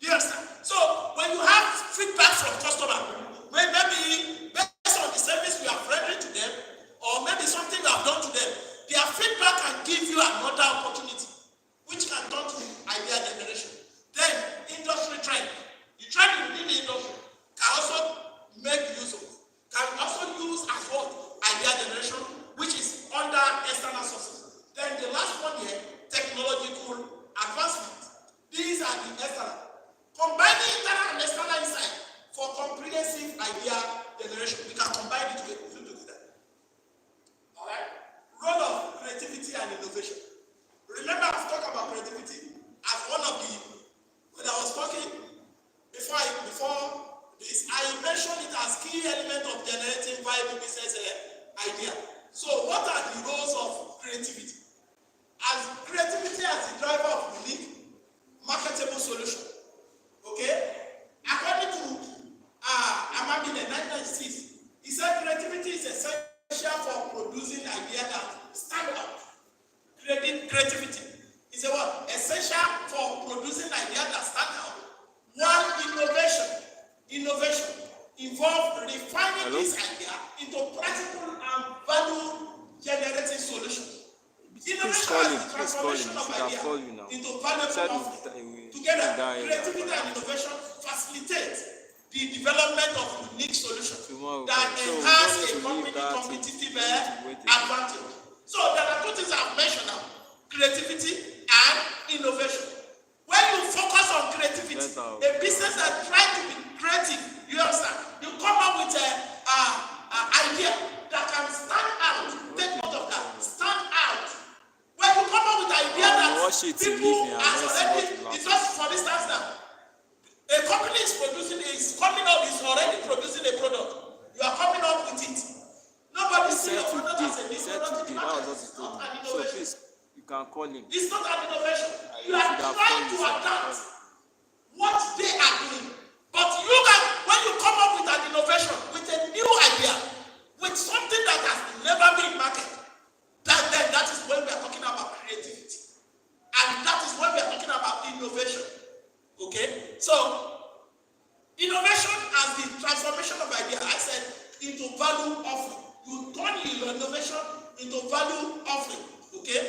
Speaker 7: You understand? So when you have feedback from customers, maybe based on the service you have rendered to them, or maybe something you have done to them, their feedback can give you another opportunity, which can turn to idea generation. Then industry trend. The trend within the industry can also make use of, can also use as what? Idea generation, which is under external sources. Then the last one here, technological advancement. These are the external. Combining internal and external insight for comprehensive idea generation. We can combine it together. Alright? Role of creativity and innovation. Remember, I've talked about creativity as one of the, when I was talking before this, I mentioned it as key element of generating viable business idea. So what are the roles of creativity? As creativity as the driver of unique, marketable solution. Okay? According to Amabile 1996, he said creativity is essential for producing ideas that stand out. Creativity is a what? Essential for producing ideas that stand out. While innovation involves refining this idea into practical and value-generating solutions. Innovation is the transformation of ideas into valuable offering. Together, creativity and innovation facilitate the development of unique solutions that enhance a competitive advantage. So there are two things I've mentioned now: creativity and innovation. When you focus on creativity, a business that tries to be creative, you understand, you come up with
Speaker 9: idea that can stand out. Take note of that. Stand out. When you come up with an idea that people are already, it's just for instance now, a company is already producing a product. You are coming up with it. Nobody sees your product as a new product in the market. It's not an
Speaker 8: So
Speaker 9: innovation.
Speaker 8: please, you can call him.
Speaker 9: It's not an innovation. You are trying to adapt what they are doing. But you can, when you come up with an innovation, with a new idea, with something that has never been marketed, then that is when we are talking about creativity. And that is when we are talking about innovation. Okay? So, innovation as the transformation of idea, I said, into value offering. You turn your innovation into value offering. Okay?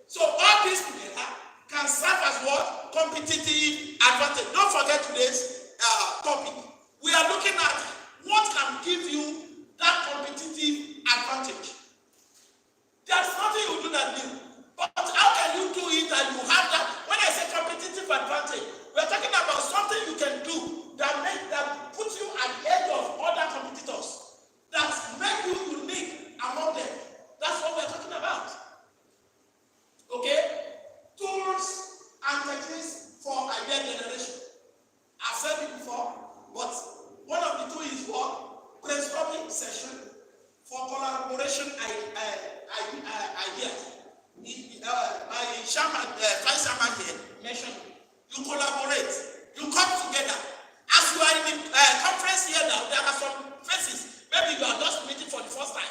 Speaker 9: So all these together can serve as what? Competitive advantage. Don't forget today's topic. We are looking at what can give you that competitive advantage. There's nothing you do that new. But how can you do it and you have that? When I say competitive advantage, we're talking about something you can do that puts you at the edge of other competitors, that make you unique among them. That's what we're talking about. Okay? Tools and techniques for idea generation. I've said it before, but one of the two is what? Brainstorming session for collaboration ideas. My Shaman, Vice Shaman here mentioned, you collaborate, you come together. As you are in the conference here now, there are some faces, maybe you are just meeting for the first time.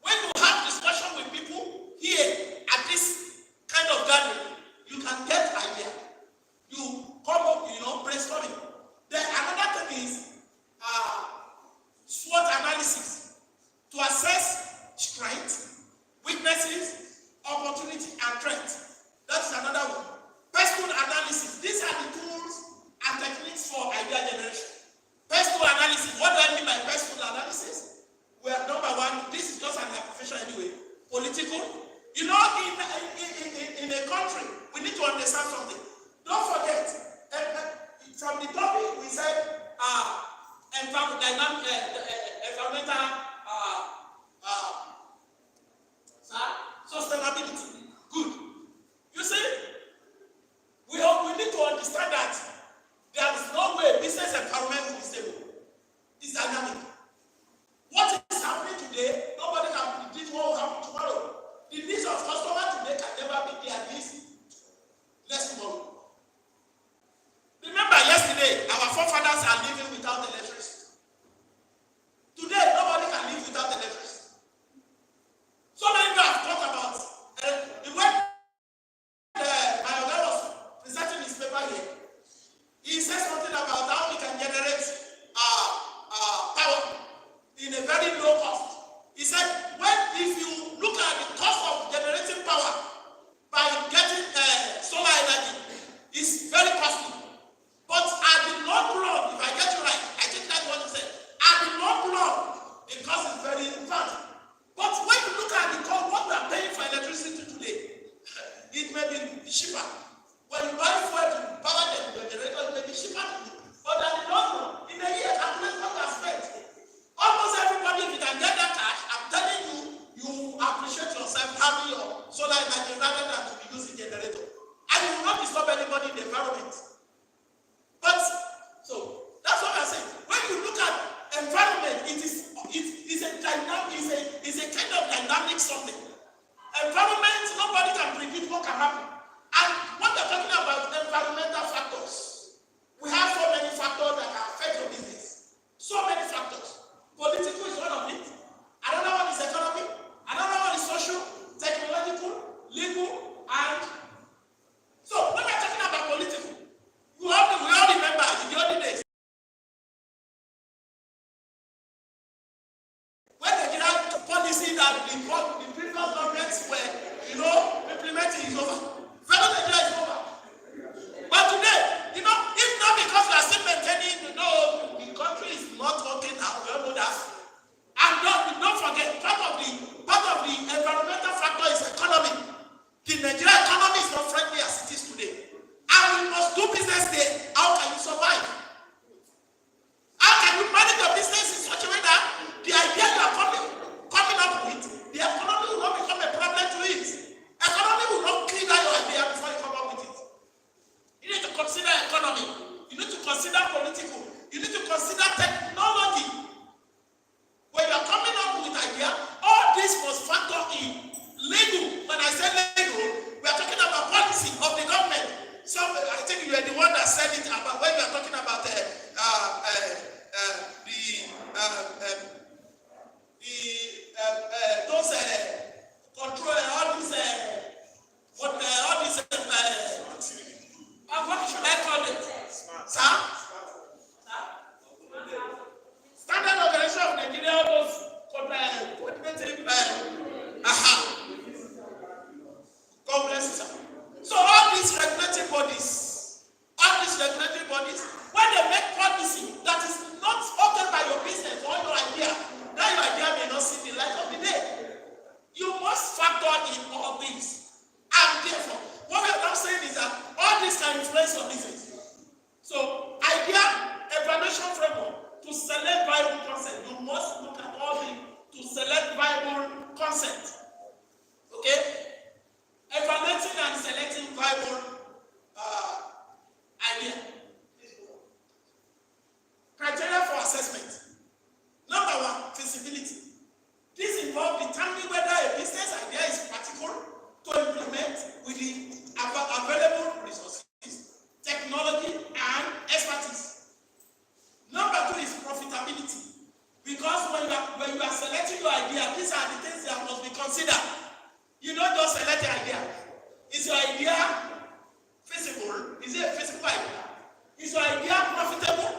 Speaker 9: When you have discussion with people here at this kind of gathering, you can get idea. You come up, brainstorming. Then another thing is SWOT analysis to assess strength, weaknesses, opportunity, and threat. That's another one. Personal analysis. These are the tools and techniques for idea generation. Personal analysis. What do I mean by personal analysis? Well, number one, this is just an application anyway. Political. In a country, we need to understand something. Don't forget, from the topic we said environmental sustainability. Good. You see, we need to understand that there is no way business environment will be stable. It's dynamic. What is happening today, nobody can predict what will happen tomorrow. The needs of customers today can never be their needs next tomorrow. Remember yesterday, our forefathers are living without electricity. Today, nobody can live without electricity. So many people have talked about when my other was presenting his paper here, he said something about how we can generate power in a very low cost. He said, if you look at the cost of generating power by getting solar energy, it's very costly. But at the long run, if I get you right, I think that's what you said. At the long run, the cost is very important. But when you look at the cost, what we are paying for electricity today, it may be cheaper. When you buy fuel to power the generator, it may be cheaper to you. But at the long run, in a year, calculate what you have spent. Almost everybody, if you can get that cash, I'm telling you, you appreciate yourself having your solar energy rather than to be using generator. And you will not disturb anybody in the environment. But, so, that's what I say. When you look at environment, it is a kind of dynamic something. Environment, nobody can predict what can happen. And when they're talking about environmental factors, we have so many factors that can affect your business. So many factors. Political is one of it. Another one is economic. Another one is social, technological, legal, and so when we're talking about political, we all remember in the early days when the general policy that the previous governments were, implementing is over. Federal Nigeria is over. But today, if not because we are still maintaining, the country is not working out. We all know that. And don't forget, part of the environmental factor is economy. The Nigerian economy is not friendly as it is today. And we must do business there. How can you survive? How can you manage your business in such a way that those control all these what should I call it? Sir? Standard Organization of Nigeria, all those coordinating God bless you, sir. So all these regulatory bodies, when they make policy that is not okay by your business or your idea, now your idea may not see the light of the day. You must factor in all these. And therefore, what we are now saying is that all this can influence your business. So, idea, evaluation framework, to select viable concept, you must look at all the to select viable concept. Okay? Evaluating and selecting viable idea. Criteria for assessment. Number one, feasibility. This involves determining whether a business idea is practical to implement with the available resources, technology, and expertise. Number two is profitability. Because when you are selecting your idea, these are the things that must be considered. You don't just select the idea. Is your idea feasible? Is it a feasible idea? Is your idea profitable?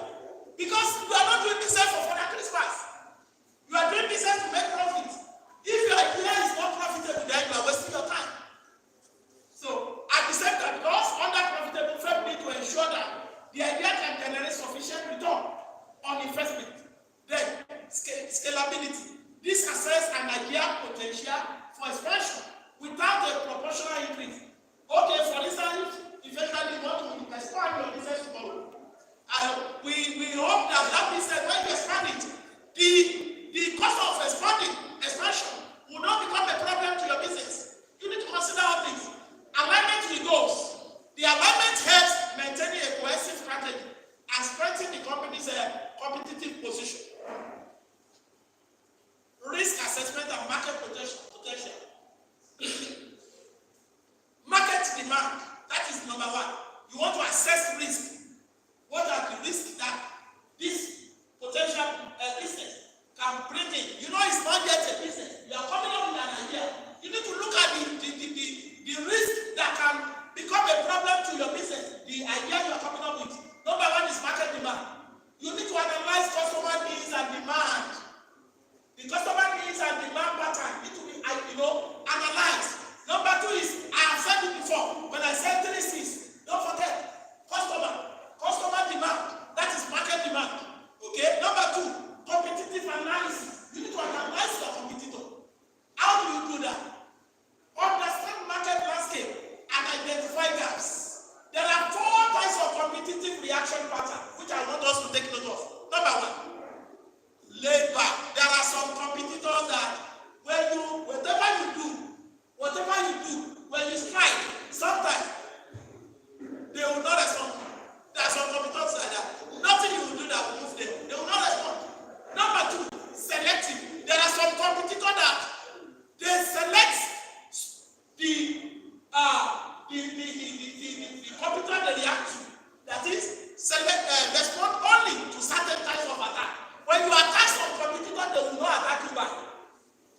Speaker 9: Because you are not doing business for Father Christmas. You are doing business to make profit. If your idea is not profitable, then you are wasting your time. So, at the same time, because under profitable firm need to ensure that the idea can generate sufficient return on investment. Then, scalability. This assess an idea potential for expansion without a proportional increase. Okay, for instance, eventually you want to expand your business tomorrow. We hope that business, when you expand it, the cost of expansion will not become a problem to your business. You need to consider all things. Alignment with goals. The alignment helps maintaining a cohesive strategy and strengthening the company's competitive position. Risk assessment and market potential. Market demand. That is number one. You want to assess risk. What are the risks that this potential business can bring in? You know, it's not yet a business. You are coming up with an idea. You need to look at the risk that can become a problem to your business. The idea you are coming up with. Number one is market demand. You need to analyze customer needs and demand. The customer needs and demand pattern need to be, analyzed. Number two is, I have said it before, when I said 3 C's, don't forget, customer demand, that is market demand. Okay? Number two, competitive analysis. You need to analyze your competitor. How do you do that? Understand market landscape and identify gaps. There are 4 types of competitive reaction pattern, which I want us to take note of. Number one, laid back. There are some competitors that whatever you do, when you strike, sometimes they will not respond. There are some competitors like that. Nothing you will do that will move them. They will not respond. Number two, selective. There are some competitors that they select the competitor they react to. That is, respond only to certain types of attack. When you attack some competitor, they will not attack you back.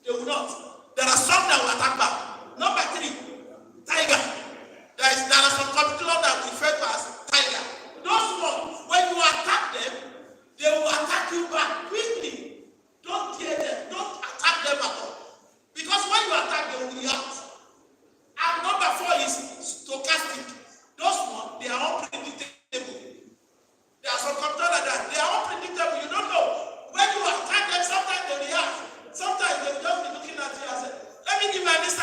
Speaker 9: They will not. There are some that will attack back. Number three, tiger. There are some competitors that we refer to as tiger. Those ones, when you attack them, they will attack you back quickly. Don't tear them. Don't attack them at all. Because when you attack, they will react. And number four is stochastic. Those ones, they are unpredictable. There are some competitors like that. They are unpredictable. You don't know. When you attack them, sometimes they react. Sometimes they will just be looking at you and say, let me give you an instance.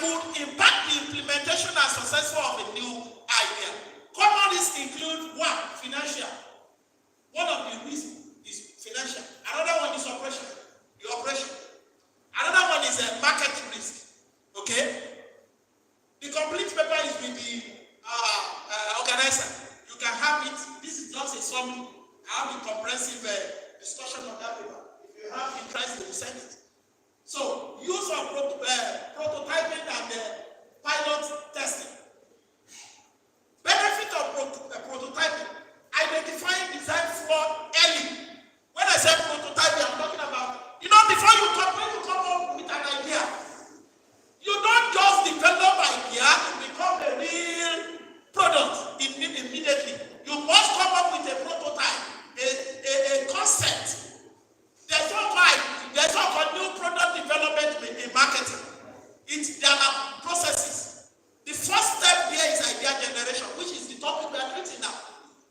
Speaker 9: could impact the implementation and successful of a new idea. Common risks include one, financial. One of the risks is financial. Another one is operation. The operation. Another one is a market risk. Okay? The complete paper is with the organizer. You can have it. This is just a summary. I have a comprehensive discussion on that paper. If you have interest, they will send it. So, use of prototyping and pilot testing. Benefit of prototyping. Identifying design flaw early. When I say prototyping, I'm talking about, before you come up with an idea, you don't just develop idea to become a real product immediately. You must come up with a prototype, a concept. There's no new product development in marketing. There are processes. The first step there is idea generation, which is the topic we are treating now.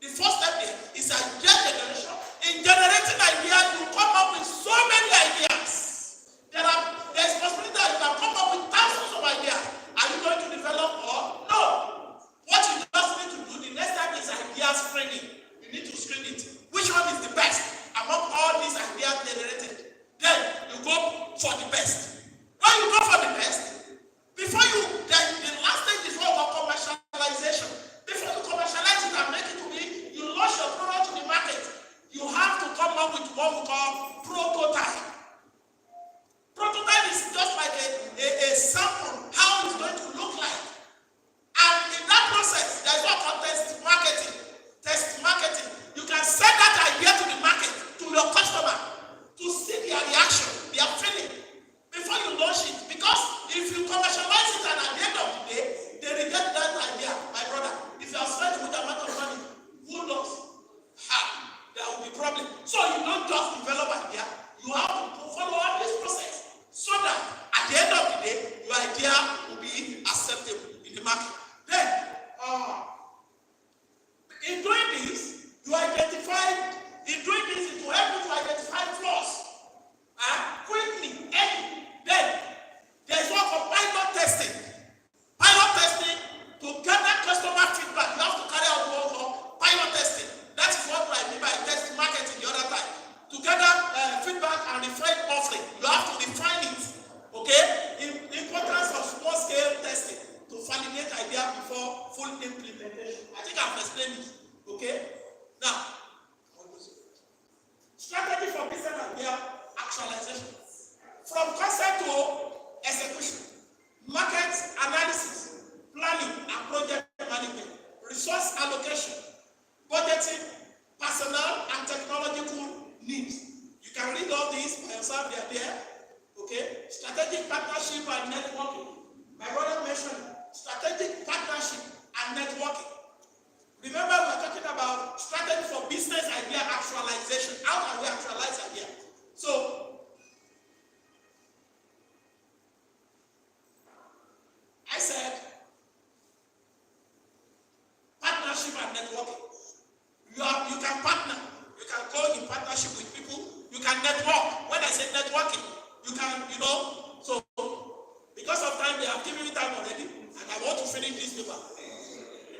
Speaker 9: The first step there is idea generation. In generating ideas, you come up with so many ideas. There's possibility that you can come up with thousands of ideas. Are you going to develop or no? What you just need to do, the next step is idea screening. You need to screen it. Which one is the best among all these ideas generated? Then you go for the best. When you go for the best, the last stage is what we call commercialization. Before you commercialize it and make it to be, you launch your product to the market. You have to come up with what we call prototype. Prototype is just like a sample, how it's going to look like. And in that process, there's what called test marketing. Test marketing. You can send that idea to the market, to your customer, to see their reaction, their feeling, before you launch it. Because if you commercialize it and at the end of the day, they reject that idea, my brother. If you are spent with a amount of money, who knows? There will be problem. So you don't just develop idea. You have to follow up this process so that at the end of the day, your idea will be acceptable in the market. Then, in doing this, it will help you to identify flaws quickly, early. Then, there's what called pilot testing. Pilot testing, to gather customer feedback, you have to carry out what called pilot testing. That is what I mean by test marketing the other time. To gather feedback and refine offering, you have to refine it. Okay? The importance of small-scale testing to validate idea before full implementation. I think I've explained it. Okay? Now, strategy for business idea actualization. From concept to execution, market analysis, planning and project management, resource allocation, budgeting, personnel and technological needs. You can read all these by yourself, they are there. Okay? Strategic partnership and networking. My brother mentioned strategic partnership and networking. Remember, we're talking about strategy for business idea actualization. How can we actualize idea? So, I said partnership and networking. You can partner. You can go in partnership with people. You can network. When I say networking, you can, so because of time, they have given me time already, and I want to finish this paper.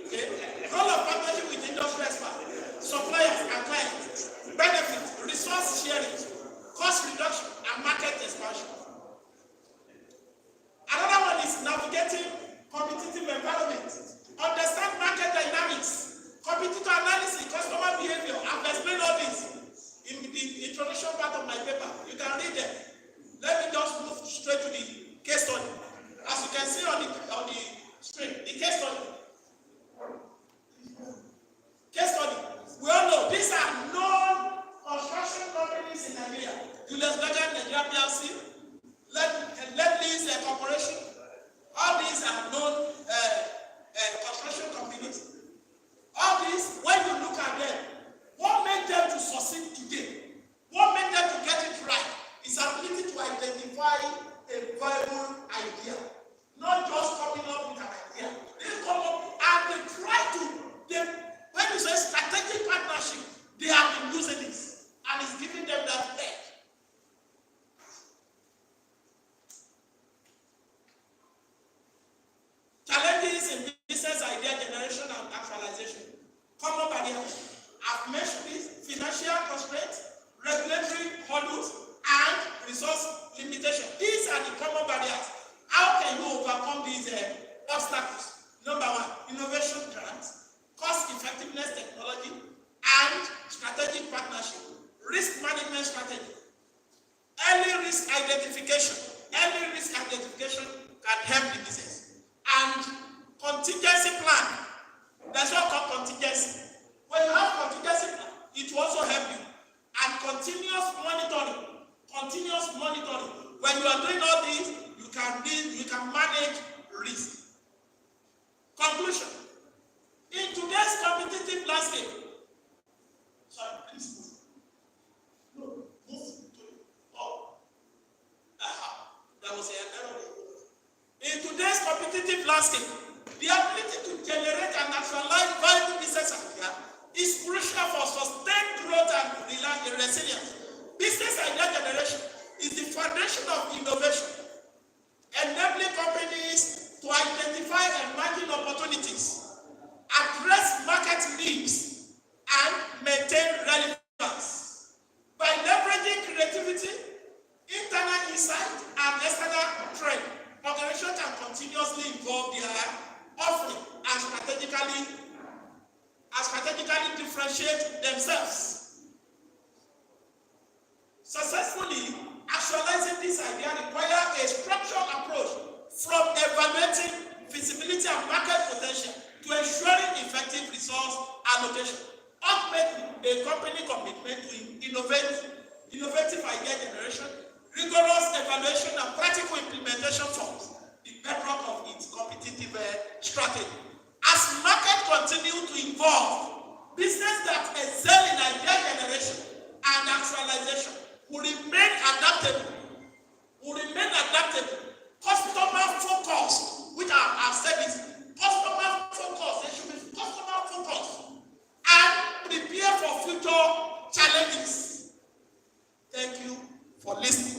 Speaker 9: Okay? Role of partnership with industry experts, suppliers and clients, benefits, resource sharing, cost reduction, and market expansion. Another one is navigating competitive environment. Understand market dynamics, competitor analysis, customer behavior. I've explained all this in the introduction part of my paper. You can read them. Let me just move straight to the case study. As you can see on the screen, the case study. Case study. We all know these are known construction companies in Nigeria. Julius Berger, Nigeria PLC, Let-Lease Corporation. All these are known construction companies. All these, when you look at them, what made them to succeed today? What made them to get it right is ability to identify a viable idea. Not just coming up with an idea. They come up and they try to, when you say strategic partnership, they have been using this and it's giving them that edge. obstacles. Number one, innovation grants, cost effectiveness technology, and strategic partnership, risk management strategy. Early risk identification can help the business. And contingency plan. That's what called contingency. When you have contingency plan, it will also help you. And continuous monitoring. When you are doing all this, you can manage risk. Conclusion. In today's competitive landscape, sorry, please move. That was an error. In today's competitive landscape, the ability to generate and actualize viable business idea is crucial for sustained growth and resilience. Business idea generation is the foundation of innovation, enabling companies to identify emerging opportunities, address market needs, and maintain relevance. By leveraging creativity, internal insight, and external trend, organizations can continuously evolve their offering and strategically differentiate themselves. Successfully actualizing this idea requires a structured approach from evaluating feasibility and market potential to ensuring effective resource allocation. Ultimately, a company commitment to innovative idea generation, rigorous evaluation, and practical implementation forms the bedrock of its competitive strategy. As markets continue to evolve, business that excel in idea generation and actualization will remain adaptable, customer focused, which our service, customer focused, they should be customer focused, and prepare for future challenges. Thank you for listening.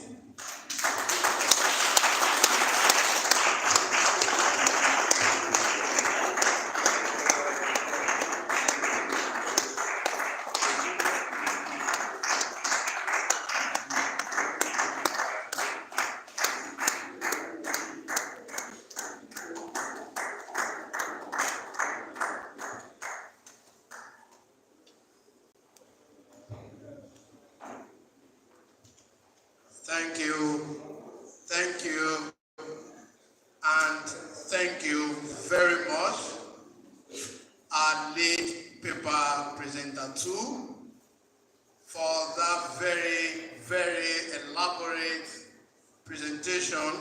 Speaker 1: Thank you, and thank you very much, our lead paper presenter 2, for that very, very elaborate presentation.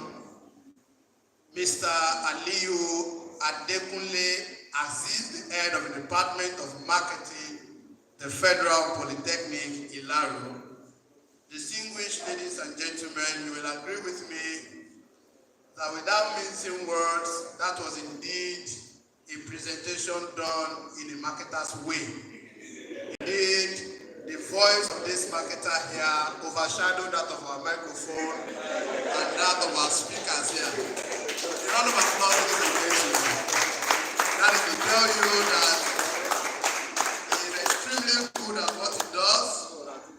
Speaker 1: Mr. Aliyu Adekunle Aziz, the head of the Department of Marketing, the Federal Polytechnic, Ilaro. Distinguished ladies and gentlemen, you will agree with me that without mincing words, that was indeed a presentation done in a marketer's way. Indeed, the voice of this marketer here overshadowed that of our microphone and that of our speakers here. A round of applause, ladies and gentlemen. That is to tell you that he is extremely good at what he does.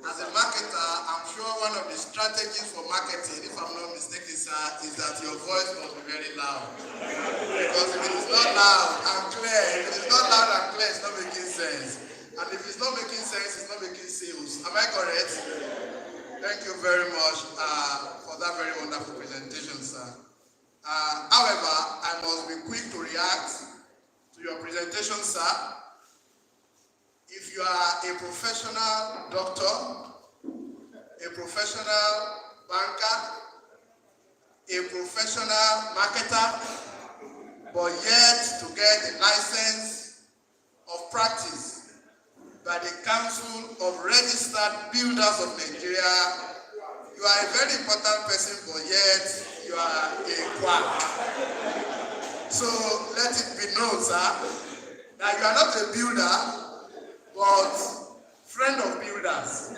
Speaker 1: As a marketer, I'm sure one of the strategies for marketing, if I'm not mistaken, sir, is that your voice must be very loud. Because if it is not loud and clear, it's not making sense. And if it's not making sense, it's not making sales. Am I correct? Thank you very much for that very wonderful presentation, sir. However, I must be quick to react to your presentation, sir. If you are a professional doctor, a professional banker, a professional marketer, but yet to get a license of practice by the Council of Registered Builders of Nigeria, you are a very important person, but yet you are a quack. So let it be known, sir, that you are not a builder, but friend of builders.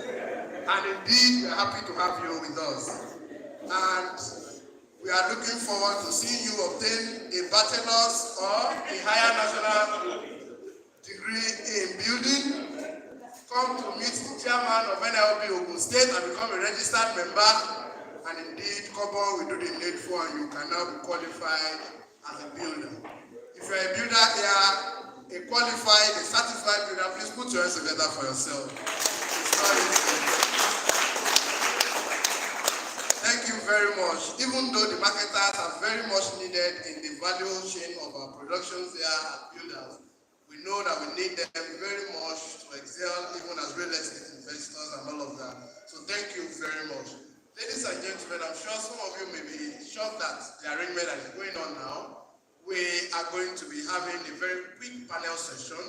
Speaker 1: And indeed, we are happy to have you with us. And we are looking forward to seeing you obtain a bachelor's or a higher national degree in building. Come to meet the chairman of NLB Ogun State and become a registered member. And indeed, Kobo will do the needful and you can now be qualified as a builder. If you're a builder here, a qualified, a certified builder, please put your hands together for yourself. It's not easy. Thank you very much. Even though the marketers are very much needed in the value chain of our productions here as builders, we know that we need them very much to excel, even as real estate investors and all of that. So thank you very much. Ladies and gentlemen, I'm sure some of you may be shocked at the arrangement that is going on now. We are going to be having a very quick panel session.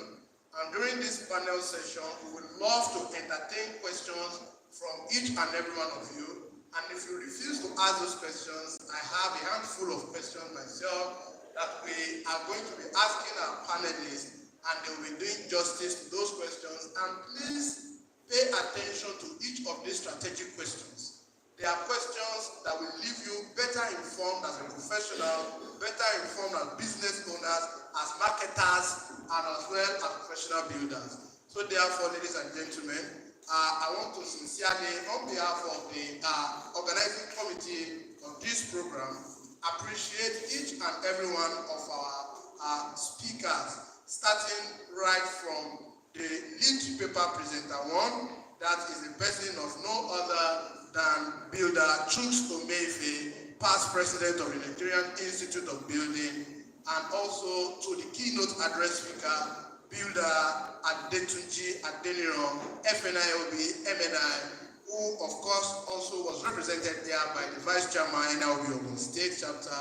Speaker 1: And during this panel session, we would love to entertain questions from each and every one of you. And if you refuse to ask those questions, I have a handful of questions myself that we are going to be asking our panelists, and they will be doing justice to those questions. And please pay attention to each of these strategic questions. They are questions that will leave you better informed as a professional, better informed as business owners, as marketers, and as well as professional builders. So therefore, ladies and gentlemen, I want to sincerely, on behalf of the organizing committee of this program, appreciate each and every one of our speakers, starting right from the lead paper presenter one, that is a person of no other than Builder Chuks Omefe, past president of the Nigerian Institute of Building, and also to the keynote address speaker, Builder Adetunji Adeniran, FNIOB, MNI, who of course also was represented there by the Vice Chairman NIOB Ogun State Chapter,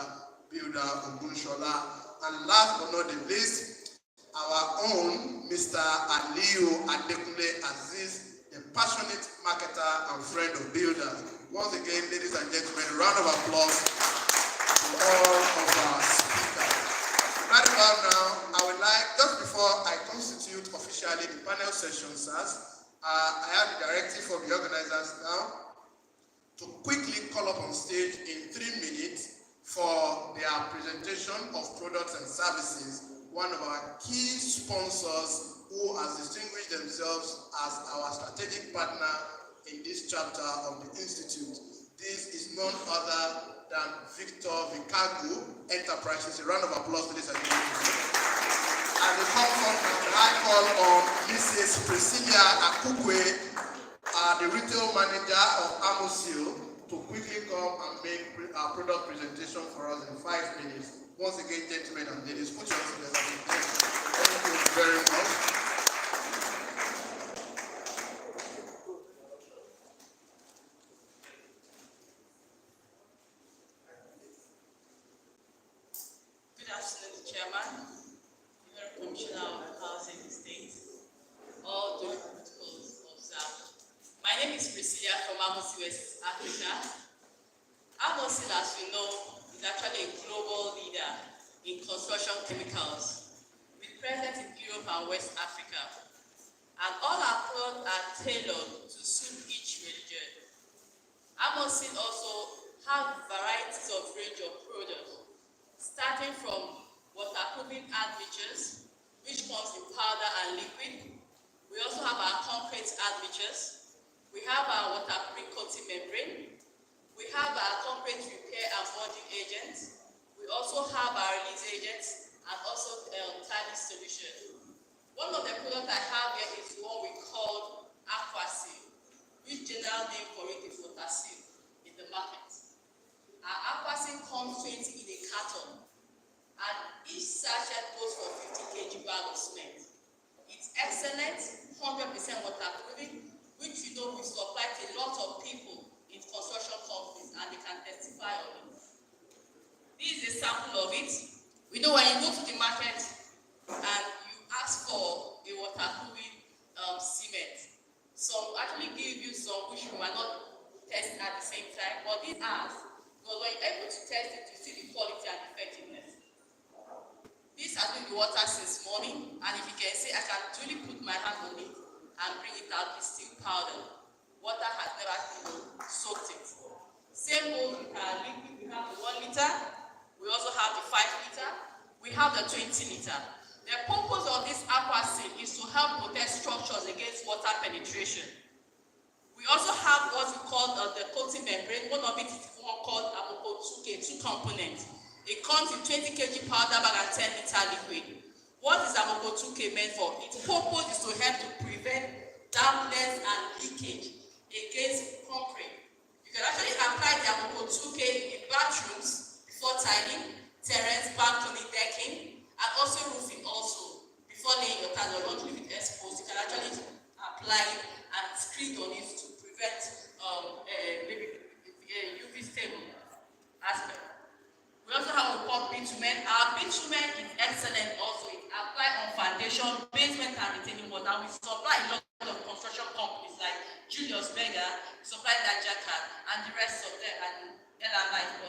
Speaker 1: Builder Ogunshola. And last but not the least, our own Mr. Aliyu Adekunle Aziz, the passionate marketer and friend of builders. Once again, ladies and gentlemen, a round of applause to all of our speakers. Right about now, I would like, just before I constitute officially the panel session, sirs, I have the directive from the organizers now to quickly call up on stage in 3 minutes for their presentation of products and services, one of our key sponsors who has distinguished themselves as our strategic partner in this chapter of the Institute. This is none other than Victor Vikagu Enterprises. A round of applause, ladies and gentlemen. And the comfort and I call on Mrs. Priscilla Akukwe, the retail manager of Amosil, to quickly come and make our product presentation for us in 5 minutes. Once again, gentlemen and ladies, put your hands together. Thank you very much.
Speaker 10: Amosil, as you know, is actually a global leader in construction chemicals, with presence in Europe and West Africa. And all our products are tailored to suit each region. Amosil also has varieties of range of products, starting from waterproofing admixtures, which comes in powder and liquid. We also have our concrete admixtures. We have our waterproofing coating membrane. We have our concrete repair and bonding agents. We also have our release agents and also tiny solution. One of the products I have here is what we call Aquasil, which general name for it is Watersil in the market. Our Aquasil comes 20 in a carton, and each sachet goes for 50 kg bag of cement. It's excellent, 100% waterproofing, which you know we supply to a lot of people in construction companies, and they can testify on it. This is a sample of it. We know when you go to the market and you ask for a waterproofing cement, some actually give you some which you might not test at the same time, but these are, because when you're able to test it, you see the quality and effectiveness. This has been the water since morning, and if you can see, I can really put my hand on it and bring it out. It's still powder. Water has never soaked it. Same goes with our liquid. We have the 1 liter. We also have the 5 liter. We have the 20 liter. The purpose of this Aquasil is to help protect structures against water penetration. We also have what we call the coating membrane. One of it is one called Amoko 2K, 2 components. It comes in 20 kg powder bag and 10 liter liquid. What is Amoco 2K meant for? Its purpose is to help to prevent dampness and leakage against concrete. You can actually apply the Amoco 2K in bathrooms before tiling, terrace, balcony, decking, and also roofing also. Before laying your tiles or not leave it exposed, you can actually apply it and screen on it to prevent UV stable aspect. We also have what we call bitumen. Our bitumen is excellent also. It applies on foundation, basement, and retaining wall. Now we supply a lot of construction companies like Julius Berger, supply Niger Cat, and the rest of them, and LMI.